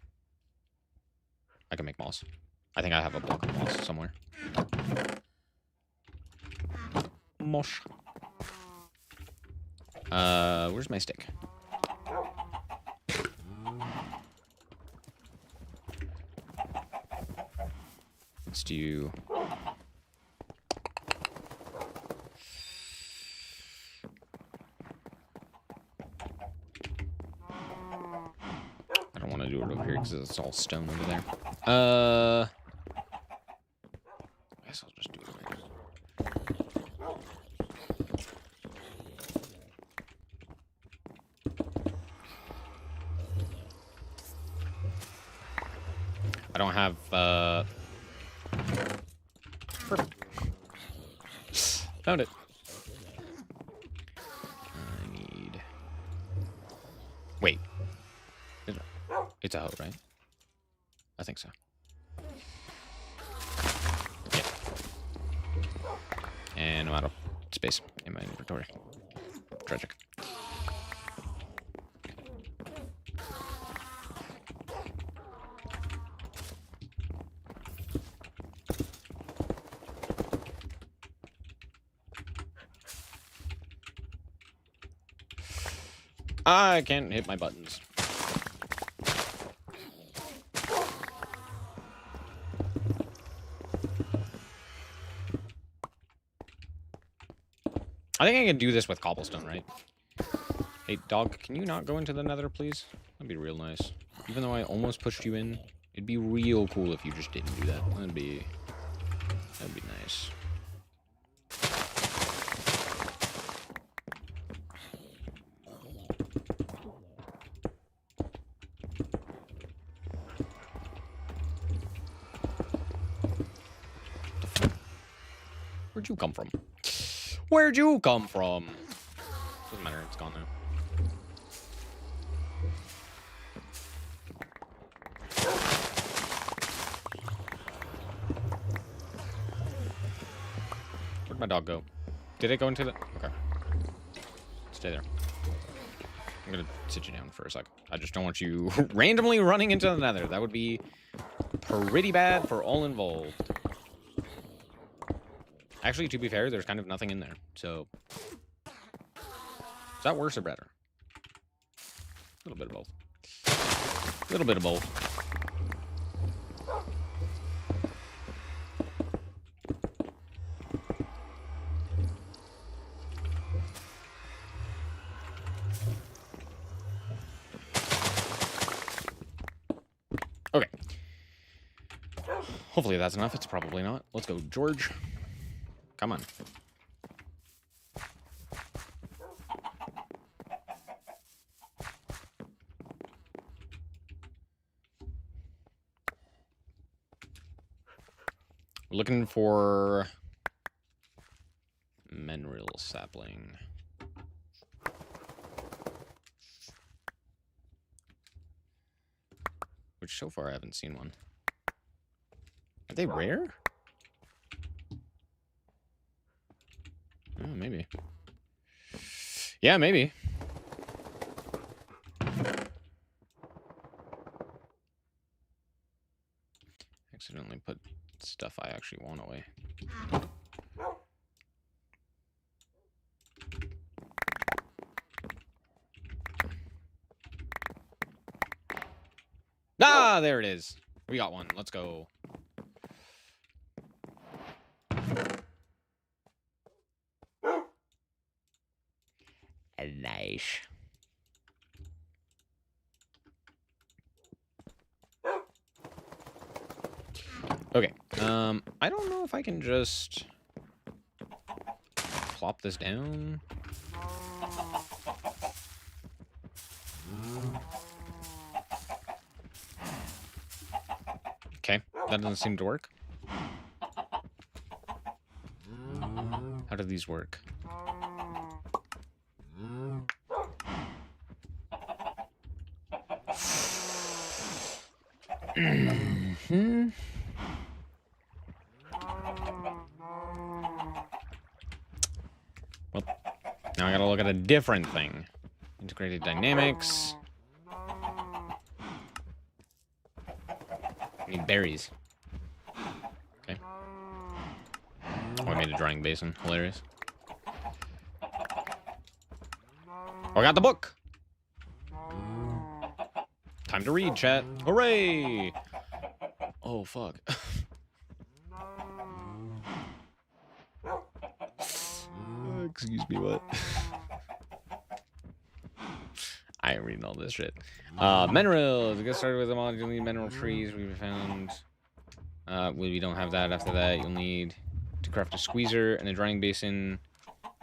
I can make moss. I think I have a block of moss somewhere. Moss. Where's my stick? Let's do... I don't want to do it over here because it's all stone over there. I guess I'll just do it over here. I don't have, Perfect. Found it. I need... Wait. It's a hoe, right? I think so. Yeah. And I'm out of space in my inventory. Tragic. I can't hit my buttons. I think I can do this with cobblestone, right? Hey, dog, can you not go into the nether, please? That'd be real nice. Even though I almost pushed you in, it'd be real cool if you just didn't do that. That'd be nice. Where'd you come from? Where'd you come from? Doesn't matter, it's gone now. Where'd my dog go? Did it go into the... Okay. Stay there. I'm gonna sit you down for a sec. I just don't want you randomly running into the nether. That would be pretty bad for all involved. Actually, to be fair, there's kind of nothing in there. So, is that worse or better? A little bit of both. A little bit of both. Okay. Hopefully that's enough. It's probably not. Let's go, George. Come on. We're looking for mineral sapling. Which so far I haven't seen one. Are they rare? Oh, maybe. Yeah, maybe. Accidentally put stuff I actually want away. Ah, there it is. We got one. Let's go. Nice. Okay. I don't know if I can just plop this down. Okay, that doesn't seem to work. How do these work? Well, now I gotta look at a different thing. Integrated dynamics. I need berries. Okay. Oh, I made a drying basin. Hilarious. Oh, I got the book! Time to read, chat. Hooray! Oh, fuck. Excuse me, what? I ain't reading all this shit. Minerals. We get started with them all. You'll need mineral trees. We found... we don't have that. After that, you'll need to craft a squeezer and a drying basin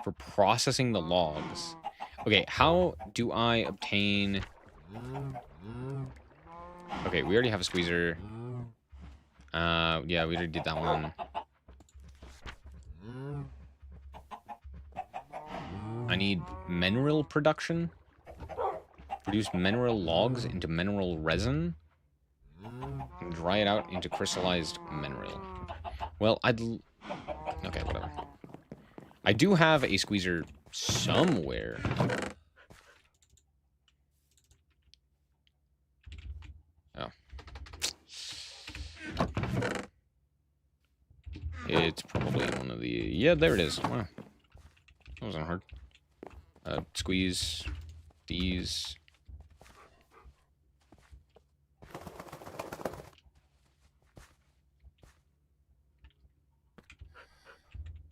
for processing the logs. Okay, how do I obtain... Okay, we already have a squeezer. Yeah, we already did that one. I need mineral production. Produce mineral logs into mineral resin. And dry it out into crystallized mineral. Well, okay, whatever. I do have a squeezer somewhere. Oh. It's probably one of the... Yeah, there it is. Wow. That wasn't hard. Squeeze these.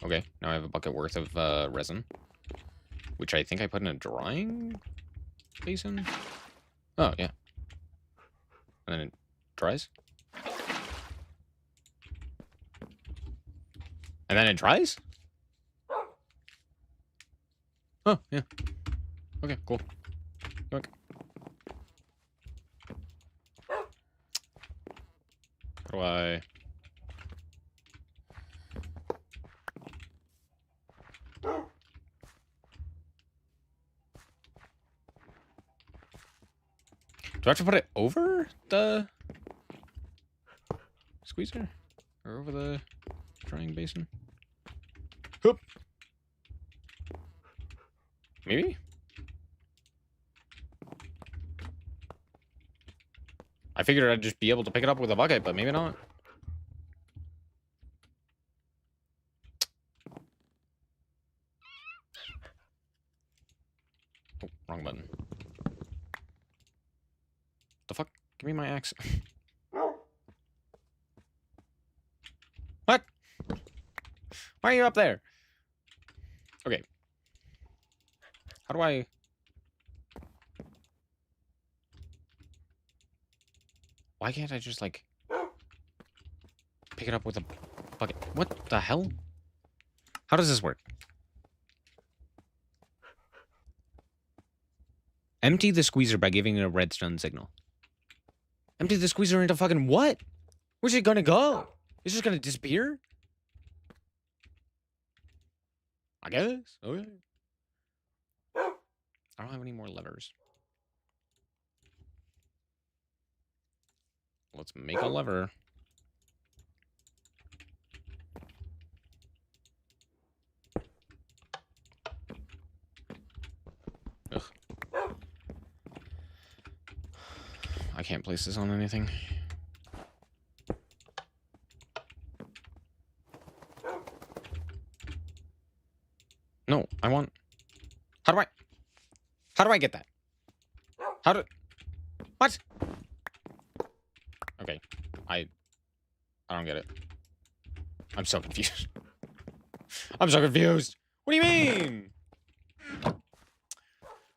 Okay, now I have a bucket worth of resin. Which I think I put in a drying basin? Oh, yeah. And then it dries? And then it dries? Oh, yeah. Okay, cool. Okay. How do I... Do I have to put it over the squeezer? Or over the drying basin? Hoop! Maybe? I figured I'd just be able to pick it up with a bucket, but maybe not. Oh, wrong button. The fuck? Give me my axe. What? Why are you up there? Okay. How do I... Why can't I just, like... pick it up with a bucket? What the hell? How does this work? Empty the squeezer by giving it a redstone signal. Empty the squeezer into fucking what? Where's it gonna go? It's just gonna disappear? I guess. Okay. I don't have any more levers. Let's make a lever. Ugh. I can't place this on anything. No, I want... How do I get that? What? Okay. I don't get it. I'm so confused. I'm so confused. What do you mean?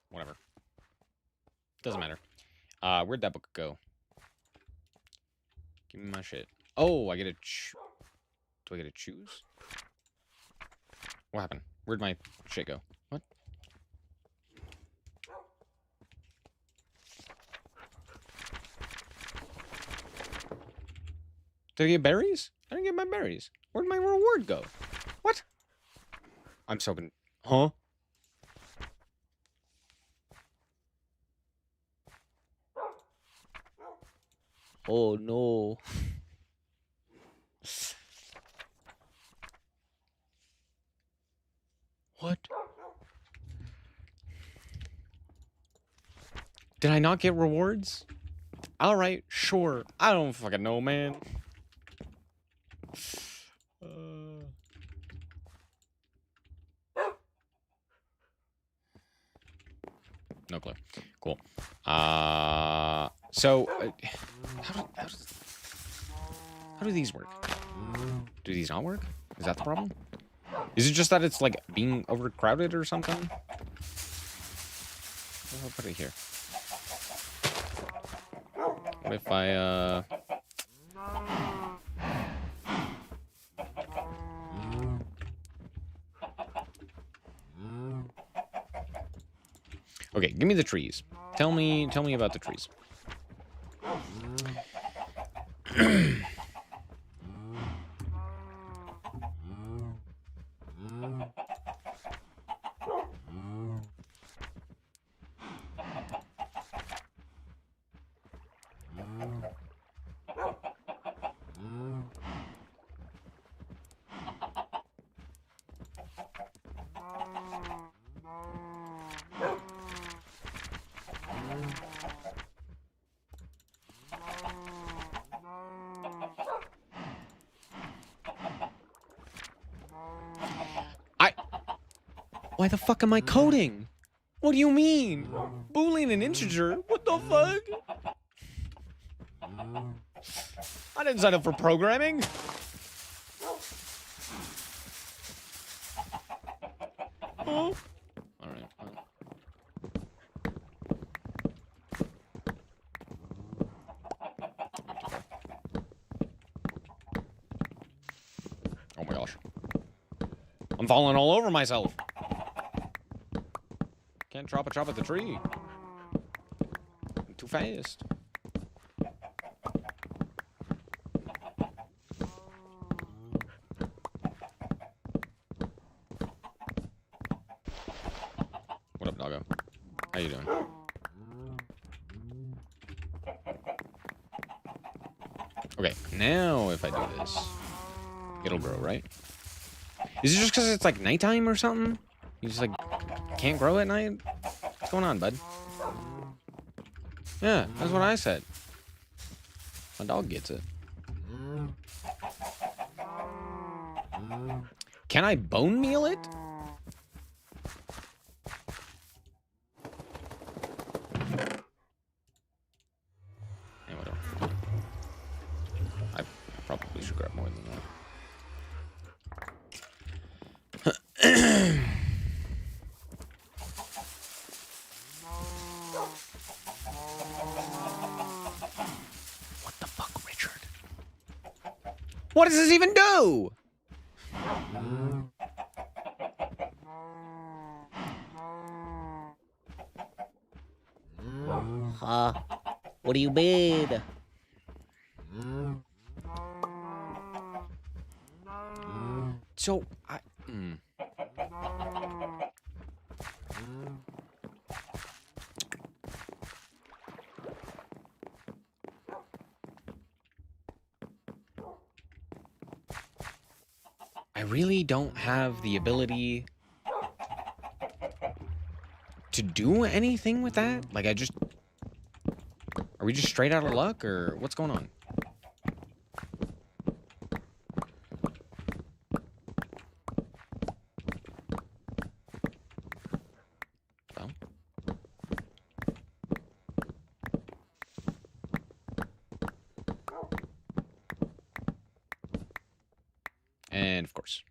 Whatever. Doesn't matter. Where'd that book go? Give me my shit. Oh, I get to do I get to choose? What happened? Where'd my shit go? What? Did I get berries? I didn't get my berries. Where'd my reward go? What? I'm so Huh? Oh no. What? Did I not get rewards? Alright, sure. I don't fucking know, man. No clue. Cool. So, how do these work? Do these not work? Is that the problem? Is it just that it's, like, being overcrowded or something? I'll put it here. What if I, Okay, give me the trees. Tell me about the trees. Why the fuck am I coding? What do you mean? Boolean and integer? What the fuck? I didn't sign up for programming. Oh. Alright. Oh my gosh. I'm falling all over myself. Can't drop a chop at the tree. I'm too fast. What up, doggo? How you doing? Okay, now if I do this, it'll grow, right? Is it just because it's like nighttime or something? You just like can't grow at night? What's going on, bud? Yeah, that's what I said. My dog gets it. Can I bone meal it? Yeah, whatever. I probably should grab more than that. What the fuck, Richard? What does this even do? What do you mean? So, I really don't have the ability to do anything with that. Like, are we just straight out of luck, or what's going on? Well. And of course.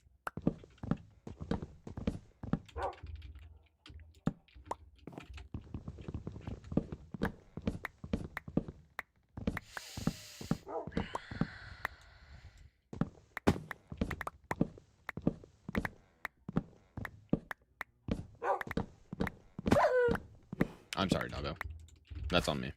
I'm sorry, doggo. That's on me.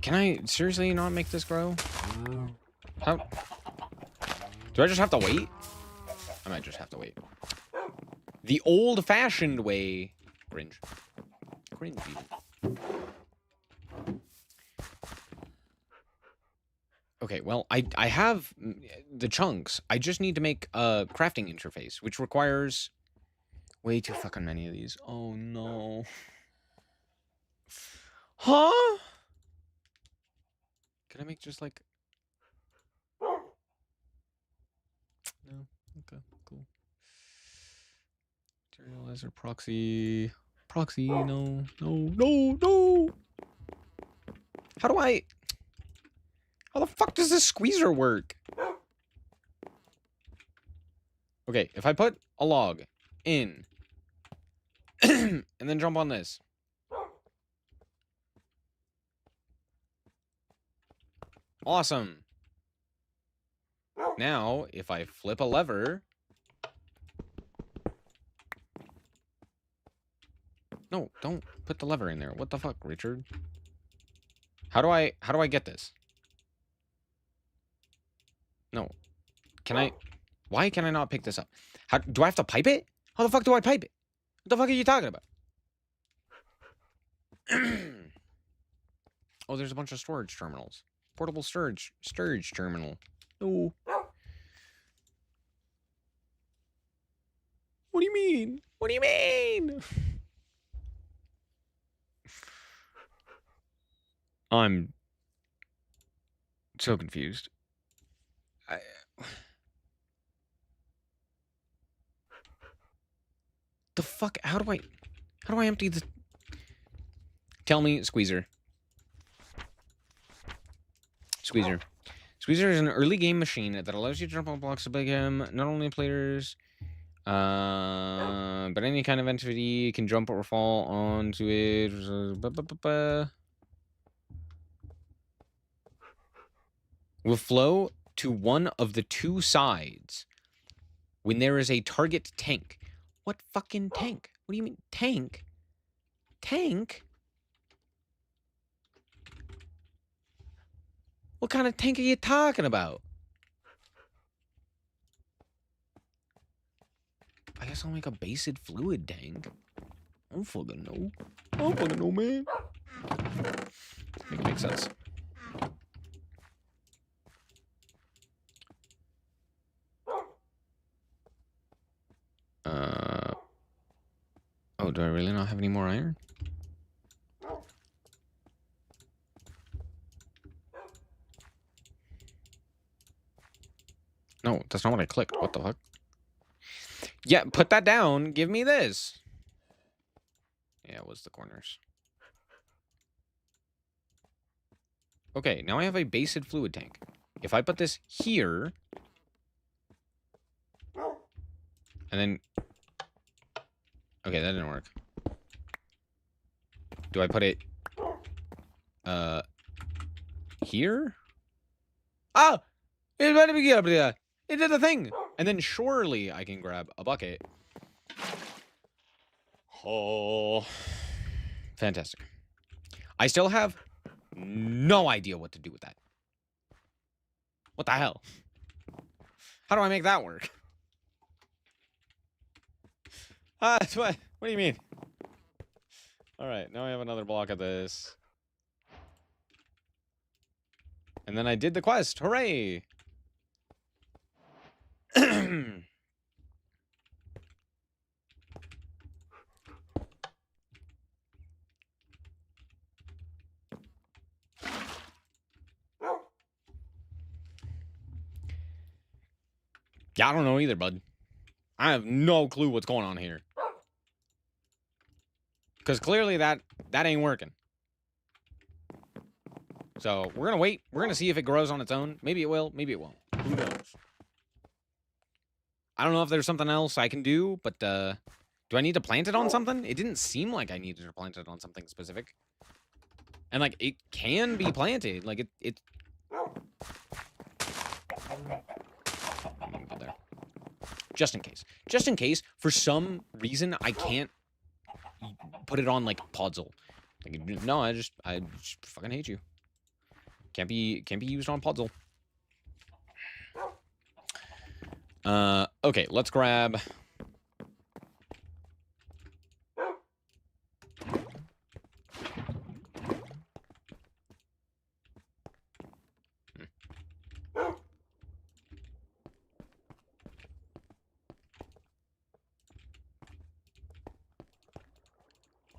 Can I seriously not make this grow? How? Do I just have to wait? I might just have to wait. The old-fashioned way. Cringe. Cringe, even. Okay, well, I have the chunks. I just need to make a crafting interface, which requires way too fucking many of these. Oh, no. Huh? Can I make just, like... No? Okay, cool. Materializer, proxy... Proxy, no, no, no, no! How do I... How the fuck does this squeezer work? Okay, if I put a log in and then jump on this. Awesome. Now, if I flip a lever. No, don't put the lever in there. What the fuck, Richard? How do I get this? No. Can I? Why can I not pick this up? How do I have to pipe it? How the fuck do I pipe it? What the fuck are you talking about? Oh, there's a bunch of storage terminals. Portable storage terminal. Oh. What do you mean? What do you mean? I'm so confused. The fuck? How do I empty the... Tell me, Squeezer. Squeezer. Squeezer is an early game machine that allows you to jump on blocks to big him. Not only players, but any kind of entity can jump or fall onto it. Will flow to one of the two sides when there is a target tank. What fucking tank? What do you mean, tank? Tank? What kind of tank are you talking about? I guess I'll make a based fluid tank. I don't fucking know. I don't fucking know, man. Make it make sense. Oh, do I really not have any more iron? No, that's not what I clicked. What the fuck? Yeah, put that down. Give me this. Yeah, it was the corners. Okay, now I have a based fluid tank. If I put this here... And then... Okay, that didn't work. Do I put it... Here? Ah! It did the thing! And then surely I can grab a bucket. Oh. Fantastic. I still have no idea what to do with that. What the hell? How do I make that work? What do you mean? Alright, now I have another block of this. And then I did the quest. Hooray! Yeah, I don't know either, bud. I have no clue what's going on here. Because clearly that ain't working. So, we're going to wait. We're going to see if it grows on its own. Maybe it will. Maybe it won't. Who knows? I don't know if there's something else I can do, but, do I need to plant it on something? It didn't seem like I needed to plant it on something specific. And, like, it can be planted. Like, it... There. Just in case. Just in case, for some reason, I can't put it on, like, Podzol. Like, no, I just fucking hate you. Can't be used on Podzol. Okay, let's grab...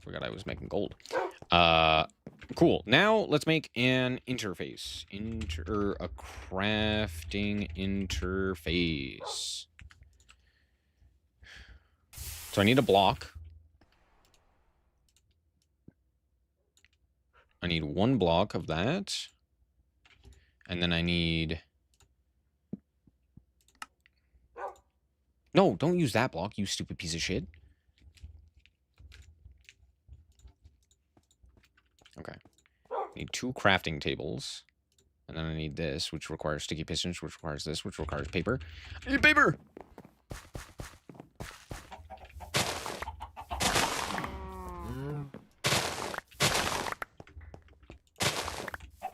Forgot I was making gold. Cool. Now let's make an interface. A crafting interface. So I need a block. I need one block of that. And then I need... No, don't use that block, you stupid piece of shit. Okay. I need 2 crafting tables. And then I need this, which requires sticky pistons, which requires this, which requires paper. I need paper!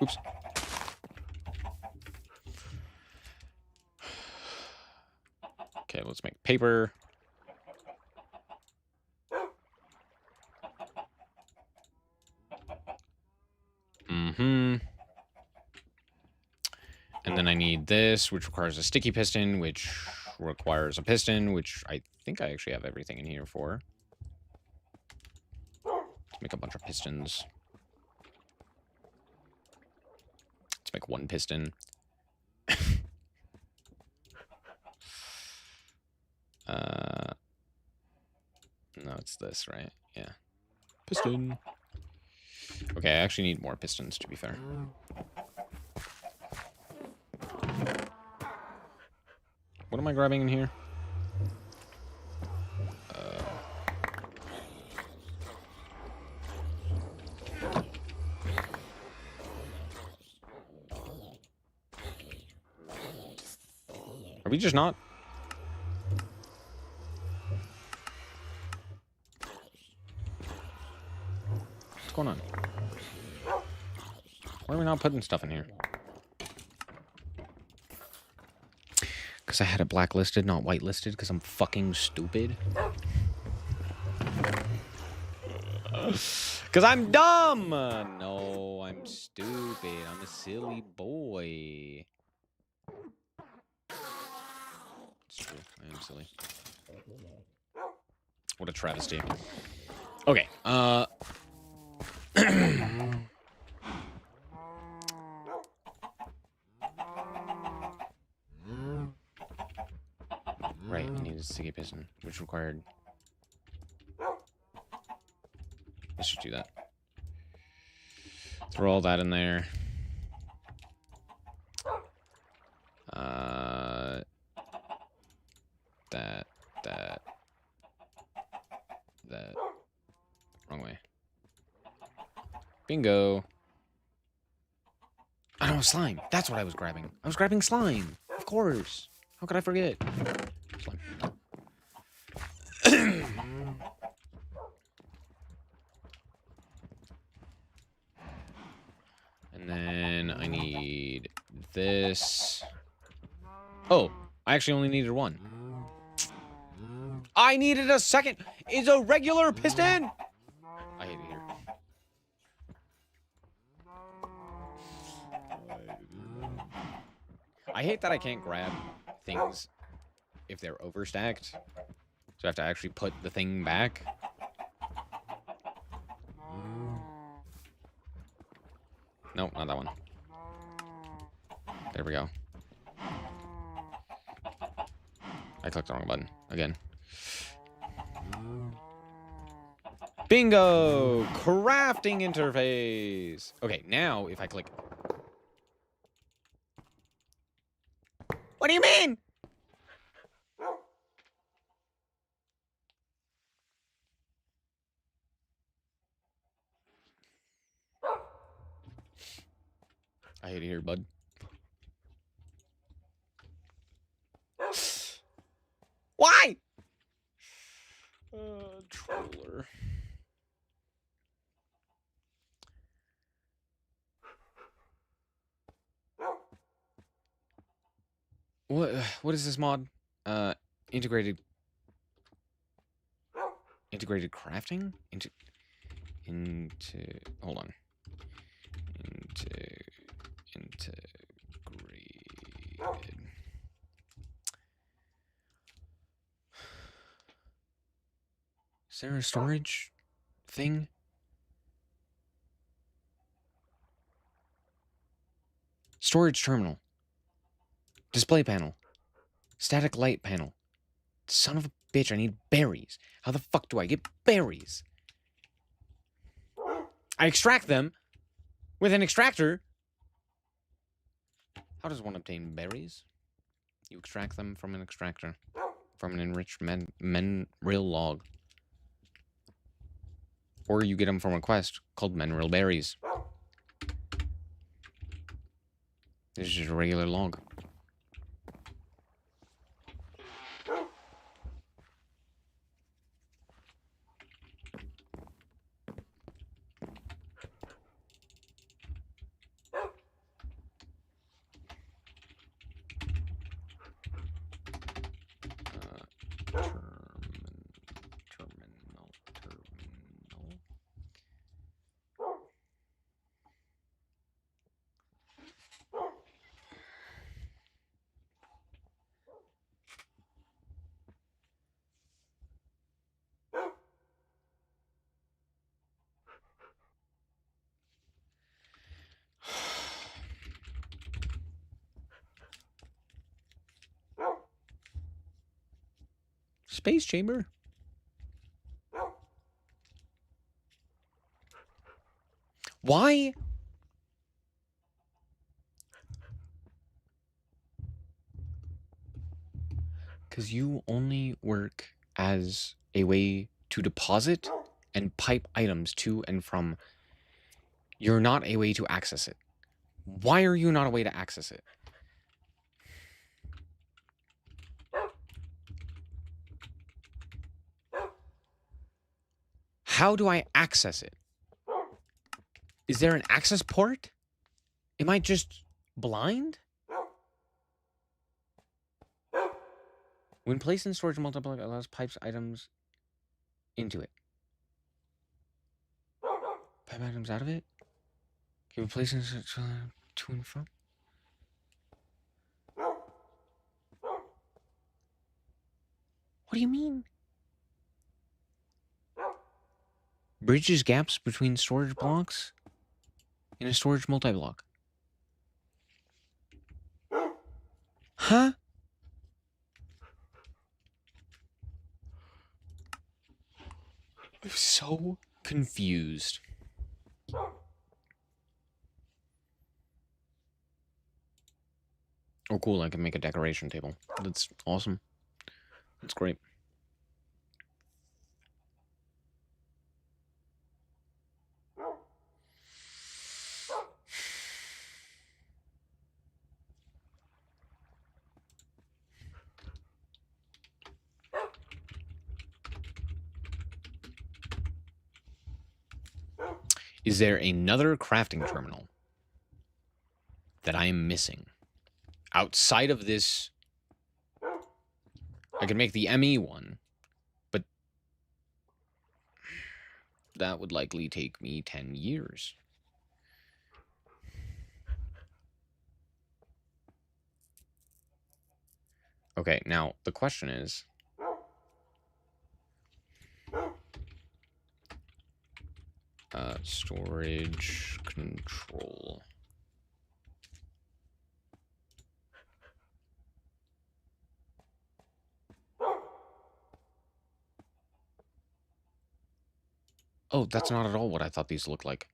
Oops. Okay, let's make paper. And then I need this, which requires a sticky piston, which requires a piston, which I think I actually have everything in here for. Let's make a bunch of pistons. Let's make 1 piston. No, it's this, right? Yeah. Piston. Okay, I actually need more pistons, to be fair. What am I grabbing in here? Are we just not? What's going on? Why are we not putting stuff in here? Because I had it blacklisted, not whitelisted, because I'm fucking stupid. Because I'm dumb! No, I'm stupid. I'm a silly boy. It's true. I am silly. What a travesty. Okay, right, I need a sticky piston, which required... Let's just do that. Throw all that in there. That. Wrong way. Bingo. I know, slime. That's what I was grabbing. I was grabbing slime. Of course. How could I forget? Slime. And then I need this. Oh, I actually only needed one. I needed a second. It's a regular piston. I hate it here. I hate that I can't grab things if they're overstacked. So I have to actually put the thing back. Nope, not that one. There we go. I clicked the wrong button again. Bingo! Crafting interface. Okay, now if I click... What do you mean? I hate it here, bud. Why? Troller. What is this mod? Integrated crafting? Hold on. Integrated. Is there a storage thing? Storage terminal. Display panel. Static light panel. Son of a bitch, I need berries. How the fuck do I get berries? I extract them with an extractor. How does one obtain berries? You extract them from an extractor. From an enriched mineral log. Or you get them from a quest called mineral berries. This is just a regular log. space chamber. Why? Because you only work as a way to deposit and pipe items to and from. You're not a way to access it. Why are you not a way to access it? How do I access it? Is there an access port? Am I just blind? When placed in storage, multiplier allows pipes items into it. Pipe items out of it? Can we place in to and from? What do you mean? Bridges gaps between storage blocks in a storage multi-block. Huh? I'm so confused. Oh, cool. I can make a decoration table. That's awesome. That's great. Is there another crafting terminal that I am missing? Outside of this, I could make the ME one, but that would likely take me 10 years. Okay, now the question is, storage control. Oh, that's not at all what I thought these looked like.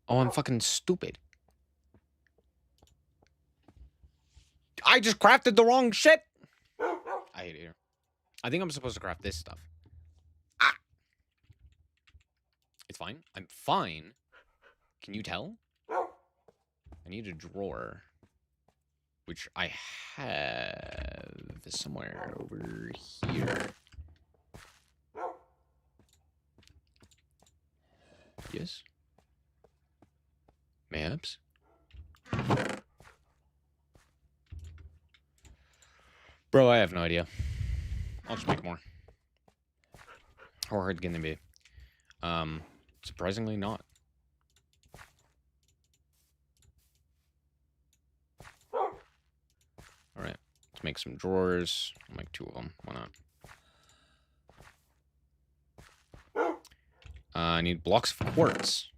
Oh, I'm fucking stupid. I just crafted the wrong shit. I hate it here. I think I'm supposed to craft this stuff. Ah! It's fine. I'm fine. Can you tell? I need a drawer, which I have somewhere over here. Yes? Mayhaps? Bro, I have no idea. I'll just make more. How hard can they be? Surprisingly not. Alright, let's make some drawers. I'll make 2 of them. Why not? I need blocks of quartz.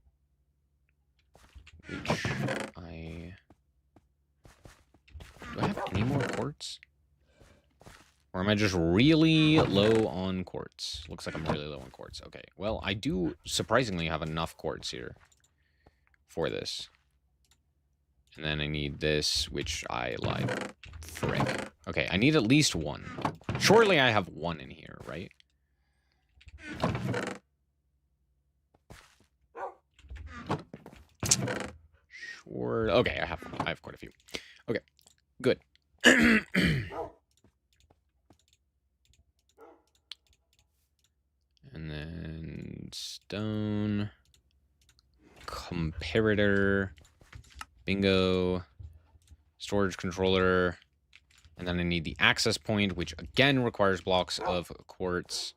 Which I... Do I have any more quartz? Or am I just really low on quartz? Looks like I'm really low on quartz. Okay, well, I do surprisingly have enough quartz here for this. And then I need this, which I like. Frick. Okay, I need at least 1. Surely I have 1 in here, right? Sure. Okay, I have quite a few. Okay, good. And then stone, comparator, bingo, storage controller, and then I need the access point, which again requires blocks of quartz.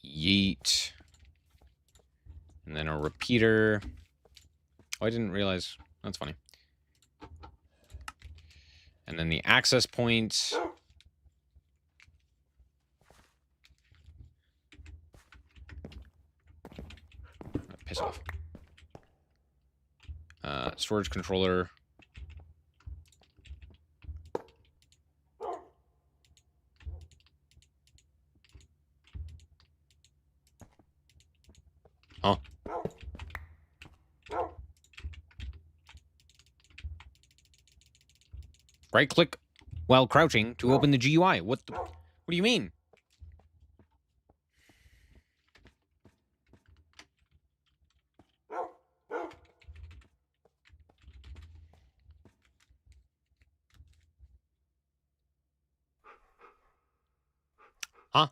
Yeet. And then a repeater. Oh, I didn't realize. That's funny. And then the access point. Piss off. Storage controller. Huh? Right click while crouching to open the GUI. What do you mean? Huh?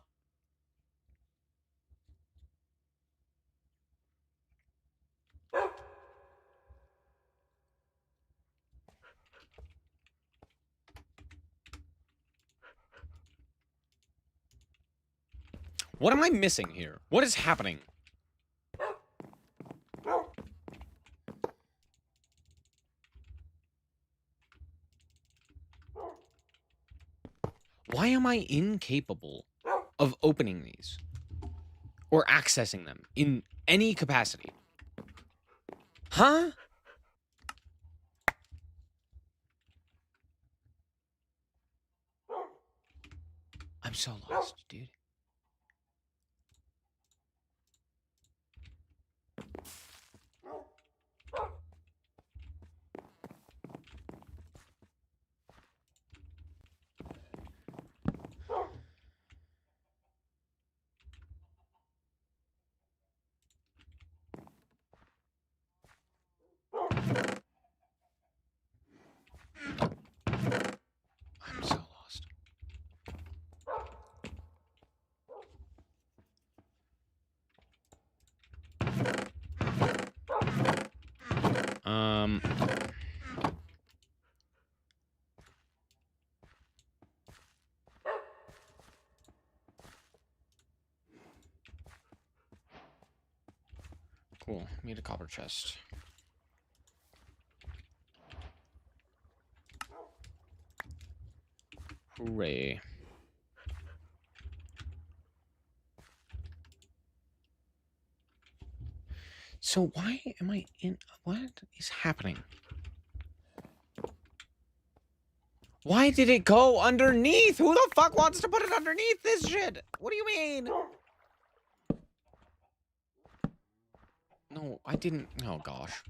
What am I missing here? What is happening? Why am I incapable of opening these or accessing them in any capacity? Huh? I'm so lost, dude. I'm so lost. Cool. Need a copper chest. Hooray. So why am I in... What is happening? Why did it go underneath? Who the fuck wants to put it underneath this shit? What do you mean? No, I didn't... Oh, gosh.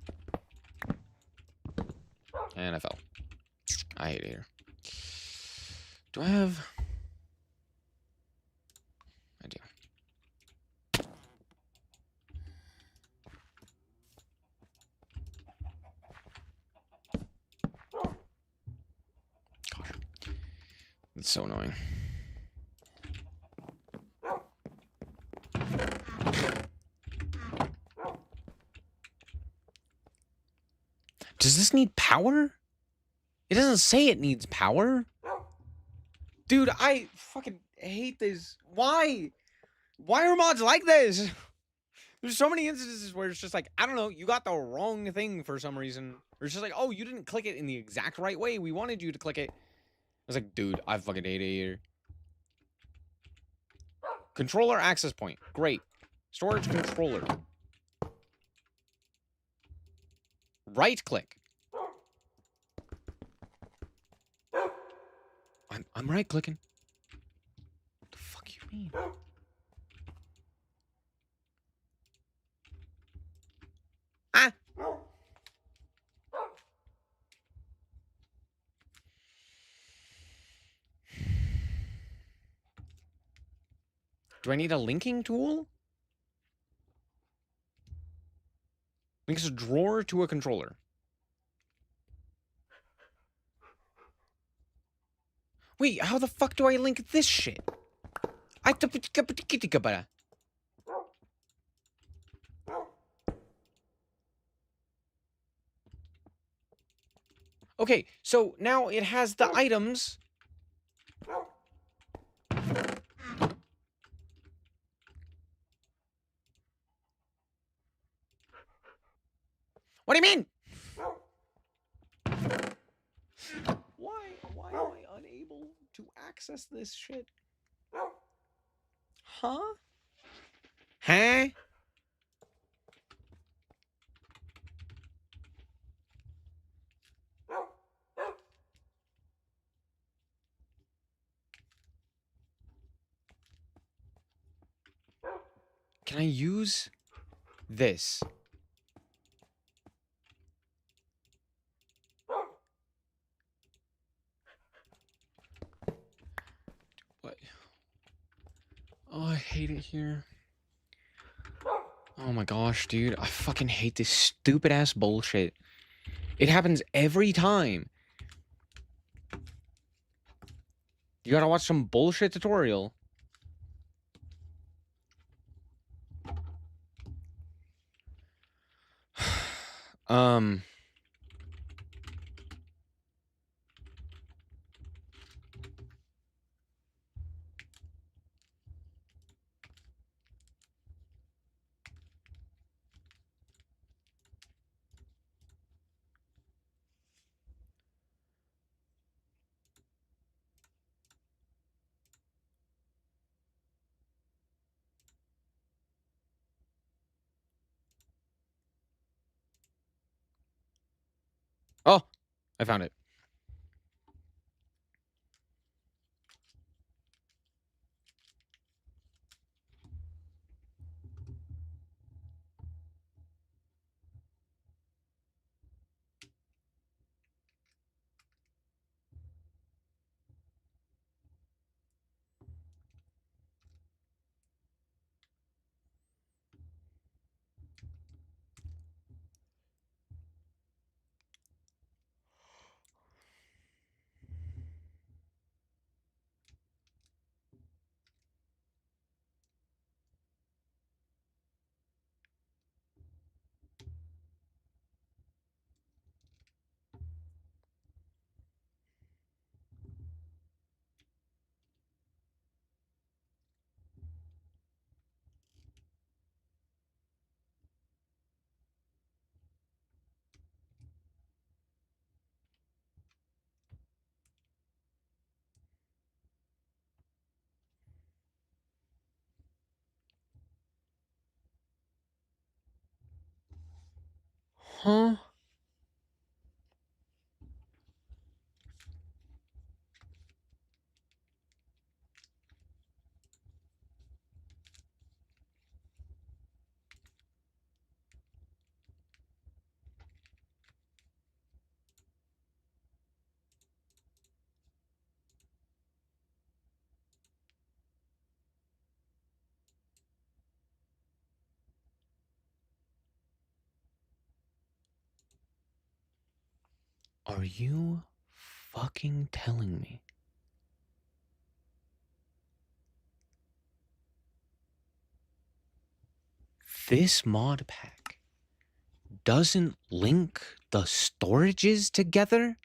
And I fell. I hate it here. Do I have... I do. Gosh. It's so annoying. Does this need power? It doesn't say it needs power. Dude, I fucking hate this. Why? Why are mods like this? There's so many instances where it's just like, I don't know, you got the wrong thing for some reason. Or it's just like, oh, you didn't click it in the exact right way. We wanted you to click it. I was like, dude, I fucking hate it here. Controller access point. Great. Storage controller. Right click. I'm right clicking. What the fuck you mean? Ah! Do I need a linking tool? Links a drawer to a controller. Wait, how the fuck do I link this shit? Okay, so now it has the items. What do you mean? Why am I unable to access this shit? Huh? Huh? Can I use this. What? Oh, I hate it here. Oh my gosh, dude. I fucking hate this stupid ass bullshit. It happens every time. You gotta watch some bullshit tutorial. um... Oh, I found it. Huh? Are you fucking telling me this mod pack doesn't link the storages together?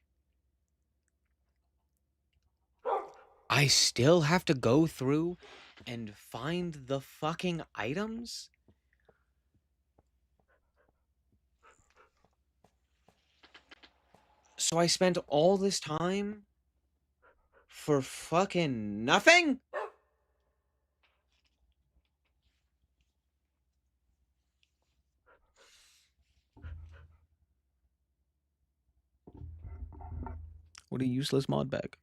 I still have to go through and find the fucking items? So I spent all this time for fucking nothing? What a useless mod bag.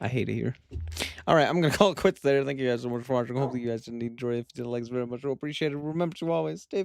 I hate it here. All right, I'm going to call it quits there. Thank you guys so much for watching. Hopefully you guys didn't enjoy it. If you did, likes very much. Appreciate it. Remember to always stay